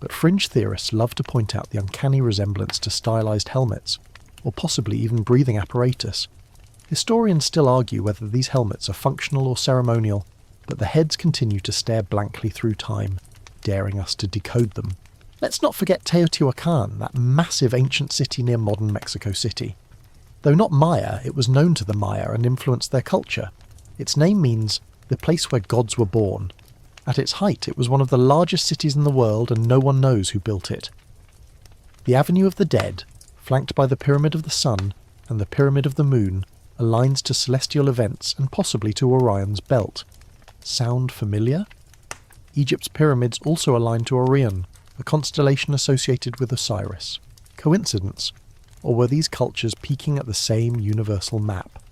Speaker 1: but fringe theorists love to point out the uncanny resemblance to stylized helmets, or possibly even breathing apparatus. Historians still argue whether these helmets are functional or ceremonial, but the heads continue to stare blankly through time, daring us to decode them. Let's not forget Teotihuacan, that massive ancient city near modern Mexico City. Though not Maya, it was known to the Maya and influenced their culture. Its name means the place where gods were born. At its height, it was one of the largest cities in the world, and no one knows who built it. The Avenue of the Dead, flanked by the Pyramid of the Sun and the Pyramid of the Moon, aligns to celestial events and possibly to Orion's belt. Sound familiar? Egypt's pyramids also align to Orion, a constellation associated with Osiris. Coincidence? Or were these cultures peaking at the same universal map?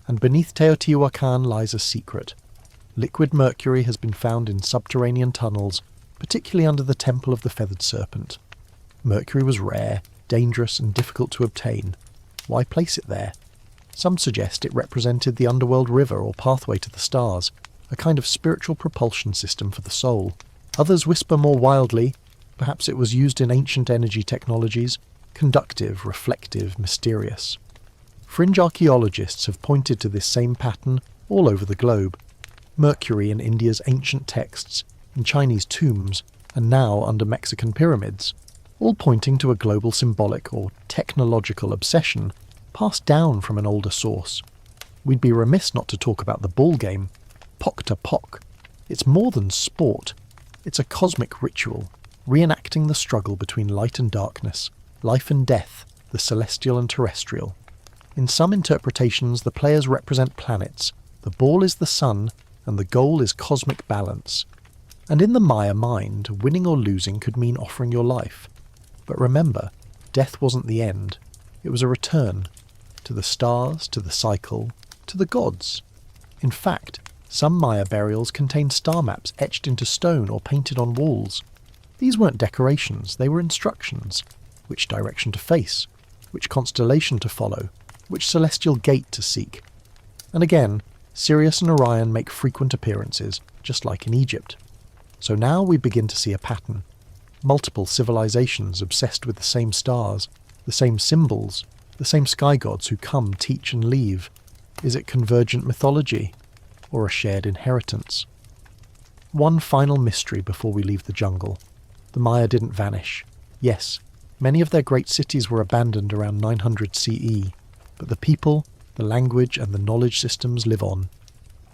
Speaker 1: And beneath Teotihuacan lies a secret. Liquid mercury has been found in subterranean tunnels, particularly under the Temple of the Feathered Serpent. Mercury was rare, dangerous, and difficult to obtain. Why place it there? Some suggest it represented the underworld river or pathway to the stars, a kind of spiritual propulsion system for the soul. Others whisper more wildly, perhaps it was used in ancient energy technologies, conductive, reflective, mysterious. Fringe archaeologists have pointed to this same pattern all over the globe. Mercury in India's ancient texts, in Chinese tombs, and now under Mexican pyramids, all pointing to a global symbolic or technological obsession passed down from an older source. We'd be remiss not to talk about the ball game, Poc to Poc. It's more than sport. It's a cosmic ritual, reenacting the struggle between light and darkness, life and death, the celestial and terrestrial. In some interpretations, the players represent planets, the ball is the sun, and the goal is cosmic balance. And in the Maya mind, winning or losing could mean offering your life. But remember, death wasn't the end. It was a return. To the stars, to the cycle, to the gods. In fact, some Maya burials contained star maps etched into stone or painted on walls. These weren't decorations, they were instructions. Which direction to face, which constellation to follow, which celestial gate to seek. And again, Sirius and Orion make frequent appearances, just like in Egypt. So now we begin to see a pattern. Multiple civilizations obsessed with the same stars, the same symbols, the same sky gods who come, teach and leave. Is it convergent mythology, or a shared inheritance? One final mystery before we leave the jungle. The Maya didn't vanish. Yes, many of their great cities were abandoned around 900 CE, but the people, the language and the knowledge systems live on.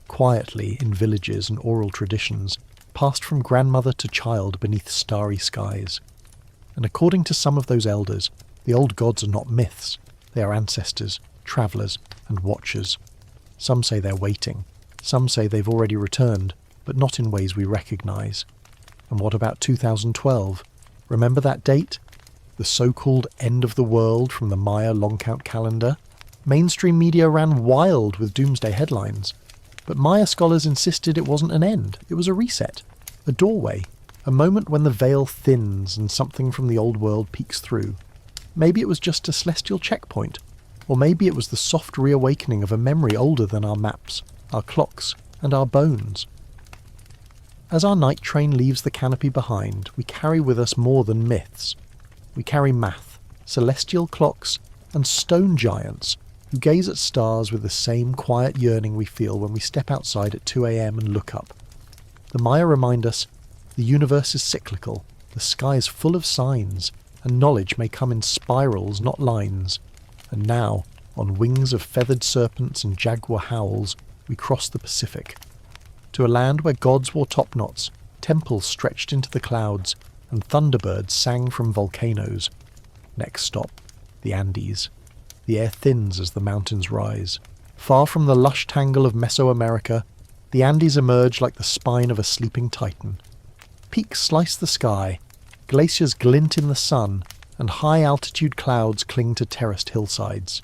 Speaker 1: Quietly in villages and oral traditions, passed from grandmother to child beneath starry skies. And according to some of those elders, the old gods are not myths, they are ancestors, travellers and watchers. Some say they're waiting, some say they've already returned, but not in ways we recognise. And what about 2012? Remember that date? The so-called end of the world from the Maya long count calendar? Mainstream media ran wild with doomsday headlines. But Maya scholars insisted it wasn't an end, it was a reset, a doorway, a moment when the veil thins and something from the old world peeks through. Maybe it was just a celestial checkpoint, or maybe it was the soft reawakening of a memory older than our maps, our clocks, and our bones. As our night train leaves the canopy behind, we carry with us more than myths. We carry math, celestial clocks, and stone giants who gaze at stars with the same quiet yearning we feel when we step outside at 2 a.m. and look up. The Maya remind us the universe is cyclical, the sky is full of signs, and knowledge may come in spirals, not lines. And now, on wings of feathered serpents and jaguar howls, we cross the Pacific. To a land where gods wore topknots, temples stretched into the clouds, and thunderbirds sang from volcanoes. Next stop, the Andes. The air thins as the mountains rise. Far from the lush tangle of Mesoamerica, the Andes emerge like the spine of a sleeping titan. Peaks slice the sky, glaciers glint in the sun, and high-altitude clouds cling to terraced hillsides.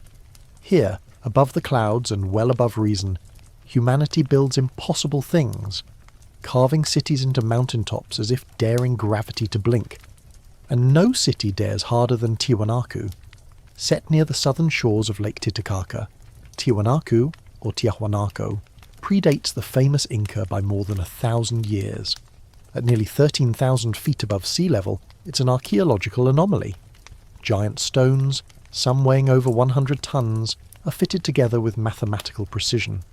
Speaker 1: Here, above the clouds and well above reason, humanity builds impossible things, carving cities into mountaintops as if daring gravity to blink. And no city dares harder than Tiwanaku. Set near the southern shores of Lake Titicaca, Tiwanaku, or Tiahuanaco, predates the famous Inca by more than 1,000 years. At nearly 13,000 feet above sea level, it's an archaeological anomaly. Giant stones, some weighing over 100 tons, are fitted together with mathematical precision.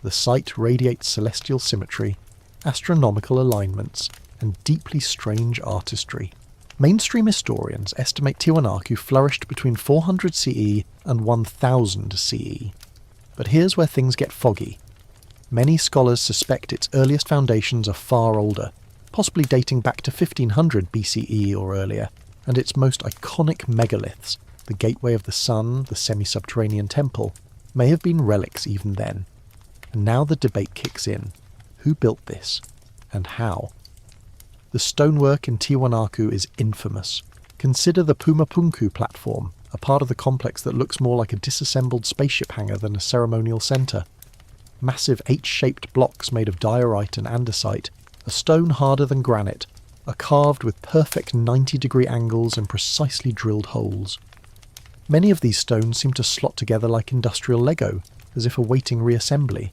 Speaker 1: The site radiates celestial symmetry, astronomical alignments, and deeply strange artistry. Mainstream historians estimate Tiwanaku flourished between 400 CE and 1000 CE. But here's where things get foggy. Many scholars suspect its earliest foundations are far older, possibly dating back to 1500 BCE or earlier, and its most iconic megaliths, the Gateway of the Sun, the semi-subterranean temple, may have been relics even then. And now the debate kicks in. Who built this? And how? The stonework in Tiwanaku is infamous. Consider the Pumapunku platform, a part of the complex that looks more like a disassembled spaceship hangar than a ceremonial centre. Massive H-shaped blocks made of diorite and andesite, a stone harder than granite, are carved with perfect 90-degree angles and precisely drilled holes. Many of these stones seem to slot together like industrial Lego, as if awaiting reassembly.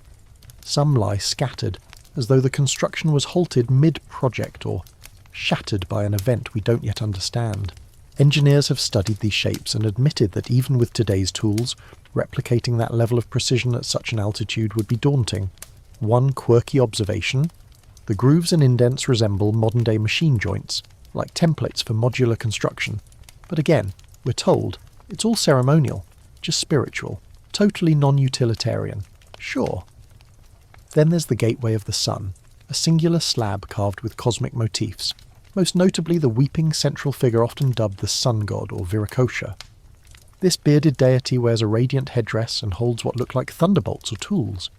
Speaker 1: Some lie scattered, as though the construction was halted mid-project or shattered by an event we don't yet understand. Engineers have studied these shapes and admitted that even with today's tools, replicating that level of precision at such an altitude would be daunting. One quirky observation: the grooves and indents resemble modern-day machine joints, like templates for modular construction. But again, we're told, it's all ceremonial, just spiritual, totally non-utilitarian. Sure. Then there's the Gateway of the Sun, a singular slab carved with cosmic motifs, most notably the weeping central figure often dubbed the sun god or Viracocha. This bearded deity wears a radiant headdress and holds what look like thunderbolts or tools.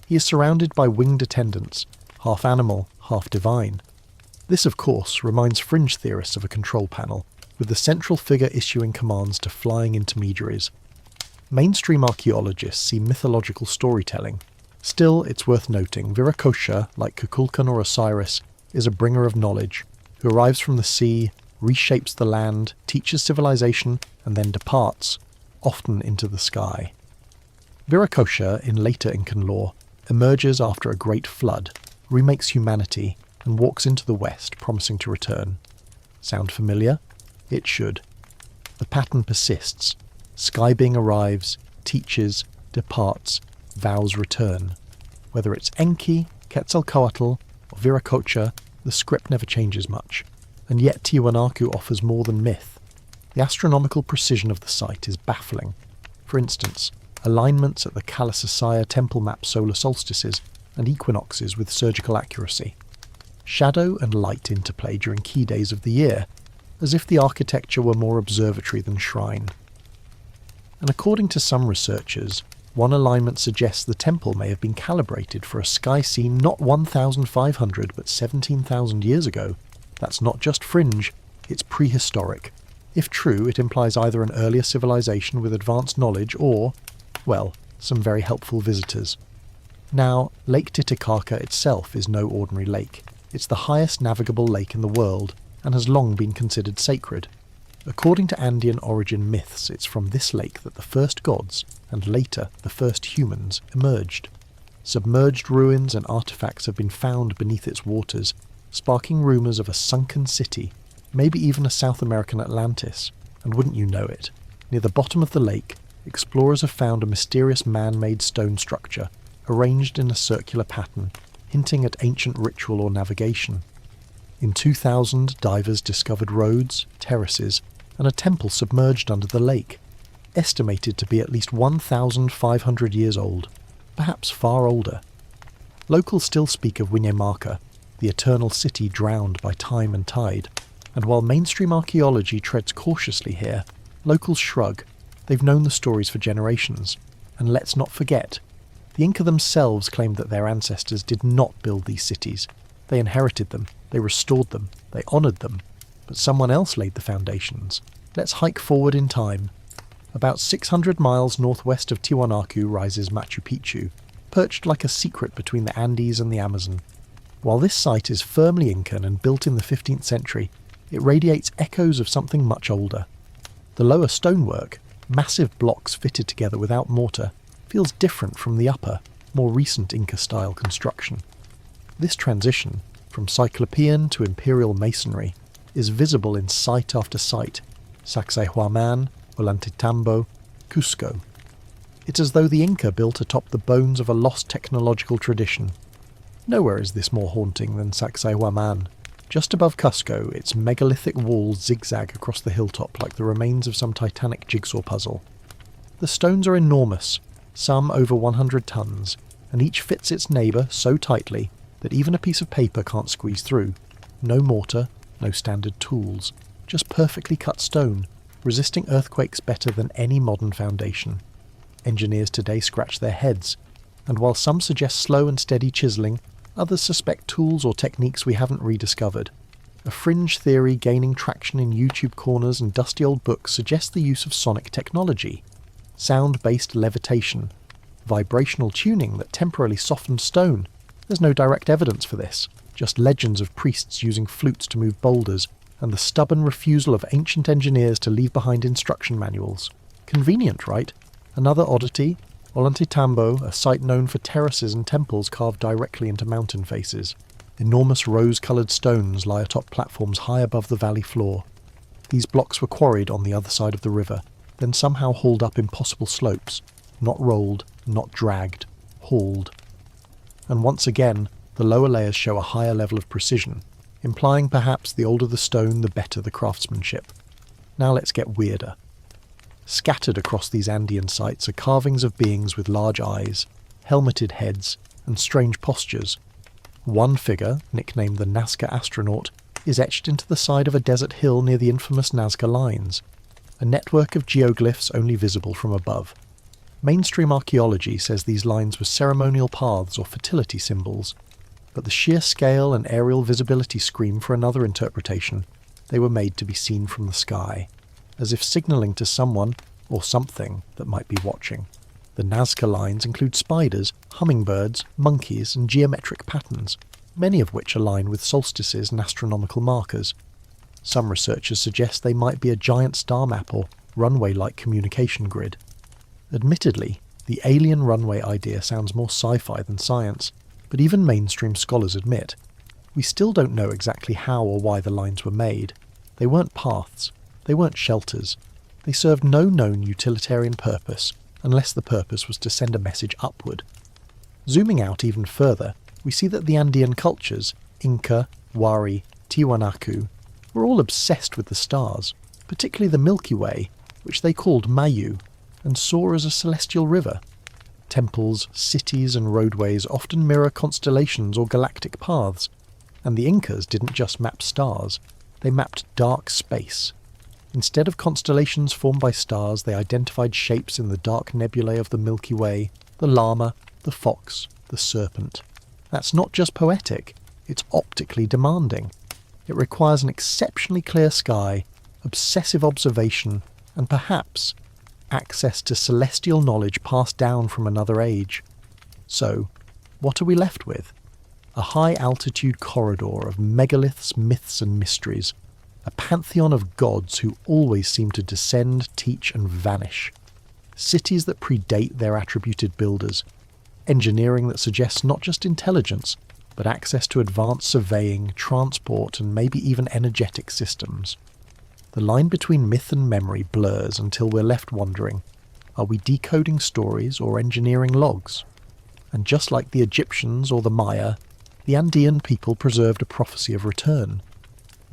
Speaker 1: He is surrounded by winged attendants, half animal, half divine. This, of course, reminds fringe theorists of a control panel, with the central figure issuing commands to flying intermediaries. Mainstream archaeologists see mythological storytelling. Still, it's worth noting, Viracocha, like Kukulkan or Osiris, is a bringer of knowledge, who arrives from the sea, reshapes the land, teaches civilization, and then departs, often into the sky. Viracocha, in later Incan lore, emerges after a great flood, remakes humanity, and walks into the west, promising to return. Sound familiar? It should. The pattern persists. Skybeing arrives, teaches, departs, vows return. Whether it's Enki, Quetzalcoatl, or Viracocha, the script never changes much. And yet Tiwanaku offers more than myth. The astronomical precision of the site is baffling. For instance, alignments at the Kalasasaya temple map solar solstices and equinoxes with surgical accuracy. Shadow and light interplay during key days of the year, as if the architecture were more observatory than shrine. And according to some researchers, one alignment suggests the temple may have been calibrated for a sky scene not 1,500 but 17,000 years ago. That's not just fringe, it's prehistoric. If true, it implies either an earlier civilization with advanced knowledge or, well, some very helpful visitors. Now, Lake Titicaca itself is no ordinary lake. It's the highest navigable lake in the world and has long been considered sacred. According to Andean origin myths, it's from this lake that the first gods, and later the first humans, emerged. Submerged ruins and artifacts have been found beneath its waters, sparking rumours of a sunken city, maybe even a South American Atlantis. And wouldn't you know it, near the bottom of the lake, explorers have found a mysterious man-made stone structure, arranged in a circular pattern, hinting at ancient ritual or navigation. In 2000, divers discovered roads, terraces, and a temple submerged under the lake, estimated to be at least 1,500 years old, perhaps far older. Locals still speak of Winnemaka, the eternal city drowned by time and tide, and while mainstream archaeology treads cautiously here, locals shrug. They've known the stories for generations. And let's not forget, the Inca themselves claimed that their ancestors did not build these cities. They inherited them, they restored them, they honoured them, but someone else laid the foundations. Let's hike forward in time. About 600 miles northwest of Tiwanaku rises Machu Picchu, perched like a secret between the Andes and the Amazon. While this site is firmly Incan and built in the 15th century, it radiates echoes of something much older. The lower stonework, massive blocks fitted together without mortar, feels different from the upper, more recent Inca-style construction. This transition, from Cyclopean to imperial masonry, is visible in site after site: Sacsayhuaman, Ollantaytambo, Cusco. It's as though the Inca built atop the bones of a lost technological tradition. Nowhere is this more haunting than Sacsayhuaman. Just above Cusco, its megalithic walls zigzag across the hilltop like the remains of some titanic jigsaw puzzle. The stones are enormous, some over 100 tons, and each fits its neighbour so tightly that even a piece of paper can't squeeze through. No mortar, no standard tools, just perfectly cut stone, resisting earthquakes better than any modern foundation. Engineers today scratch their heads, and while some suggest slow and steady chiselling, others suspect tools or techniques we haven't rediscovered. A fringe theory gaining traction in YouTube corners and dusty old books suggests the use of sonic technology, sound-based levitation, vibrational tuning that temporarily softens stone. There's no direct evidence for this, just legends of priests using flutes to move boulders, and the stubborn refusal of ancient engineers to leave behind instruction manuals. Convenient, right? Another oddity, Ollantaytambo, a site known for terraces and temples carved directly into mountain faces. Enormous rose-coloured stones lie atop platforms high above the valley floor. These blocks were quarried on the other side of the river, then somehow hauled up impossible slopes, not rolled, not dragged, hauled. And once again, the lower layers show a higher level of precision, implying perhaps the older the stone, the better the craftsmanship. Now let's get weirder. Scattered across these Andean sites are carvings of beings with large eyes, helmeted heads, and strange postures. One figure, nicknamed the Nazca astronaut, is etched into the side of a desert hill near the infamous Nazca Lines, a network of geoglyphs only visible from above. Mainstream archaeology says these lines were ceremonial paths or fertility symbols, but the sheer scale and aerial visibility scream for another interpretation. They were made to be seen from the sky, as if signalling to someone or something that might be watching. The Nazca lines include spiders, hummingbirds, monkeys, and geometric patterns, many of which align with solstices and astronomical markers. Some researchers suggest they might be a giant star map or runway-like communication grid. Admittedly, the alien runway idea sounds more sci-fi than science, but even mainstream scholars admit we still don't know exactly how or why the lines were made. They weren't paths. They weren't shelters. They served no known utilitarian purpose, unless the purpose was to send a message upward. Zooming out even further, we see that the Andean cultures, Inca, Wari, Tiwanaku, were all obsessed with the stars, particularly the Milky Way, which they called Mayu, and saw as a celestial river. Temples, cities and roadways often mirror constellations or galactic paths, and the Incas didn't just map stars, they mapped dark space. Instead of constellations formed by stars, they identified shapes in the dark nebulae of the Milky Way, the llama, the fox, the serpent. That's not just poetic, it's optically demanding. It requires an exceptionally clear sky, obsessive observation, and perhaps access to celestial knowledge passed down from another age. So, what are we left with? A high-altitude corridor of megaliths, myths and mysteries, a pantheon of gods who always seem to descend, teach and vanish. Cities that predate their attributed builders. Engineering that suggests not just intelligence, but access to advanced surveying, transport and maybe even energetic systems. The line between myth and memory blurs until we're left wondering, are we decoding stories or engineering logs? And just like the Egyptians or the Maya, the Andean people preserved a prophecy of return.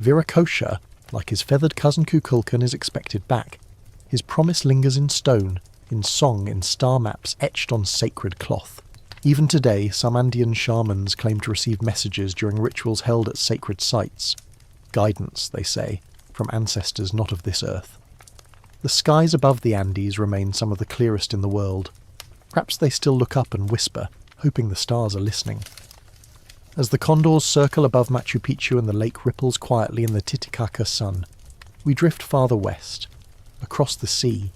Speaker 1: Viracocha, like his feathered cousin Kukulkan, is expected back. His promise lingers in stone, in song, in star maps etched on sacred cloth. Even today, some Andean shamans claim to receive messages during rituals held at sacred sites. Guidance, they say, from ancestors not of this earth. The skies above the Andes remain some of the clearest in the world. Perhaps they still look up and whisper, hoping the stars are listening. As the condors circle above Machu Picchu and the lake ripples quietly in the Titicaca sun, we drift farther west, across the sea,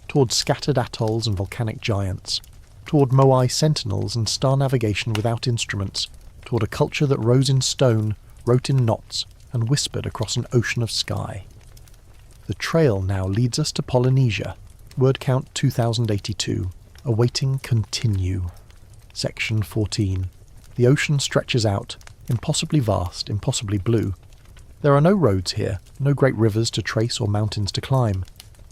Speaker 1: toward scattered atolls and volcanic giants, toward Moai sentinels and star navigation without instruments, toward a culture that rose in stone, wrote in knots, and whispered across an ocean of sky. The trail now leads us to Polynesia, word count 2082, awaiting continue. Section 14. The ocean stretches out, impossibly vast, impossibly blue. There are no roads here, no great rivers to trace or mountains to climb,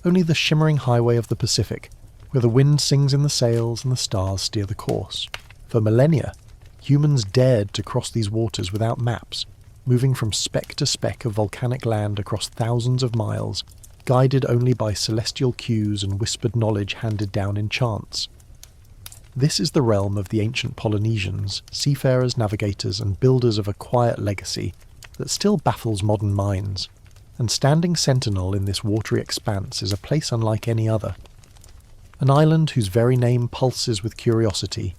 Speaker 1: only the shimmering highway of the Pacific, where the wind sings in the sails and the stars steer the course. For millennia, humans dared to cross these waters without maps, moving from speck to speck of volcanic land across thousands of miles, guided only by celestial cues and whispered knowledge handed down in chants. This is the realm of the ancient Polynesians, seafarers, navigators, and builders of a quiet legacy that still baffles modern minds, and standing sentinel in this watery expanse is a place unlike any other. An island whose very name pulses with curiosity,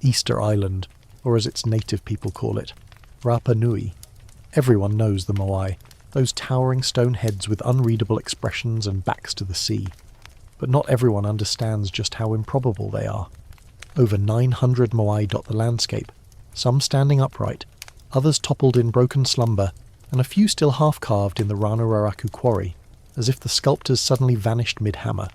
Speaker 1: Easter Island, or as its native people call it, Rapa Nui. Everyone knows the Moai, those towering stone heads with unreadable expressions and backs to the sea. But not everyone understands just how improbable they are. Over 900 Moai dot the landscape, some standing upright, others toppled in broken slumber, and a few still half-carved in the Ranararaku quarry, as if the sculptors suddenly vanished mid-hammer.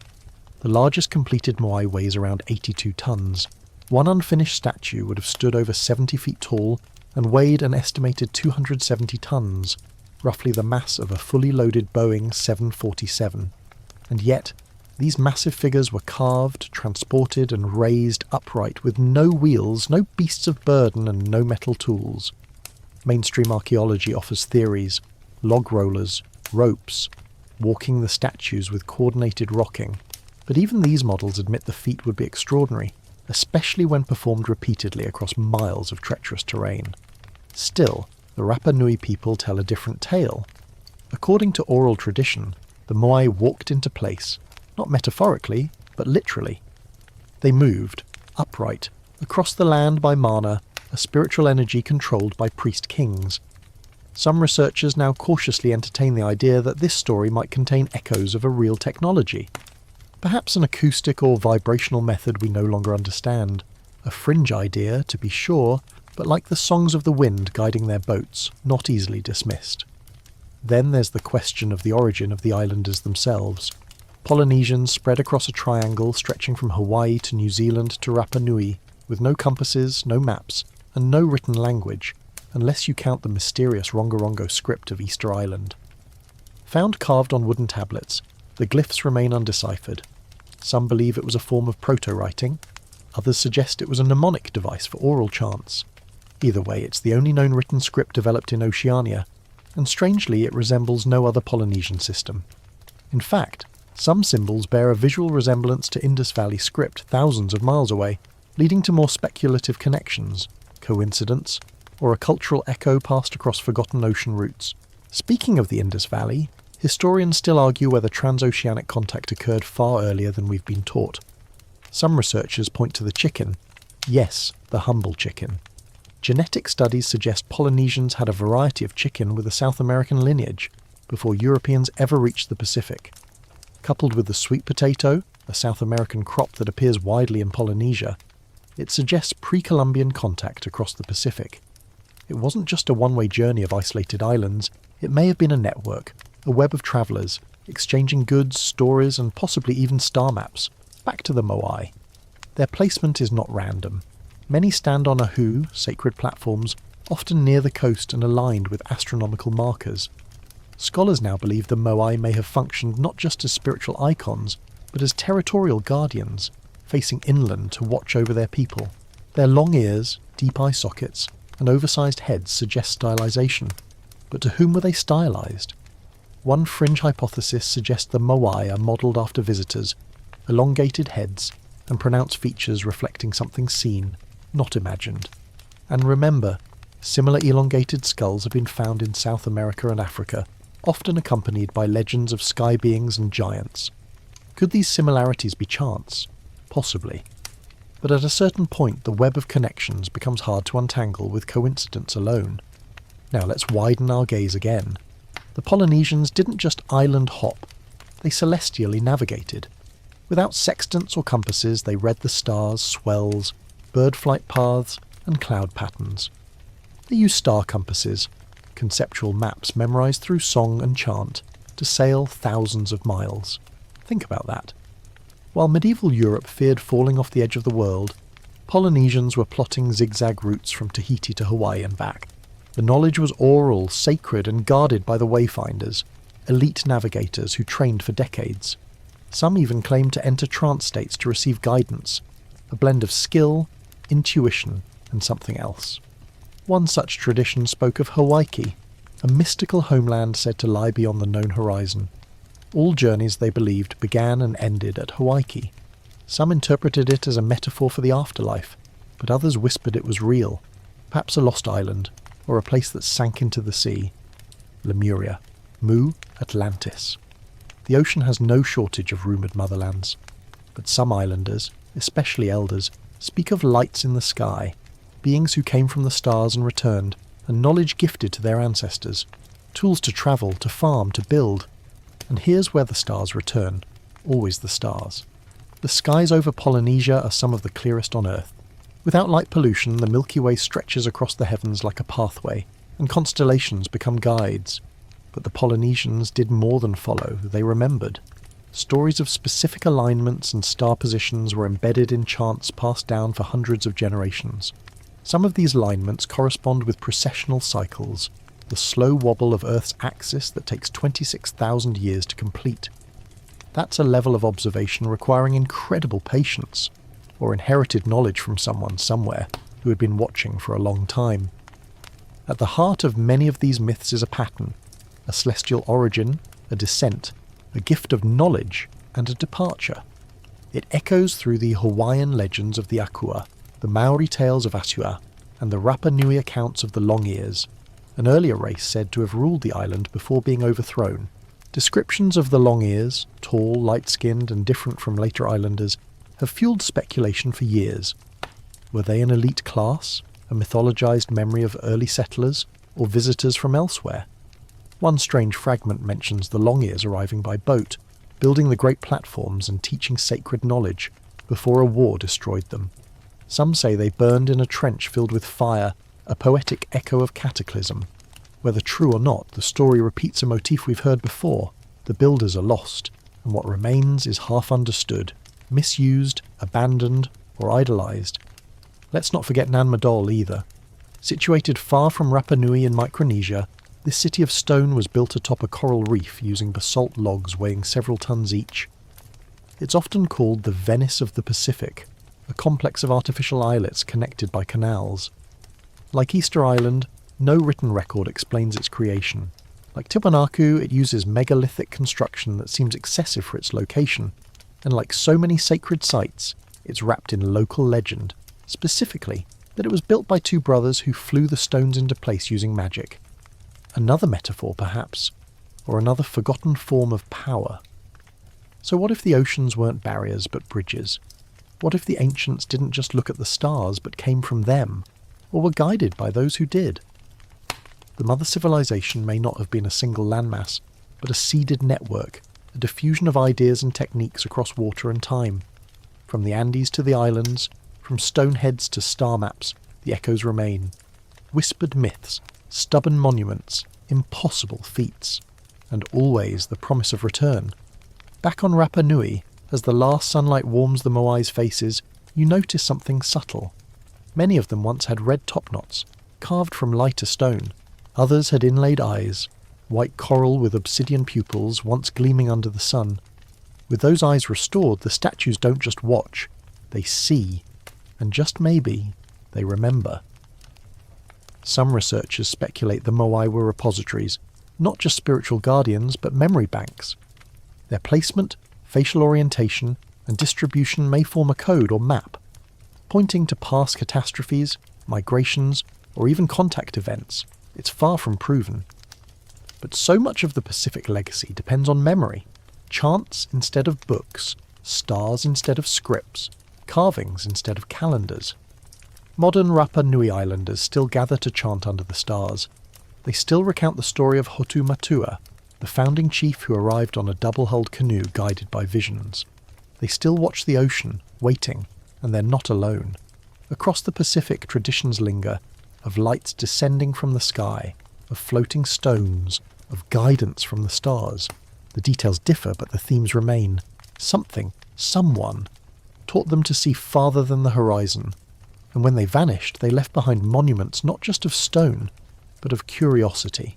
Speaker 1: The largest completed Moai weighs around 82 tons. One unfinished statue would have stood over 70 feet tall and weighed an estimated 270 tons, roughly the mass of a fully loaded Boeing 747. And yet, these massive figures were carved, transported and raised upright with no wheels, no beasts of burden and no metal tools. Mainstream archaeology offers theories, log rollers, ropes, walking the statues with coordinated rocking, but even these models admit the feat would be extraordinary, especially when performed repeatedly across miles of treacherous terrain. Still, the Rapa Nui people tell a different tale. According to oral tradition, the Moai walked into place, not metaphorically, but literally. They moved, upright, across the land by mana, a spiritual energy controlled by priest kings. Some researchers now cautiously entertain the idea that this story might contain echoes of a real technology. Perhaps an acoustic or vibrational method we no longer understand. A fringe idea, to be sure, but like the songs of the wind guiding their boats, not easily dismissed. Then there's the question of the origin of the islanders themselves. Polynesians spread across a triangle stretching from Hawaii to New Zealand to Rapa Nui, with no compasses, no maps, and no written language, unless you count the mysterious Rongorongo script of Easter Island. Found carved on wooden tablets, the glyphs remain undeciphered. Some believe it was a form of proto-writing, others suggest it was a mnemonic device for oral chants. Either way, it's the only known written script developed in Oceania, and strangely it resembles no other Polynesian system. In fact, some symbols bear a visual resemblance to Indus Valley script thousands of miles away, leading to more speculative connections, coincidence, or a cultural echo passed across forgotten ocean routes. Speaking of the Indus Valley, historians still argue whether transoceanic contact occurred far earlier than we've been taught. Some researchers point to the chicken. Yes, the humble chicken. Genetic studies suggest Polynesians had a variety of chicken with a South American lineage before Europeans ever reached the Pacific. Coupled with the sweet potato, a South American crop that appears widely in Polynesia, it suggests pre-Columbian contact across the Pacific. It wasn't just a one-way journey of isolated islands, it may have been a network, a web of travellers, exchanging goods, stories, and possibly even star maps. Back to the Moai. Their placement is not random. Many stand on ahu, sacred platforms, often near the coast and aligned with astronomical markers. Scholars now believe the Moai may have functioned not just as spiritual icons, but as territorial guardians, facing inland to watch over their people. Their long ears, deep eye sockets, and oversized heads suggest stylization. But to whom were they stylized? One fringe hypothesis suggests the Moai are modelled after visitors, elongated heads, and pronounced features reflecting something seen, not imagined. And remember, similar elongated skulls have been found in South America and Africa, often accompanied by legends of sky beings and giants. Could these similarities be chance? Possibly. But at a certain point the web of connections becomes hard to untangle with coincidence alone. Now let's widen our gaze again. The Polynesians didn't just island hop, they celestially navigated. Without sextants or compasses they read the stars, swells, bird flight paths, and cloud patterns. They used star compasses, conceptual maps memorized through song and chant, to sail thousands of miles. Think about that. While medieval Europe feared falling off the edge of the world, Polynesians were plotting zigzag routes from Tahiti to Hawaii and back. The knowledge was oral, sacred, and guarded by the wayfinders, elite navigators who trained for decades. Some even claimed to enter trance states to receive guidance, a blend of skill, intuition, and something else. One such tradition spoke of Hawaiki, a mystical homeland said to lie beyond the known horizon. All journeys, they believed, began and ended at Hawaii. Some interpreted it as a metaphor for the afterlife, but others whispered it was real, perhaps a lost island, or a place that sank into the sea. Lemuria. Mu, Atlantis. The ocean has no shortage of rumoured motherlands, but some islanders, especially elders, speak of lights in the sky, beings who came from the stars and returned, and knowledge gifted to their ancestors, tools to travel, to farm, to build. And here's where the stars return, always the stars. The skies over Polynesia are some of the clearest on Earth. Without light pollution, the Milky Way stretches across the heavens like a pathway, and constellations become guides. But the Polynesians did more than follow, they remembered. Stories of specific alignments and star positions were embedded in chants passed down for hundreds of generations. Some of these alignments correspond with precessional cycles, the slow wobble of Earth's axis that takes 26,000 years to complete. That's a level of observation requiring incredible patience, or inherited knowledge from someone somewhere who had been watching for a long time. At the heart of many of these myths is a pattern, a celestial origin, a descent, a gift of knowledge, and a departure. It echoes through the Hawaiian legends of the Akua, the Maori tales of Asua, and the Rapa Nui accounts of the Long Ears, an earlier race said to have ruled the island before being overthrown. Descriptions of the Long Ears, tall, light-skinned, and different from later islanders, have fueled speculation for years. Were they an elite class, a mythologized memory of early settlers, or visitors from elsewhere? One strange fragment mentions the Long Ears arriving by boat, building the great platforms and teaching sacred knowledge, before a war destroyed them. Some say they burned in a trench filled with fire, a poetic echo of cataclysm. Whether true or not, the story repeats a motif we've heard before. The builders are lost, and what remains is half understood, misused, abandoned, or idolized. Let's not forget Nan Madol either. Situated far from Rapa Nui in Micronesia, this city of stone was built atop a coral reef using basalt logs weighing several tons each. It's often called the Venice of the Pacific, a complex of artificial islets connected by canals. Like Easter Island, no written record explains its creation. Like Tiwanaku, it uses megalithic construction that seems excessive for its location, and like so many sacred sites, it's wrapped in local legend, specifically that it was built by two brothers who flew the stones into place using magic. Another metaphor, perhaps, or another forgotten form of power. So what if the oceans weren't barriers but bridges? What if the ancients didn't just look at the stars but came from them, or were guided by those who did? The mother civilization may not have been a single landmass, but a seeded network, a diffusion of ideas and techniques across water and time. From the Andes to the islands, from stoneheads to star maps, the echoes remain. Whispered myths, stubborn monuments, impossible feats, and always the promise of return. Back on Rapa Nui, as the last sunlight warms the moai's faces, you notice something subtle. Many of them once had red topknots, carved from lighter stone. Others had inlaid eyes, white coral with obsidian pupils once gleaming under the sun. With those eyes restored, the statues don't just watch, they see, and just maybe, they remember. Some researchers speculate the moai were repositories, not just spiritual guardians, but memory banks. Their placement, facial orientation, and distribution may form a code or map, pointing to past catastrophes, migrations, or even contact events. It's far from proven. But so much of the Pacific legacy depends on memory. Chants instead of books, stars instead of scripts, carvings instead of calendars. Modern Rapa Nui Islanders still gather to chant under the stars. They still recount the story of Hotu Matua, the founding chief who arrived on a double-hulled canoe guided by visions. They still watch the ocean, waiting, and they're not alone. Across the Pacific, traditions linger, of lights descending from the sky, of floating stones, of guidance from the stars. The details differ, but the themes remain. Something, someone, taught them to see farther than the horizon. And when they vanished, they left behind monuments not just of stone, but of curiosity.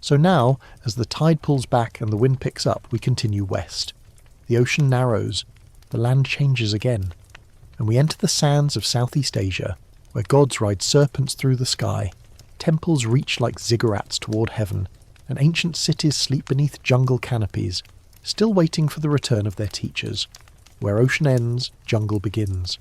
Speaker 1: So now, as the tide pulls back and the wind picks up, we continue west. The ocean narrows, the land changes again, and we enter the sands of Southeast Asia, where gods ride serpents through the sky. temples reach like ziggurats toward heaven, and ancient cities sleep beneath jungle canopies, still waiting for the return of their teachers. Where ocean ends, jungle begins.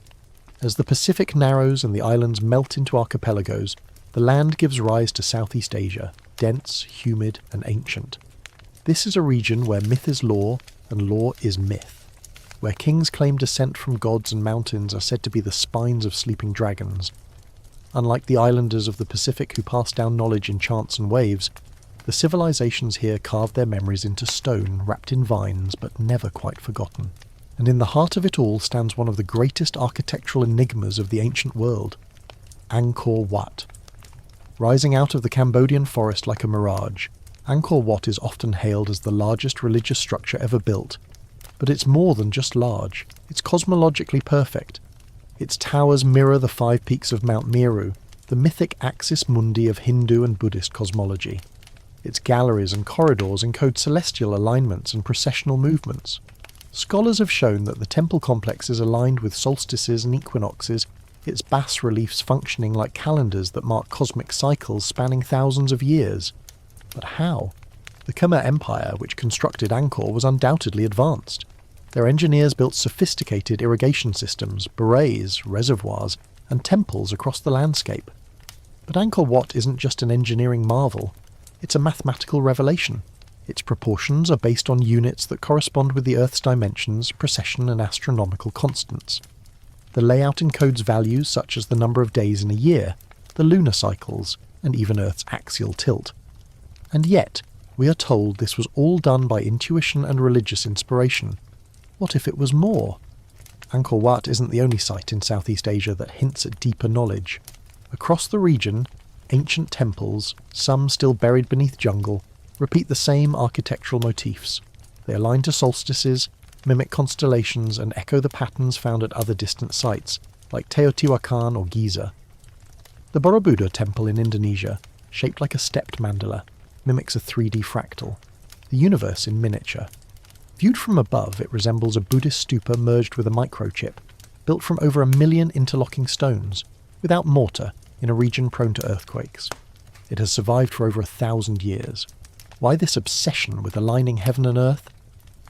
Speaker 1: As the Pacific narrows and the islands melt into archipelagos, the land gives rise to Southeast Asia, dense, humid, and ancient. This is a region where myth is law and law is myth, where kings claim descent from gods and mountains are said to be the spines of sleeping dragons. Unlike the islanders of the Pacific who pass down knowledge in chants and waves, the civilizations here carve their memories into stone wrapped in vines but never quite forgotten. And in the heart of it all stands one of the greatest architectural enigmas of the ancient world, Angkor Wat. Rising out of the Cambodian forest like a mirage, Angkor Wat is often hailed as the largest religious structure ever built. But it's more than just large, it's cosmologically perfect. Its towers mirror the 5 peaks of Mount Meru, the mythic axis mundi of Hindu and Buddhist cosmology. Its galleries and corridors encode celestial alignments and processional movements. Scholars have shown that the temple complex is aligned with solstices and equinoxes, its bas-reliefs functioning like calendars that mark cosmic cycles spanning thousands of years. But how? The Khmer Empire, which constructed Angkor, was undoubtedly advanced. Their engineers built sophisticated irrigation systems, berets, reservoirs, and temples across the landscape. But Angkor Wat isn't just an engineering marvel, it's a mathematical revelation. Its proportions are based on units that correspond with the Earth's dimensions, precession, and astronomical constants. The layout encodes values such as the number of days in a year, the lunar cycles, and even Earth's axial tilt. And yet, we are told this was all done by intuition and religious inspiration. What if it was more? Angkor Wat isn't the only site in Southeast Asia that hints at deeper knowledge. Across the region, ancient temples, some still buried beneath jungle, repeat the same architectural motifs. They align to solstices, mimic constellations, and echo the patterns found at other distant sites, like Teotihuacan or Giza. The Borobudur temple in Indonesia, shaped like a stepped mandala, mimics a 3D fractal, the universe in miniature. Viewed from above, it resembles a Buddhist stupa merged with a microchip, built from over 1 million interlocking stones, without mortar, in a region prone to earthquakes. It has survived for over 1,000 years. Why this obsession with aligning heaven and earth?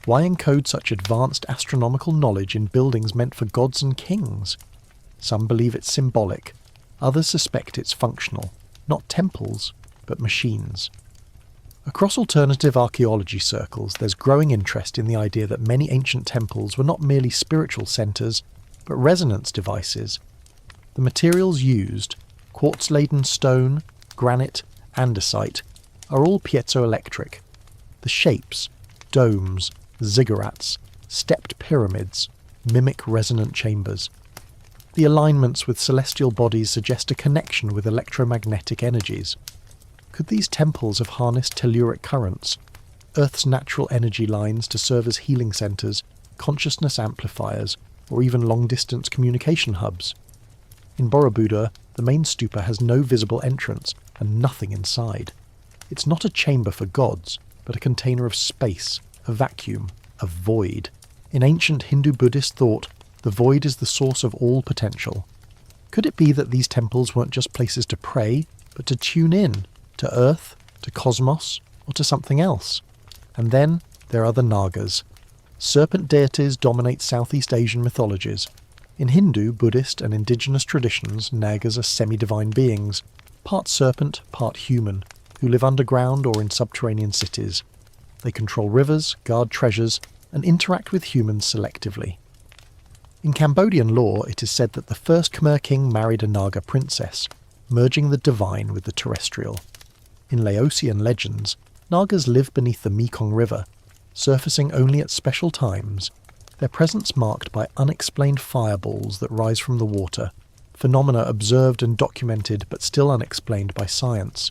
Speaker 1: Why encode such advanced astronomical knowledge in buildings meant for gods and kings? Some believe it's symbolic, others suspect it's functional, not temples, but machines. Across alternative archaeology circles, there's growing interest in the idea that many ancient temples were not merely spiritual centres, but resonance devices. The materials used, quartz-laden stone, granite, andesite, are all piezoelectric. The shapes, domes, ziggurats, stepped pyramids, mimic resonant chambers. The alignments with celestial bodies suggest a connection with electromagnetic energies. Could these temples have harnessed telluric currents, Earth's natural energy lines to serve as healing centres, consciousness amplifiers, or even long-distance communication hubs? In Borobudur, the main stupa has no visible entrance and nothing inside. It's not a chamber for gods, but a container of space, a vacuum, a void. In ancient Hindu-Buddhist thought, the void is the source of all potential. Could it be that these temples weren't just places to pray, but to tune in, to Earth, to cosmos, or to something else? And then there are the Nagas. Serpent deities dominate Southeast Asian mythologies. In Hindu, Buddhist, and indigenous traditions, Nagas are semi-divine beings, part serpent, part human, who live underground or in subterranean cities. They control rivers, guard treasures, and interact with humans selectively. In Cambodian lore, it is said that the first Khmer king married a Naga princess, merging the divine with the terrestrial. In Laotian legends, Nagas live beneath the Mekong River, surfacing only at special times, their presence marked by unexplained fireballs that rise from the water, phenomena observed and documented but still unexplained by science.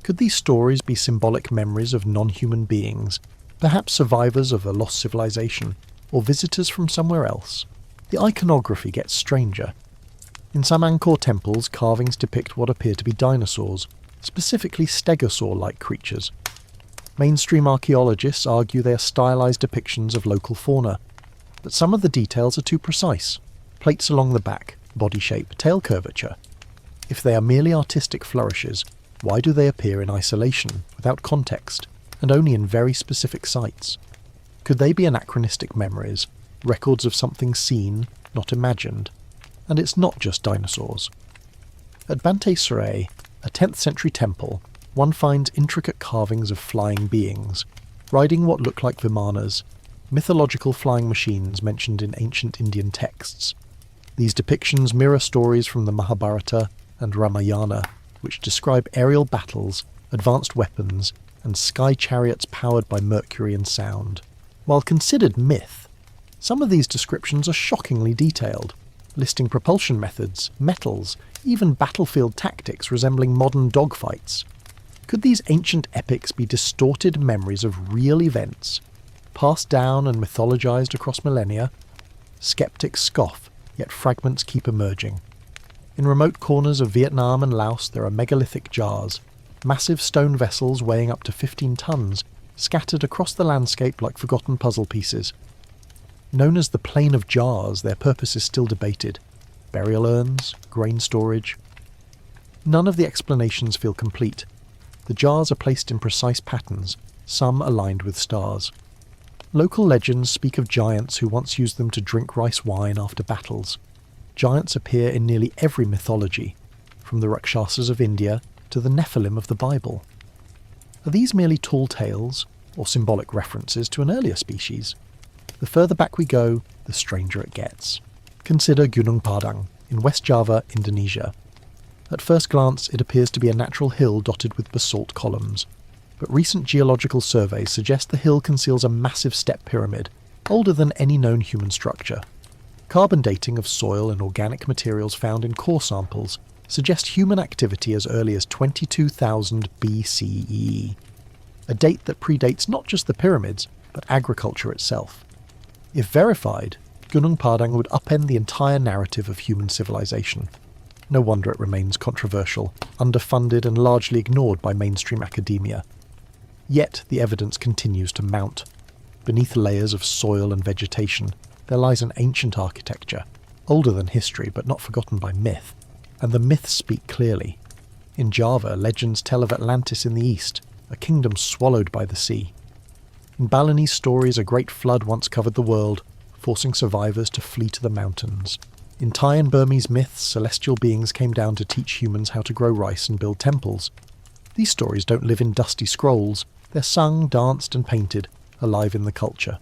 Speaker 1: Could these stories be symbolic memories of non-human beings, perhaps survivors of a lost civilization, or visitors from somewhere else? The iconography gets stranger. In some Angkor temples, carvings depict what appear to be dinosaurs, specifically stegosaur-like creatures. Mainstream archaeologists argue they are stylized depictions of local fauna, but some of the details are too precise. Plates along the back, body shape, tail curvature. If they are merely artistic flourishes, why do they appear in isolation, without context, and only in very specific sites? Could they be anachronistic memories, records of something seen, not imagined? And it's not just dinosaurs. At Bante Sarai, a 10th century temple, one finds intricate carvings of flying beings, riding what look like vimanas, mythological flying machines mentioned in ancient Indian texts. These depictions mirror stories from the Mahabharata and Ramayana, which describe aerial battles, advanced weapons, and sky chariots powered by mercury and sound. While considered myth, some of these descriptions are shockingly detailed, listing propulsion methods, metals, even battlefield tactics resembling modern dogfights. Could these ancient epics be distorted memories of real events, passed down and mythologized across millennia? Skeptics scoff, yet fragments keep emerging. In remote corners of Vietnam and Laos there are megalithic jars, massive stone vessels weighing up to 15 tons, scattered across the landscape like forgotten puzzle pieces. Known as the Plain of Jars, their purpose is still debated. Burial urns, grain storage. None of the explanations feel complete. The jars are placed in precise patterns, some aligned with stars. Local legends speak of giants who once used them to drink rice wine after battles. Giants appear in nearly every mythology, from the Rakshasas of India to the Nephilim of the Bible. Are these merely tall tales, or symbolic references to an earlier species? The further back we go, the stranger it gets. Consider Gunung Padang, in West Java, Indonesia. At first glance, it appears to be a natural hill dotted with basalt columns, but recent geological surveys suggest the hill conceals a massive step pyramid, older than any known human structure. Carbon dating of soil and organic materials found in core samples suggest human activity as early as 22,000 BCE, a date that predates not just the pyramids, but agriculture itself. If verified, Gunung Padang would upend the entire narrative of human civilization. No wonder it remains controversial, underfunded and largely ignored by mainstream academia. Yet the evidence continues to mount. Beneath layers of soil and vegetation, there lies an ancient architecture, older than history but not forgotten by myth, and the myths speak clearly. In Java, legends tell of Atlantis in the east, a kingdom swallowed by the sea. In Balinese stories, a great flood once covered the world, forcing survivors to flee to the mountains. In Thai and Burmese myths, celestial beings came down to teach humans how to grow rice and build temples. These stories don't live in dusty scrolls, they're sung, danced and painted, alive in the culture.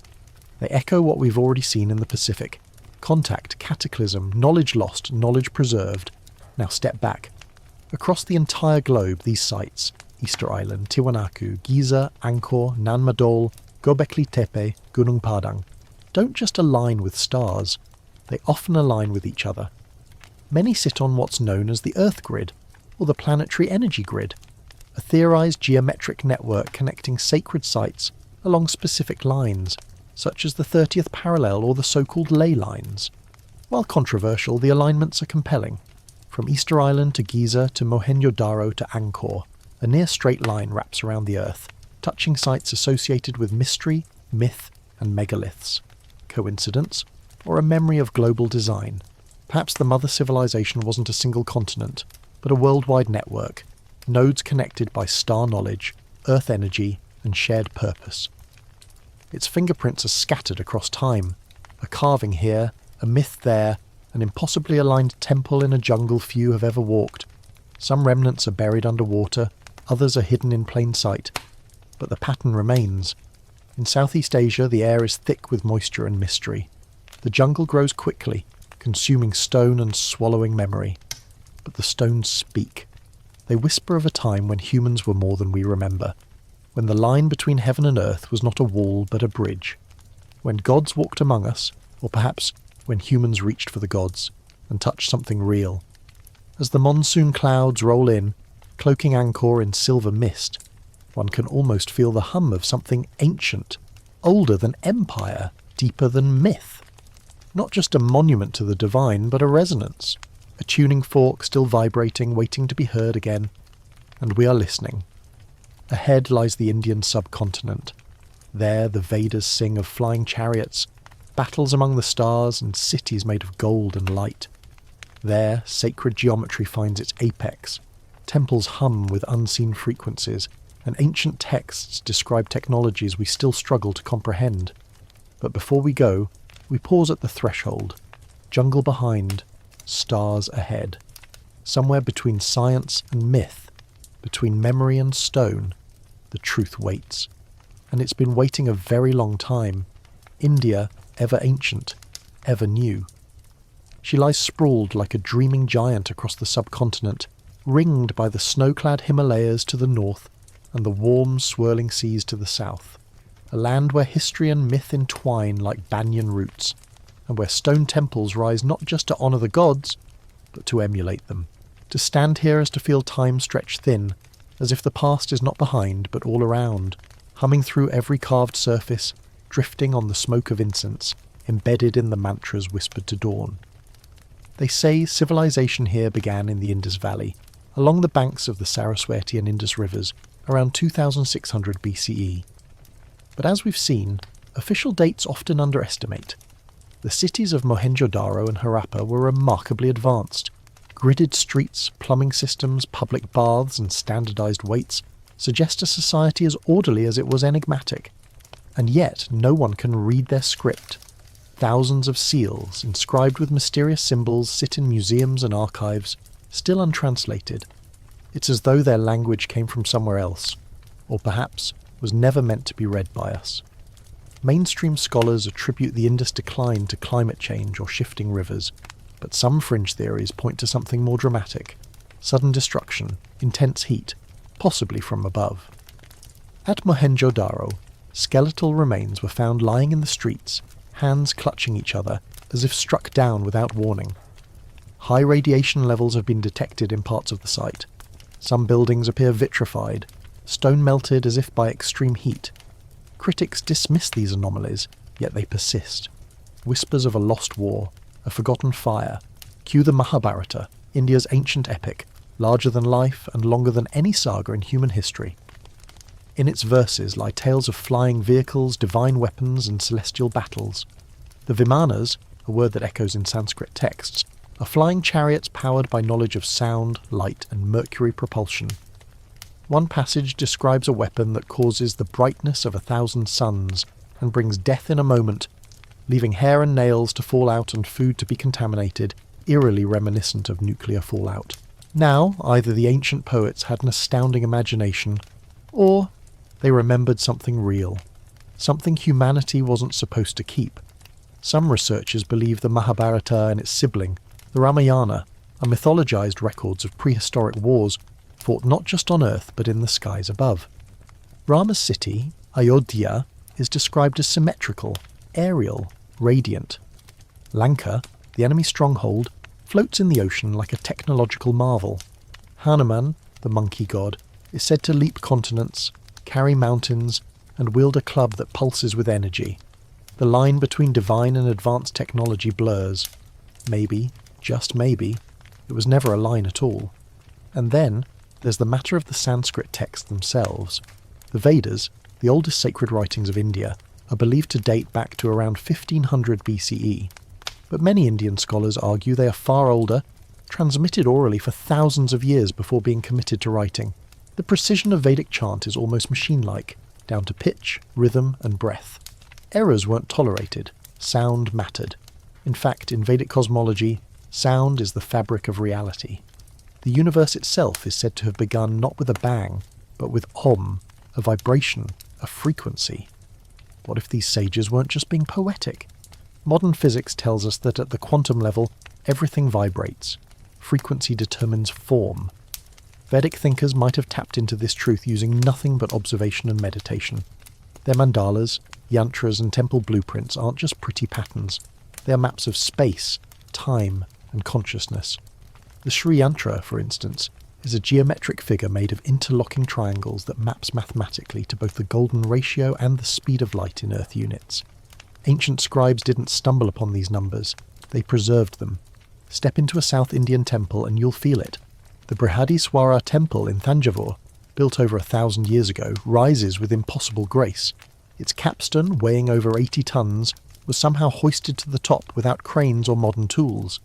Speaker 1: They echo what we've already seen in the Pacific. Contact, cataclysm, knowledge lost, knowledge preserved. Now step back. Across the entire globe, these sites, Easter Island, Tiwanaku, Giza, Angkor, Nan Madol, Göbekli Tepe, Gunung Padang, don't just align with stars, they often align with each other. Many sit on what's known as the Earth grid, or the planetary energy grid, a theorized geometric network connecting sacred sites along specific lines, such as the 30th parallel or the so-called ley lines. While controversial, the alignments are compelling. From Easter Island to Giza to Mohenjo-Daro to Angkor, a near straight line wraps around the Earth, touching sites associated with mystery, myth, and megaliths. Coincidence? Or a memory of global design? Perhaps the mother civilization wasn't a single continent, but a worldwide network, nodes connected by star knowledge, Earth energy, and shared purpose. Its fingerprints are scattered across time, a carving here, a myth there, an impossibly aligned temple in a jungle few have ever walked. Some remnants are buried underwater, others are hidden in plain sight. But the pattern remains. In Southeast Asia, the air is thick with moisture and mystery. The jungle grows quickly, consuming stone and swallowing memory. But the stones speak. They whisper of a time when humans were more than we remember, when the line between heaven and earth was not a wall but a bridge, when gods walked among us, or perhaps when humans reached for the gods and touched something real. As the monsoon clouds roll in, cloaking Angkor in silver mist, one can almost feel the hum of something ancient, older than empire, deeper than myth. Not just a monument to the divine, but a resonance, a tuning fork still vibrating, waiting to be heard again. And we are listening. Ahead lies the Indian subcontinent. There the Vedas sing of flying chariots, battles among the stars, and cities made of gold and light. There, sacred geometry finds its apex. Temples hum with unseen frequencies, and ancient texts describe technologies we still struggle to comprehend. But before we go, we pause at the threshold. Jungle behind, stars ahead. Somewhere between science and myth, between memory and stone, the truth waits. And it's been waiting a very long time. India, ever ancient, ever new. She lies sprawled like a dreaming giant across the subcontinent, ringed by the snow-clad Himalayas to the north and the warm, swirling seas to the south. A land where history and myth entwine like banyan roots, and where stone temples rise not just to honour the gods, but to emulate them. To stand here is to feel time stretch thin, as if the past is not behind but all around, humming through every carved surface, drifting on the smoke of incense, embedded in the mantras whispered to dawn. They say civilization here began in the Indus Valley, along the banks of the Saraswati and Indus rivers, around 2600 BCE. But as we've seen, official dates often underestimate. The cities of Mohenjo-Daro and Harappa were remarkably advanced. Gridded streets, plumbing systems, public baths and standardized weights suggest a society as orderly as it was enigmatic. And yet no one can read their script. Thousands of seals, inscribed with mysterious symbols, sit in museums and archives, still untranslated. It's as though their language came from somewhere else, or perhaps was never meant to be read by us. Mainstream scholars attribute the Indus decline to climate change or shifting rivers, but some fringe theories point to something more dramatic: sudden destruction, intense heat, possibly from above. At Mohenjo-Daro, skeletal remains were found lying in the streets, hands clutching each other as if struck down without warning. High radiation levels have been detected in parts of the site. Some buildings appear vitrified, stone melted as if by extreme heat. Critics dismiss these anomalies, yet they persist. Whispers of a lost war, a forgotten fire. Cue the Mahabharata, India's ancient epic, larger than life and longer than any saga in human history. In its verses lie tales of flying vehicles, divine weapons and celestial battles. The Vimanas, a word that echoes in Sanskrit texts, are flying chariots powered by knowledge of sound, light and mercury propulsion. One passage describes a weapon that causes the brightness of 1,000 suns and brings death in a moment, leaving hair and nails to fall out and food to be contaminated, eerily reminiscent of nuclear fallout. Now, either the ancient poets had an astounding imagination, or they remembered something real, something humanity wasn't supposed to keep. Some researchers believe the Mahabharata and its sibling, the Ramayana, are mythologized records of prehistoric wars fought not just on Earth but in the skies above. Rama's city, Ayodhya, is described as symmetrical, aerial, radiant. Lanka, the enemy stronghold, floats in the ocean like a technological marvel. Hanuman, the monkey god, is said to leap continents, carry mountains, and wield a club that pulses with energy. The line between divine and advanced technology blurs. Maybe, just maybe, it was never a line at all. And then, there's the matter of the Sanskrit texts themselves. The Vedas, the oldest sacred writings of India, are believed to date back to around 1500 BCE. But many Indian scholars argue they are far older, transmitted orally for thousands of years before being committed to writing. The precision of Vedic chant is almost machine-like, down to pitch, rhythm and breath. Errors weren't tolerated. Sound mattered. In fact, in Vedic cosmology, sound is the fabric of reality. The universe itself is said to have begun not with a bang, but with Om, a vibration, a frequency. What if these sages weren't just being poetic? Modern physics tells us that at the quantum level, everything vibrates. Frequency determines form. Vedic thinkers might have tapped into this truth using nothing but observation and meditation. Their mandalas, yantras and temple blueprints aren't just pretty patterns. They are maps of space, time and consciousness. The Sri Yantra, for instance, is a geometric figure made of interlocking triangles that maps mathematically to both the golden ratio and the speed of light in Earth units. Ancient scribes didn't stumble upon these numbers, they preserved them. Step into a South Indian temple and you'll feel it. The Brihadiswara temple in Thanjavur, built over 1,000 years ago, rises with impossible grace. Its capstone, weighing over 80 tons, was somehow hoisted to the top without cranes or modern tools.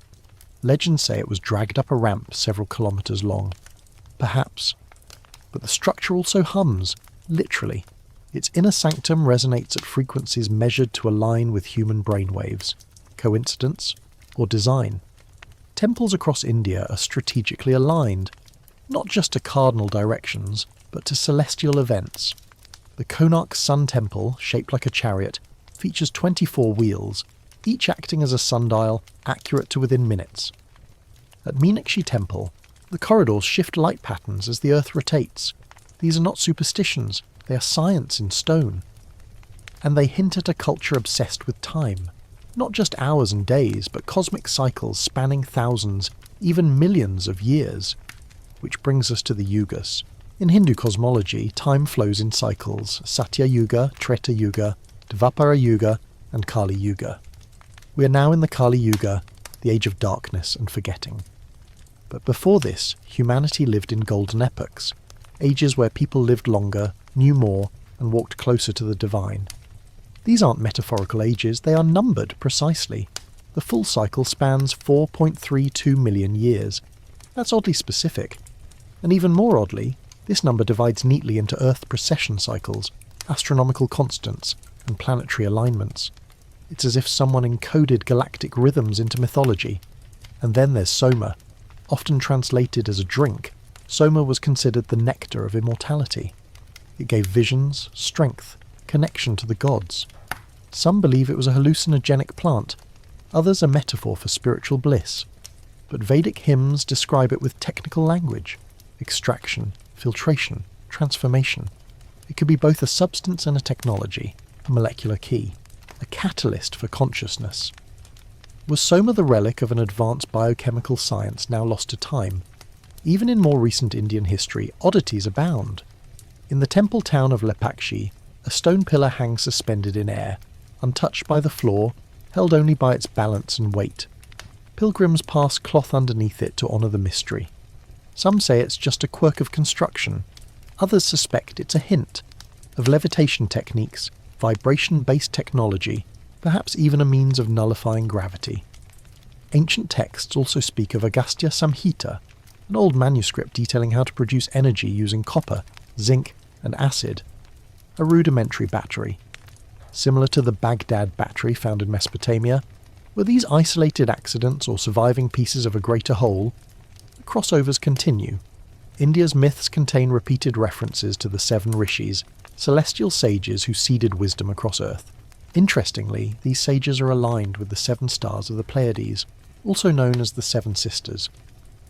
Speaker 1: Legends say it was dragged up a ramp several kilometres long. Perhaps. But the structure also hums, literally. Its inner sanctum resonates at frequencies measured to align with human brainwaves. Coincidence? Or design? Temples across India are strategically aligned, not just to cardinal directions, but to celestial events. The Konark Sun Temple, shaped like a chariot, features 24 wheels, each acting as a sundial, accurate to within minutes. At Meenakshi Temple, the corridors shift light patterns as the earth rotates. These are not superstitions, they are science in stone. And they hint at a culture obsessed with time. Not just hours and days, but cosmic cycles spanning thousands, even millions of years. Which brings us to the Yugas. In Hindu cosmology, time flows in cycles: Satya Yuga, Treta Yuga, Dvapara Yuga, and Kali Yuga. We are now in the Kali Yuga, the age of darkness and forgetting. But before this, humanity lived in golden epochs, ages where people lived longer, knew more, and walked closer to the divine. These aren't metaphorical ages, they are numbered precisely. The full cycle spans 4.32 million years. That's oddly specific. And even more oddly, this number divides neatly into Earth precession cycles, astronomical constants, and planetary alignments. It's as if someone encoded galactic rhythms into mythology. And then there's Soma. Often translated as a drink, Soma was considered the nectar of immortality. It gave visions, strength, connection to the gods. Some believe it was a hallucinogenic plant, others a metaphor for spiritual bliss. But Vedic hymns describe it with technical language: extraction, filtration, transformation. It could be both a substance and a technology, a molecular key, a catalyst for consciousness. Was Soma the relic of an advanced biochemical science now lost to time? Even in more recent Indian history, oddities abound. In the temple town of Lepakshi, a stone pillar hangs suspended in air, untouched by the floor, held only by its balance and weight. Pilgrims pass cloth underneath it to honour the mystery. Some say it's just a quirk of construction. Others suspect it's a hint of levitation techniques, vibration-based technology, perhaps even a means of nullifying gravity. Ancient texts also speak of Agastya Samhita, an old manuscript detailing how to produce energy using copper, zinc, and acid, a rudimentary battery. Similar to the Baghdad battery found in Mesopotamia, were these isolated accidents or surviving pieces of a greater whole? The crossovers continue. India's myths contain repeated references to the 7 rishis, celestial sages who seeded wisdom across Earth. Interestingly, these sages are aligned with the 7 stars of the Pleiades, also known as the 7 Sisters.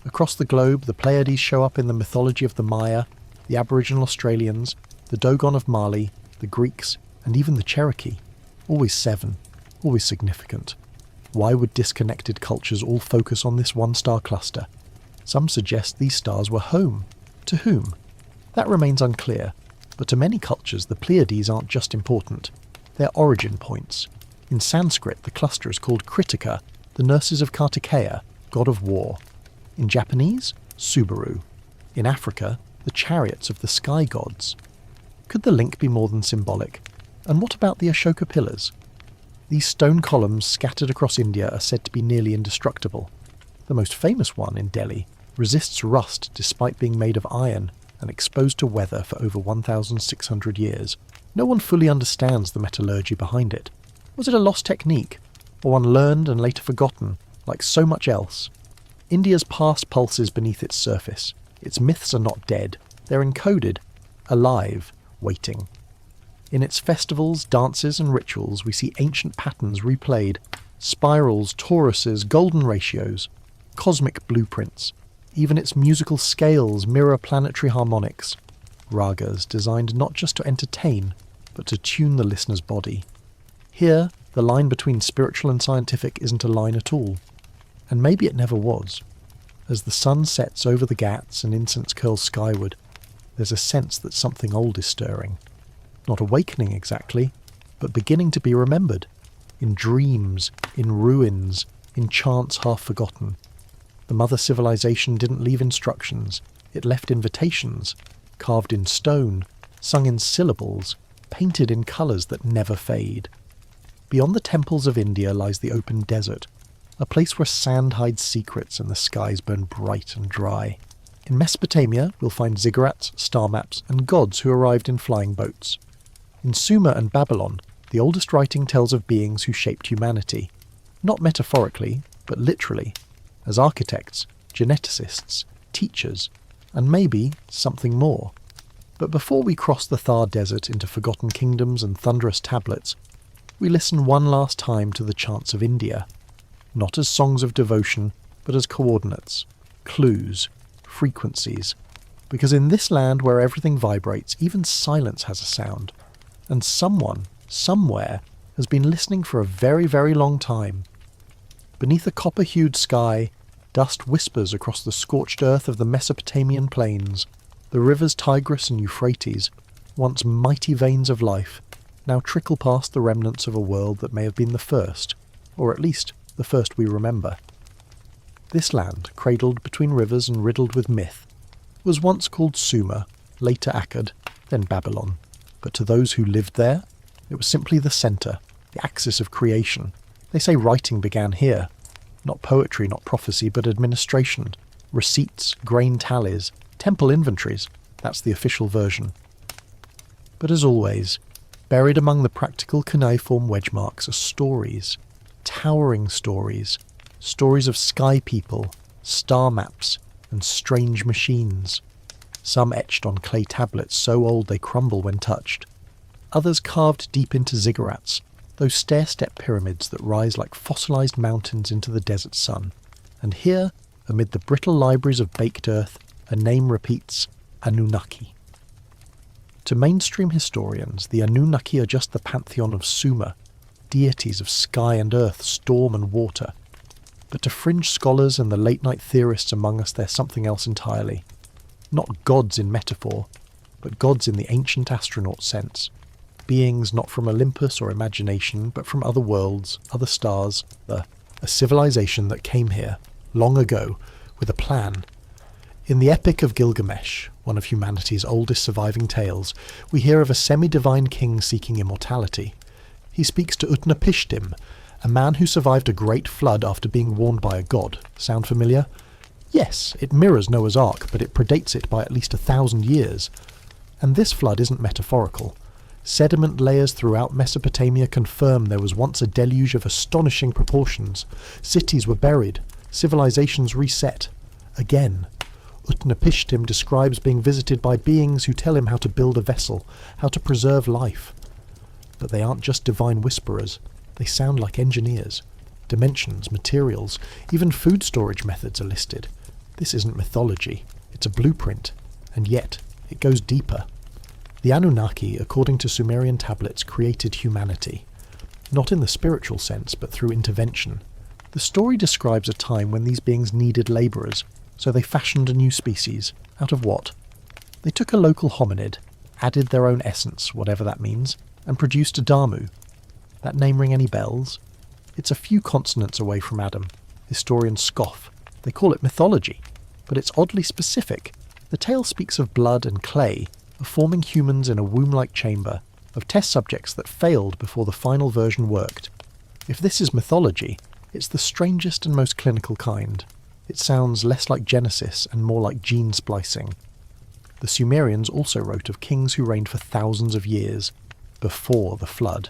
Speaker 1: Across the globe, the Pleiades show up in the mythology of the Maya, the Aboriginal Australians, the Dogon of Mali, the Greeks, and even the Cherokee. Always 7, always significant. Why would disconnected cultures all focus on this 1-star cluster? Some suggest these stars were home. To whom? That remains unclear, but to many cultures the Pleiades aren't just important. They're origin points. In Sanskrit, the cluster is called Kritika, the nurses of Kartikeya, god of war. In Japanese, Subaru. In Africa, the chariots of the sky gods. Could the link be more than symbolic? And what about the Ashoka pillars? These stone columns scattered across India are said to be nearly indestructible. The most famous one, in Delhi, resists rust despite being made of iron and exposed to weather for over 1,600 years. No one fully understands the metallurgy behind it. Was it a lost technique, or one learned and later forgotten, like so much else? India's past pulses beneath its surface. Its myths are not dead. They're encoded, alive, waiting. In its festivals, dances and rituals we see ancient patterns replayed, spirals, toruses, golden ratios, cosmic blueprints. Even its musical scales mirror planetary harmonics, ragas designed not just to entertain, but to tune the listener's body. Here, the line between spiritual and scientific isn't a line at all. And maybe it never was. As the sun sets over the Ghats and incense curls skyward, there's a sense that something old is stirring. Not awakening exactly, but beginning to be remembered. In dreams, in ruins, in chants half forgotten. The mother civilization didn't leave instructions, it left invitations, carved in stone, sung in syllables, painted in colours that never fade. Beyond the temples of India lies the open desert, a place where sand hides secrets and the skies burn bright and dry. In Mesopotamia, we'll find ziggurats, star maps, and gods who arrived in flying boats. In Sumer and Babylon, the oldest writing tells of beings who shaped humanity, not metaphorically, but literally, as architects, geneticists, teachers, and maybe something more. But before we cross the Thar Desert into forgotten kingdoms and thunderous tablets, we listen one last time to the chants of India, not as songs of devotion, but as coordinates, clues, frequencies, because in this land where everything vibrates, even silence has a sound, and someone, somewhere, has been listening for a very, very long time. Beneath a copper-hued sky, dust whispers across the scorched earth of the Mesopotamian plains. The rivers Tigris and Euphrates, once mighty veins of life, now trickle past the remnants of a world that may have been the first, or at least the first we remember. This land, cradled between rivers and riddled with myth, was once called Sumer, later Akkad, then Babylon. But to those who lived there, it was simply the centre, the axis of creation. They say writing began here. Not poetry, not prophecy, but administration, receipts, grain tallies, temple inventories. That's the official version. But as always, buried among the practical cuneiform wedge marks are stories, towering stories, stories of sky people, star maps, and strange machines. Some etched on clay tablets so old they crumble when touched. Others carved deep into ziggurats, those stair-step pyramids that rise like fossilized mountains into the desert sun. And here, amid the brittle libraries of baked earth, a name repeats: Anunnaki. To mainstream historians, the Anunnaki are just the pantheon of Sumer, deities of sky and earth, storm and water. But to fringe scholars and the late-night theorists among us, they're something else entirely. Not gods in metaphor, but gods in the ancient astronaut sense. Beings not from Olympus or imagination, but from other worlds, other stars, a civilization that came here, long ago, with a plan. In the Epic of Gilgamesh, one of humanity's oldest surviving tales, we hear of a semi-divine king seeking immortality. He speaks to Utnapishtim, a man who survived a great flood after being warned by a god. Sound familiar? Yes, it mirrors Noah's Ark, but it predates it by at least 1,000 years. And this flood isn't metaphorical. Sediment layers throughout Mesopotamia confirm there was once a deluge of astonishing proportions. Cities were buried, civilizations reset. Again, Utnapishtim describes being visited by beings who tell him how to build a vessel, how to preserve life. But they aren't just divine whisperers. They sound like engineers. Dimensions, materials, even food storage methods are listed. This isn't mythology. It's a blueprint. And yet, it goes deeper. The Anunnaki, according to Sumerian tablets, created humanity. Not in the spiritual sense, but through intervention. The story describes a time when these beings needed labourers, so they fashioned a new species. Out of what? They took a local hominid, added their own essence, whatever that means, and produced a Damu. That name ring any bells? It's a few consonants away from Adam. Historians scoff. They call it mythology, but it's oddly specific. The tale speaks of blood and clay, of forming humans in a womb-like chamber, of test subjects that failed before the final version worked. If this is mythology, it's the strangest and most clinical kind. It sounds less like Genesis and more like gene splicing. The Sumerians also wrote of kings who reigned for thousands of years, before the flood.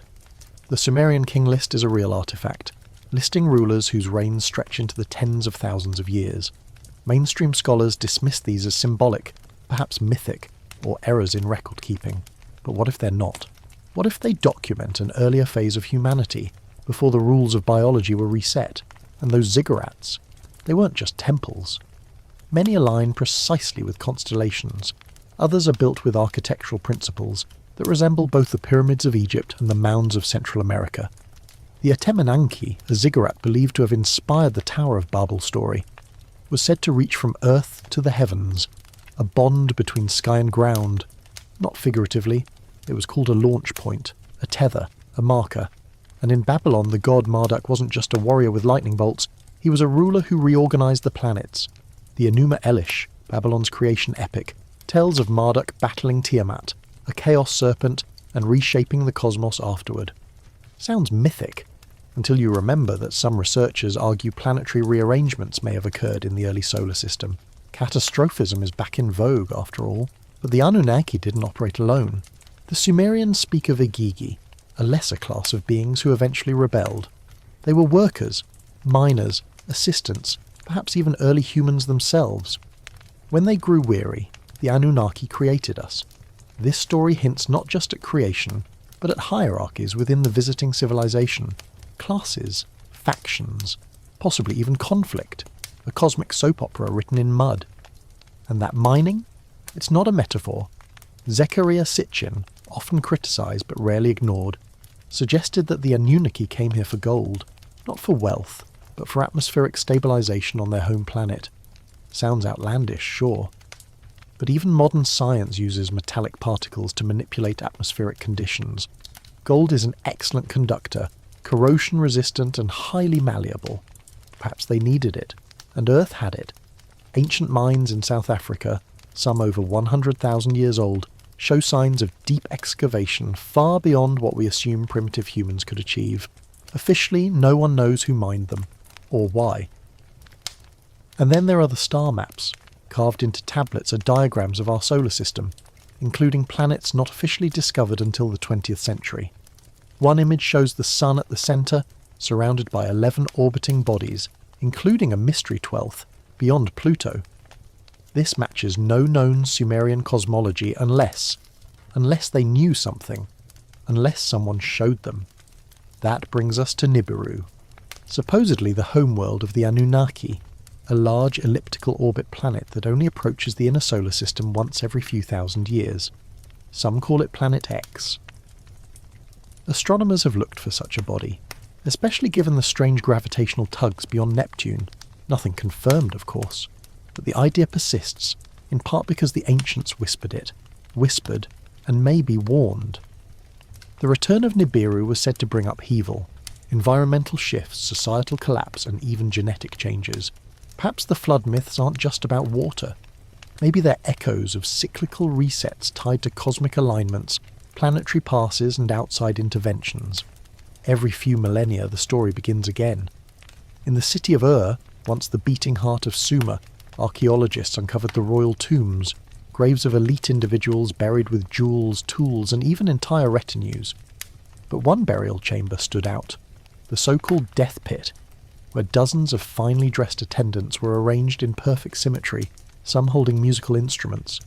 Speaker 1: The Sumerian king list is a real artifact, listing rulers whose reigns stretch into the tens of thousands of years. Mainstream scholars dismiss these as symbolic, perhaps mythic, or errors in record-keeping. But what if they're not? What if they document an earlier phase of humanity, before the rules of biology were reset? And those ziggurats, they weren't just temples. Many align precisely with constellations. Others are built with architectural principles that resemble both the pyramids of Egypt and the mounds of Central America. The Atemenanki, a ziggurat believed to have inspired the Tower of Babel story, was said to reach from earth to the heavens, a bond between sky and ground. Not figuratively, it was called a launch point, a tether, a marker. And in Babylon, the god Marduk wasn't just a warrior with lightning bolts, he was a ruler who reorganized the planets. The Enuma Elish, Babylon's creation epic, tells of Marduk battling Tiamat, a chaos serpent, and reshaping the cosmos afterward. Sounds mythic, until you remember that some researchers argue planetary rearrangements may have occurred in the early solar system. Catastrophism is back in vogue, after all, but the Anunnaki didn't operate alone. The Sumerians speak of Igigi, a lesser class of beings who eventually rebelled. They were workers, miners, assistants, perhaps even early humans themselves. When they grew weary, the Anunnaki created us. This story hints not just at creation, but at hierarchies within the visiting civilization, classes, factions, possibly even conflict, a cosmic soap opera written in mud. And that mining? It's not a metaphor. Zecharia Sitchin, often criticised but rarely ignored, suggested that the Anunnaki came here for gold, not for wealth, but for atmospheric stabilisation on their home planet. Sounds outlandish, sure. But even modern science uses metallic particles to manipulate atmospheric conditions. Gold is an excellent conductor, corrosion-resistant and highly malleable. Perhaps they needed it, and Earth had it. Ancient mines in South Africa, some over 100,000 years old, show signs of deep excavation far beyond what we assume primitive humans could achieve. Officially, no one knows who mined them, or why. And then there are the star maps. Carved into tablets are diagrams of our solar system, including planets not officially discovered until the 20th century. One image shows the Sun at the centre, surrounded by 11 orbiting bodies, including a mystery 12th, beyond Pluto. This matches no known Sumerian cosmology unless they knew something, unless someone showed them. That brings us to Nibiru, supposedly the homeworld of the Anunnaki, a large elliptical orbit planet that only approaches the inner solar system once every few thousand years. Some call it Planet X. Astronomers have looked for such a body, especially given the strange gravitational tugs beyond Neptune. Nothing confirmed, of course, but the idea persists, in part because the ancients whispered, and maybe warned. The return of Nibiru was said to bring upheaval, environmental shifts, societal collapse, and even genetic changes. Perhaps the flood myths aren't just about water. Maybe they're echoes of cyclical resets tied to cosmic alignments, planetary passes, and outside interventions. Every few millennia the story begins again. In the city of Ur, once the beating heart of Sumer, archaeologists uncovered the royal tombs, graves of elite individuals buried with jewels, tools, and even entire retinues. But one burial chamber stood out, the so-called Death Pit, where dozens of finely dressed attendants were arranged in perfect symmetry, some holding musical instruments.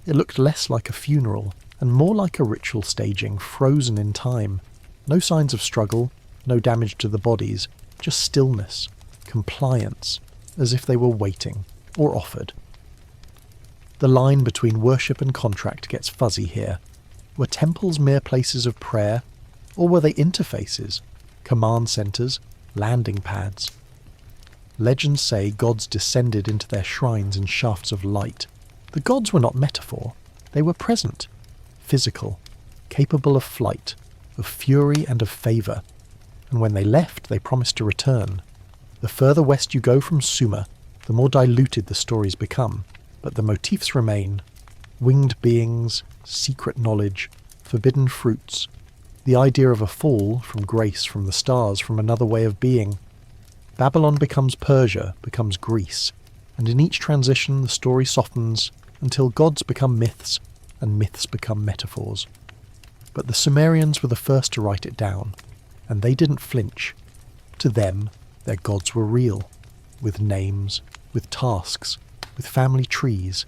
Speaker 1: It looked less like a funeral, and more like a ritual staging frozen in time. No signs of struggle, no damage to the bodies, just stillness, compliance, as if they were waiting, or offered. The line between worship and contract gets fuzzy here. Were temples mere places of prayer, or were they interfaces, command centres, landing pads? Legends say gods descended into their shrines in shafts of light. The gods were not metaphor, they were present, physical, capable of flight, of fury and of favour, and when they left they promised to return. The further west you go from Sumer, the more diluted the stories become, but the motifs remain: winged beings, secret knowledge, forbidden fruits, the idea of a fall from grace, from the stars, from another way of being. Babylon becomes Persia, becomes Greece, and in each transition the story softens until gods become myths and myths become metaphors. But the Sumerians were the first to write it down, and they didn't flinch. To them, their gods were real, with names, with tasks, with family trees.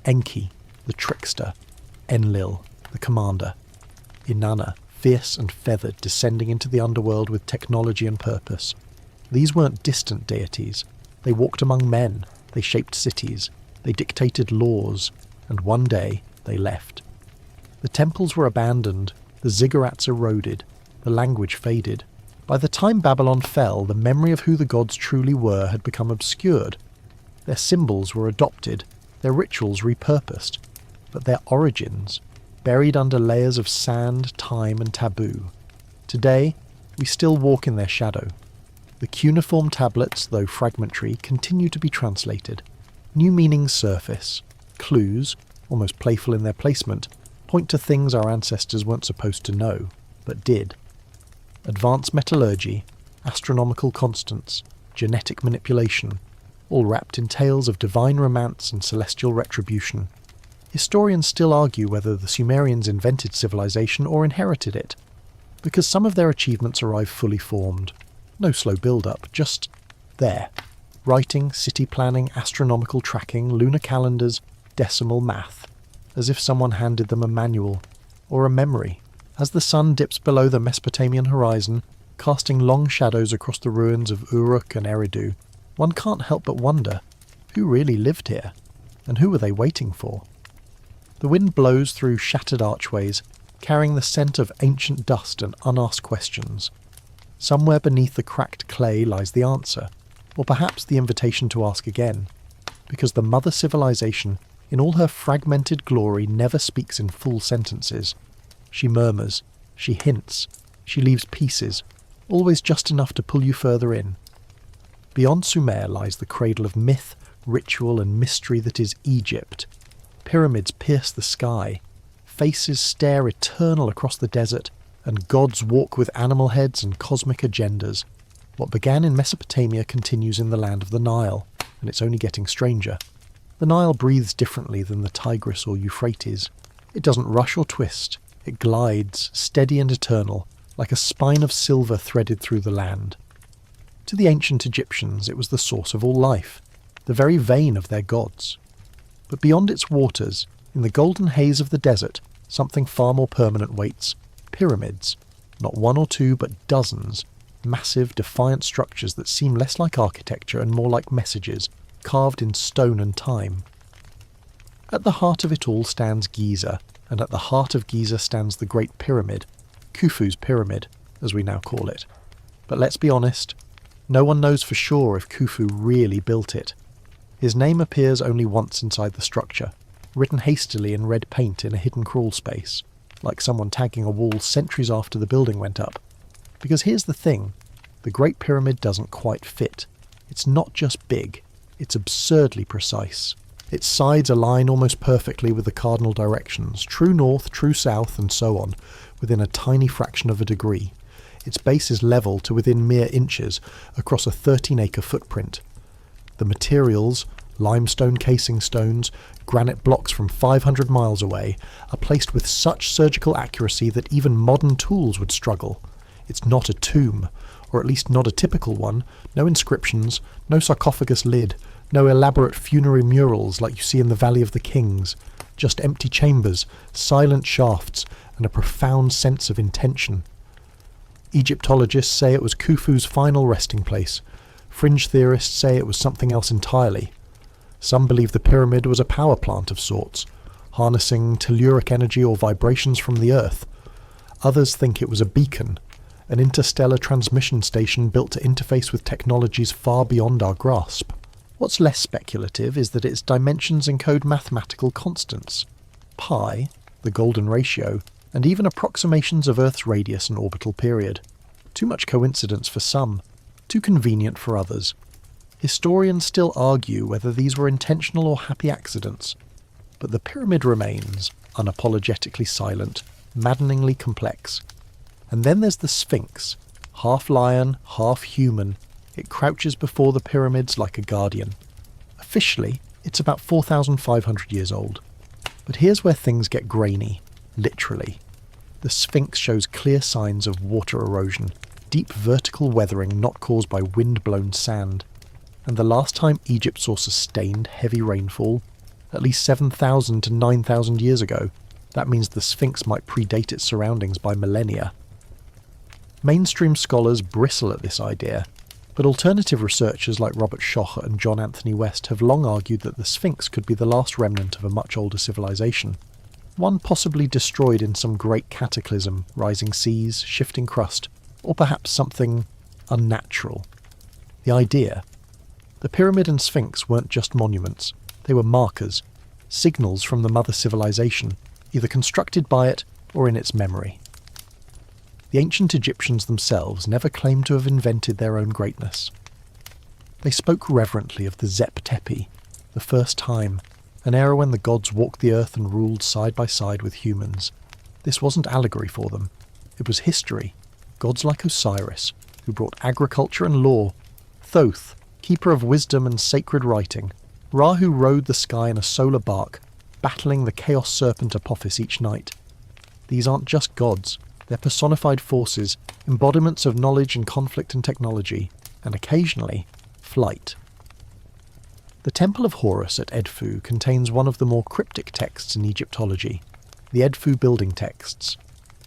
Speaker 1: Enki, the trickster, Enlil, the commander, Inanna, fierce and feathered, descending into the underworld with technology and purpose. These weren't distant deities. They walked among men, they shaped cities, they dictated laws, and one day they left. The temples were abandoned, the ziggurats eroded, the language faded. By the time Babylon fell, the memory of who the gods truly were had become obscured. Their symbols were adopted, their rituals repurposed, but their origins, buried under layers of sand, time, and taboo. Today, we still walk in their shadow. The cuneiform tablets, though fragmentary, continue to be translated. New meanings surface. Clues, almost playful in their placement, point to things our ancestors weren't supposed to know, but did. Advanced metallurgy, astronomical constants, genetic manipulation, all wrapped in tales of divine romance and celestial retribution. Historians still argue whether the Sumerians invented civilization or inherited it, because some of their achievements arrive fully formed. No slow build-up, just there. Writing, city planning, astronomical tracking, lunar calendars, decimal math, as if someone handed them a manual, or a memory. As the sun dips below the Mesopotamian horizon, casting long shadows across the ruins of Uruk and Eridu, one can't help but wonder, who really lived here, and who were they waiting for? The wind blows through shattered archways, carrying the scent of ancient dust and unasked questions. Somewhere beneath the cracked clay lies the answer, or perhaps the invitation to ask again, because the mother civilization, in all her fragmented glory, never speaks in full sentences. She murmurs, she hints, she leaves pieces, always just enough to pull you further in. Beyond Sumer lies the cradle of myth, ritual and mystery that is Egypt. Pyramids pierce the sky, faces stare eternal across the desert, and gods walk with animal heads and cosmic agendas. What began in Mesopotamia continues in the land of the Nile, and it's only getting stranger. The Nile breathes differently than the Tigris or Euphrates. It doesn't rush or twist. It glides, steady and eternal, like a spine of silver threaded through the land. To the ancient Egyptians it was the source of all life, the very vein of their gods. But beyond its waters, in the golden haze of the desert, something far more permanent waits. Pyramids. Not one or two, but dozens. Massive, defiant structures that seem less like architecture and more like messages, carved in stone and time. At the heart of it all stands Giza, and at the heart of Giza stands the Great Pyramid, Khufu's Pyramid, as we now call it. But let's be honest, no one knows for sure if Khufu really built it. His name appears only once inside the structure, written hastily in red paint in a hidden crawl space, like someone tagging a wall centuries after the building went up. Because here's the thing, the Great Pyramid doesn't quite fit. It's not just big, it's absurdly precise. Its sides align almost perfectly with the cardinal directions, true north, true south, and so on, within a tiny fraction of a degree. Its base is level to within mere inches across a 13-acre footprint. The materials, limestone casing stones, granite blocks from 500 miles away, are placed with such surgical accuracy that even modern tools would struggle. It's not a tomb, or at least not a typical one, no inscriptions, no sarcophagus lid, no elaborate funerary murals like you see in the Valley of the Kings, just empty chambers, silent shafts, and a profound sense of intention. Egyptologists say it was Khufu's final resting place. Fringe theorists say it was something else entirely. Some believe the pyramid was a power plant of sorts, harnessing telluric energy or vibrations from the Earth. Others think it was a beacon, an interstellar transmission station built to interface with technologies far beyond our grasp. What's less speculative is that its dimensions encode mathematical constants. Pi, the golden ratio, and even approximations of Earth's radius and orbital period. Too much coincidence for some, too convenient for others. Historians still argue whether these were intentional or happy accidents, but the pyramid remains unapologetically silent, maddeningly complex. And then there's the Sphinx, half lion, half human. It crouches before the pyramids like a guardian. Officially, it's about 4,500 years old. But here's where things get grainy, literally. The Sphinx shows clear signs of water erosion, deep vertical weathering not caused by wind-blown sand. And the last time Egypt saw sustained heavy rainfall, at least 7,000 to 9,000 years ago, that means the Sphinx might predate its surroundings by millennia. Mainstream scholars bristle at this idea, but alternative researchers like Robert Schoch and John Anthony West have long argued that the Sphinx could be the last remnant of a much older civilization, one possibly destroyed in some great cataclysm, rising seas, shifting crust, or perhaps something unnatural. The idea. The pyramid and Sphinx weren't just monuments, they were markers, signals from the mother civilization, either constructed by it or in its memory. The ancient Egyptians themselves never claimed to have invented their own greatness. They spoke reverently of the Zep Tepi, the first time, an era when the gods walked the earth and ruled side by side with humans. This wasn't allegory for them. It was history. Gods like Osiris, who brought agriculture and law, Thoth, keeper of wisdom and sacred writing, Ra, who rode the sky in a solar bark, battling the chaos serpent Apophis each night. These aren't just gods, they're personified forces, embodiments of knowledge and conflict and technology, and occasionally, flight. The Temple of Horus at Edfu contains one of the more cryptic texts in Egyptology, the Edfu building texts.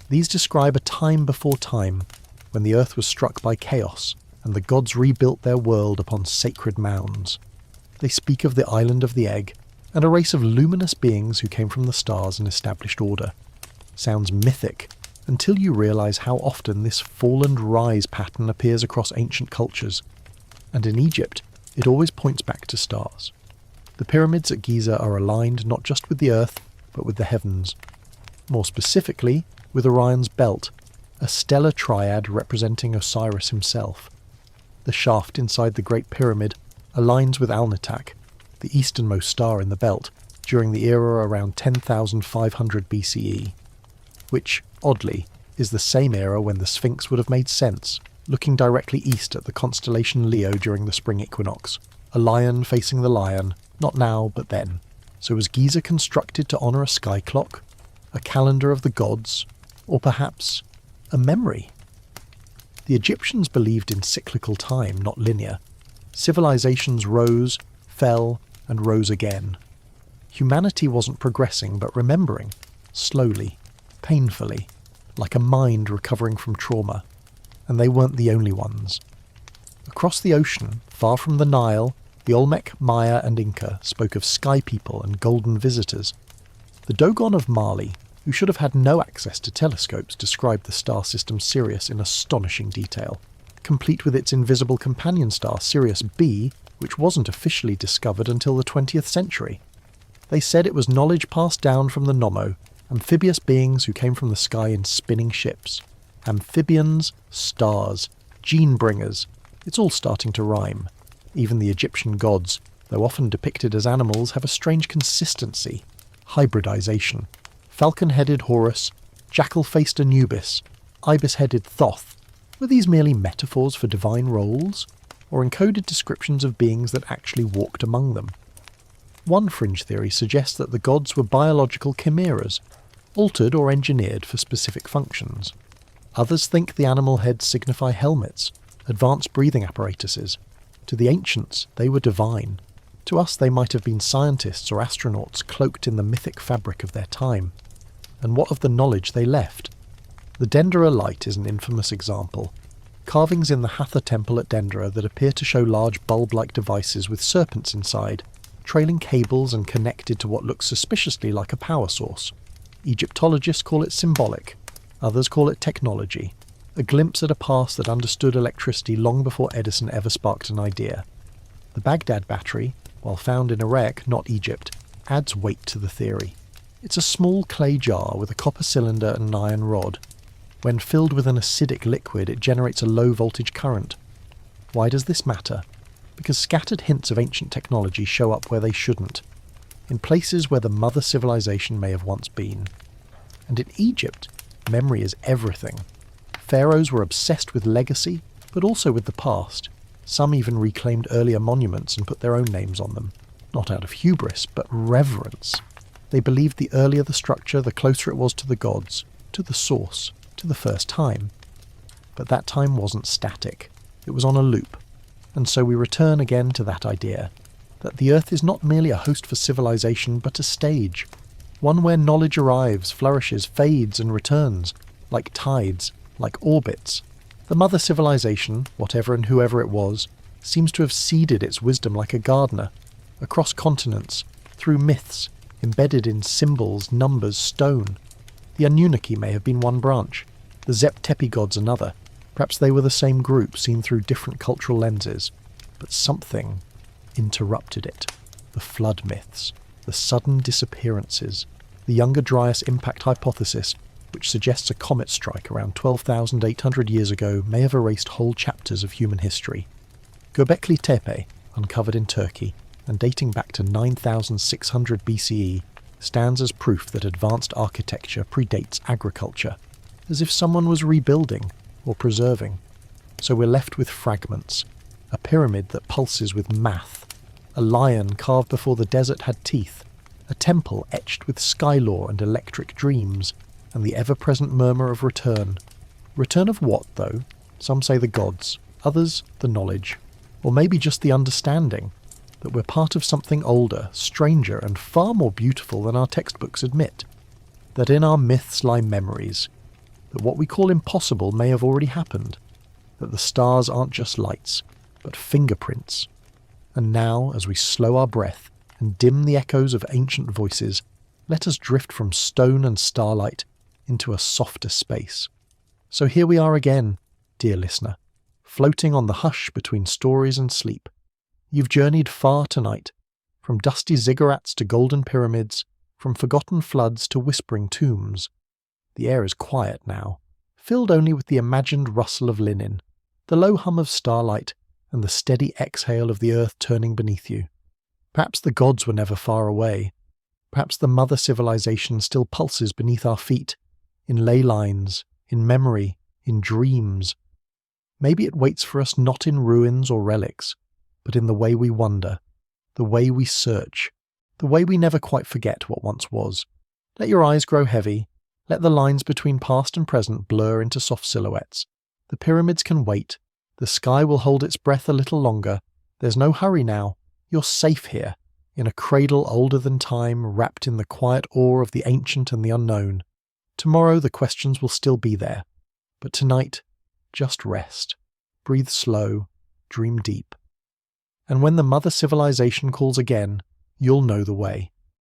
Speaker 1: These describe a time before time, when the earth was struck by chaos, and the gods rebuilt their world upon sacred mounds. They speak of the island of the egg, and a race of luminous beings who came from the stars and established order. Sounds mythic, until you realise how often this fall and rise pattern appears across ancient cultures. And in Egypt, it always points back to stars. The pyramids at Giza are aligned not just with the earth, but with the heavens. More specifically, with Orion's belt, a stellar triad representing Osiris himself. The shaft inside the Great Pyramid aligns with Alnitak, the easternmost star in the belt, during the era around 10,500 BCE, which, oddly, is the same era when the Sphinx would have made sense, looking directly east at the constellation Leo during the spring equinox, a lion facing the lion, not now but then. So was Giza constructed to honour a sky clock, a calendar of the gods, or perhaps a memory? The Egyptians believed in cyclical time, not linear. Civilizations rose, fell, and rose again. Humanity wasn't progressing but remembering, slowly, painfully, like a mind recovering from trauma. And they weren't the only ones. Across the ocean, far from the Nile, the Olmec, Maya and Inca spoke of sky people and golden visitors. The Dogon of Mali, who should have had no access to telescopes, described the star system Sirius in astonishing detail, complete with its invisible companion star Sirius B, which wasn't officially discovered until the 20th century. They said it was knowledge passed down from the Nommo, amphibious beings who came from the sky in spinning ships. Amphibians, stars, gene bringers, it's all starting to rhyme. Even the Egyptian gods, though often depicted as animals, have a strange consistency, hybridization. Falcon-headed Horus, jackal-faced Anubis, ibis-headed Thoth. Were these merely metaphors for divine roles, or encoded descriptions of beings that actually walked among them? One fringe theory suggests that the gods were biological chimeras, altered or engineered for specific functions. Others think the animal heads signify helmets, advanced breathing apparatuses. To the ancients, they were divine. To us, they might have been scientists or astronauts cloaked in the mythic fabric of their time. And what of the knowledge they left? The Dendera light is an infamous example. Carvings in the Hathor temple at Dendera that appear to show large bulb-like devices with serpents inside, trailing cables and connected to what looks suspiciously like a power source. Egyptologists call it symbolic. Others call it technology, a glimpse at a past that understood electricity long before Edison ever sparked an idea. The Baghdad battery, while found in Iraq, not Egypt, adds weight to the theory. It's a small clay jar with a copper cylinder and an iron rod. When filled with an acidic liquid, it generates a low-voltage current. Why does this matter? Because scattered hints of ancient technology show up where they shouldn't, in places where the mother civilization may have once been. And in Egypt, memory is everything. Pharaohs were obsessed with legacy, but also with the past. Some even reclaimed earlier monuments and put their own names on them. Not out of hubris, but reverence. They believed the earlier the structure, the closer it was to the gods, to the source, to the first time. But that time wasn't static. It was on a loop. And so we return again to that idea, that the Earth is not merely a host for civilization, but a stage. One where knowledge arrives, flourishes, fades and returns, like tides, like orbits. The mother civilization, whatever and whoever it was, seems to have seeded its wisdom like a gardener, across continents, through myths, embedded in symbols, numbers, stone. The Anunnaki may have been one branch, the Zep Tepi gods another. Perhaps they were the same group seen through different cultural lenses. But something interrupted it. The flood myths, the sudden disappearances, the Younger Dryas impact hypothesis, which suggests a comet strike around 12,800 years ago may have erased whole chapters of human history. Göbekli Tepe, uncovered in Turkey, and dating back to 9,600 BCE, stands as proof that advanced architecture predates agriculture, as if someone was rebuilding or preserving. So we're left with fragments, a pyramid that pulses with math, a lion carved before the desert had teeth, a temple etched with sky lore and electric dreams, and the ever-present murmur of return. Return of what, though? Some say the gods, others the knowledge, or maybe just the understanding that we're part of something older, stranger, and far more beautiful than our textbooks admit. That in our myths lie memories, that what we call impossible may have already happened, that the stars aren't just lights, but fingerprints. And now, as we slow our breath and dim the echoes of ancient voices, let us drift from stone and starlight into a softer space. So here we are again, dear listener, floating on the hush between stories and sleep. You've journeyed far tonight, from dusty ziggurats to golden pyramids, from forgotten floods to whispering tombs. The air is quiet now, filled only with the imagined rustle of linen, the low hum of starlight, and the steady exhale of the earth turning beneath you. Perhaps the gods were never far away. Perhaps the mother civilization still pulses beneath our feet, in ley lines, in memory, in dreams. Maybe it waits for us not in ruins or relics, but in the way we wonder, the way we search, the way we never quite forget what once was. Let your eyes grow heavy. Let the lines between past and present blur into soft silhouettes. The pyramids can wait. The sky will hold its breath a little longer. There's no hurry now. You're safe here, in a cradle older than time, wrapped in the quiet awe of the ancient and the unknown. Tomorrow the questions will still be there. But tonight, just rest. Breathe slow. Dream deep. And when the mother civilization calls again, you'll know the way.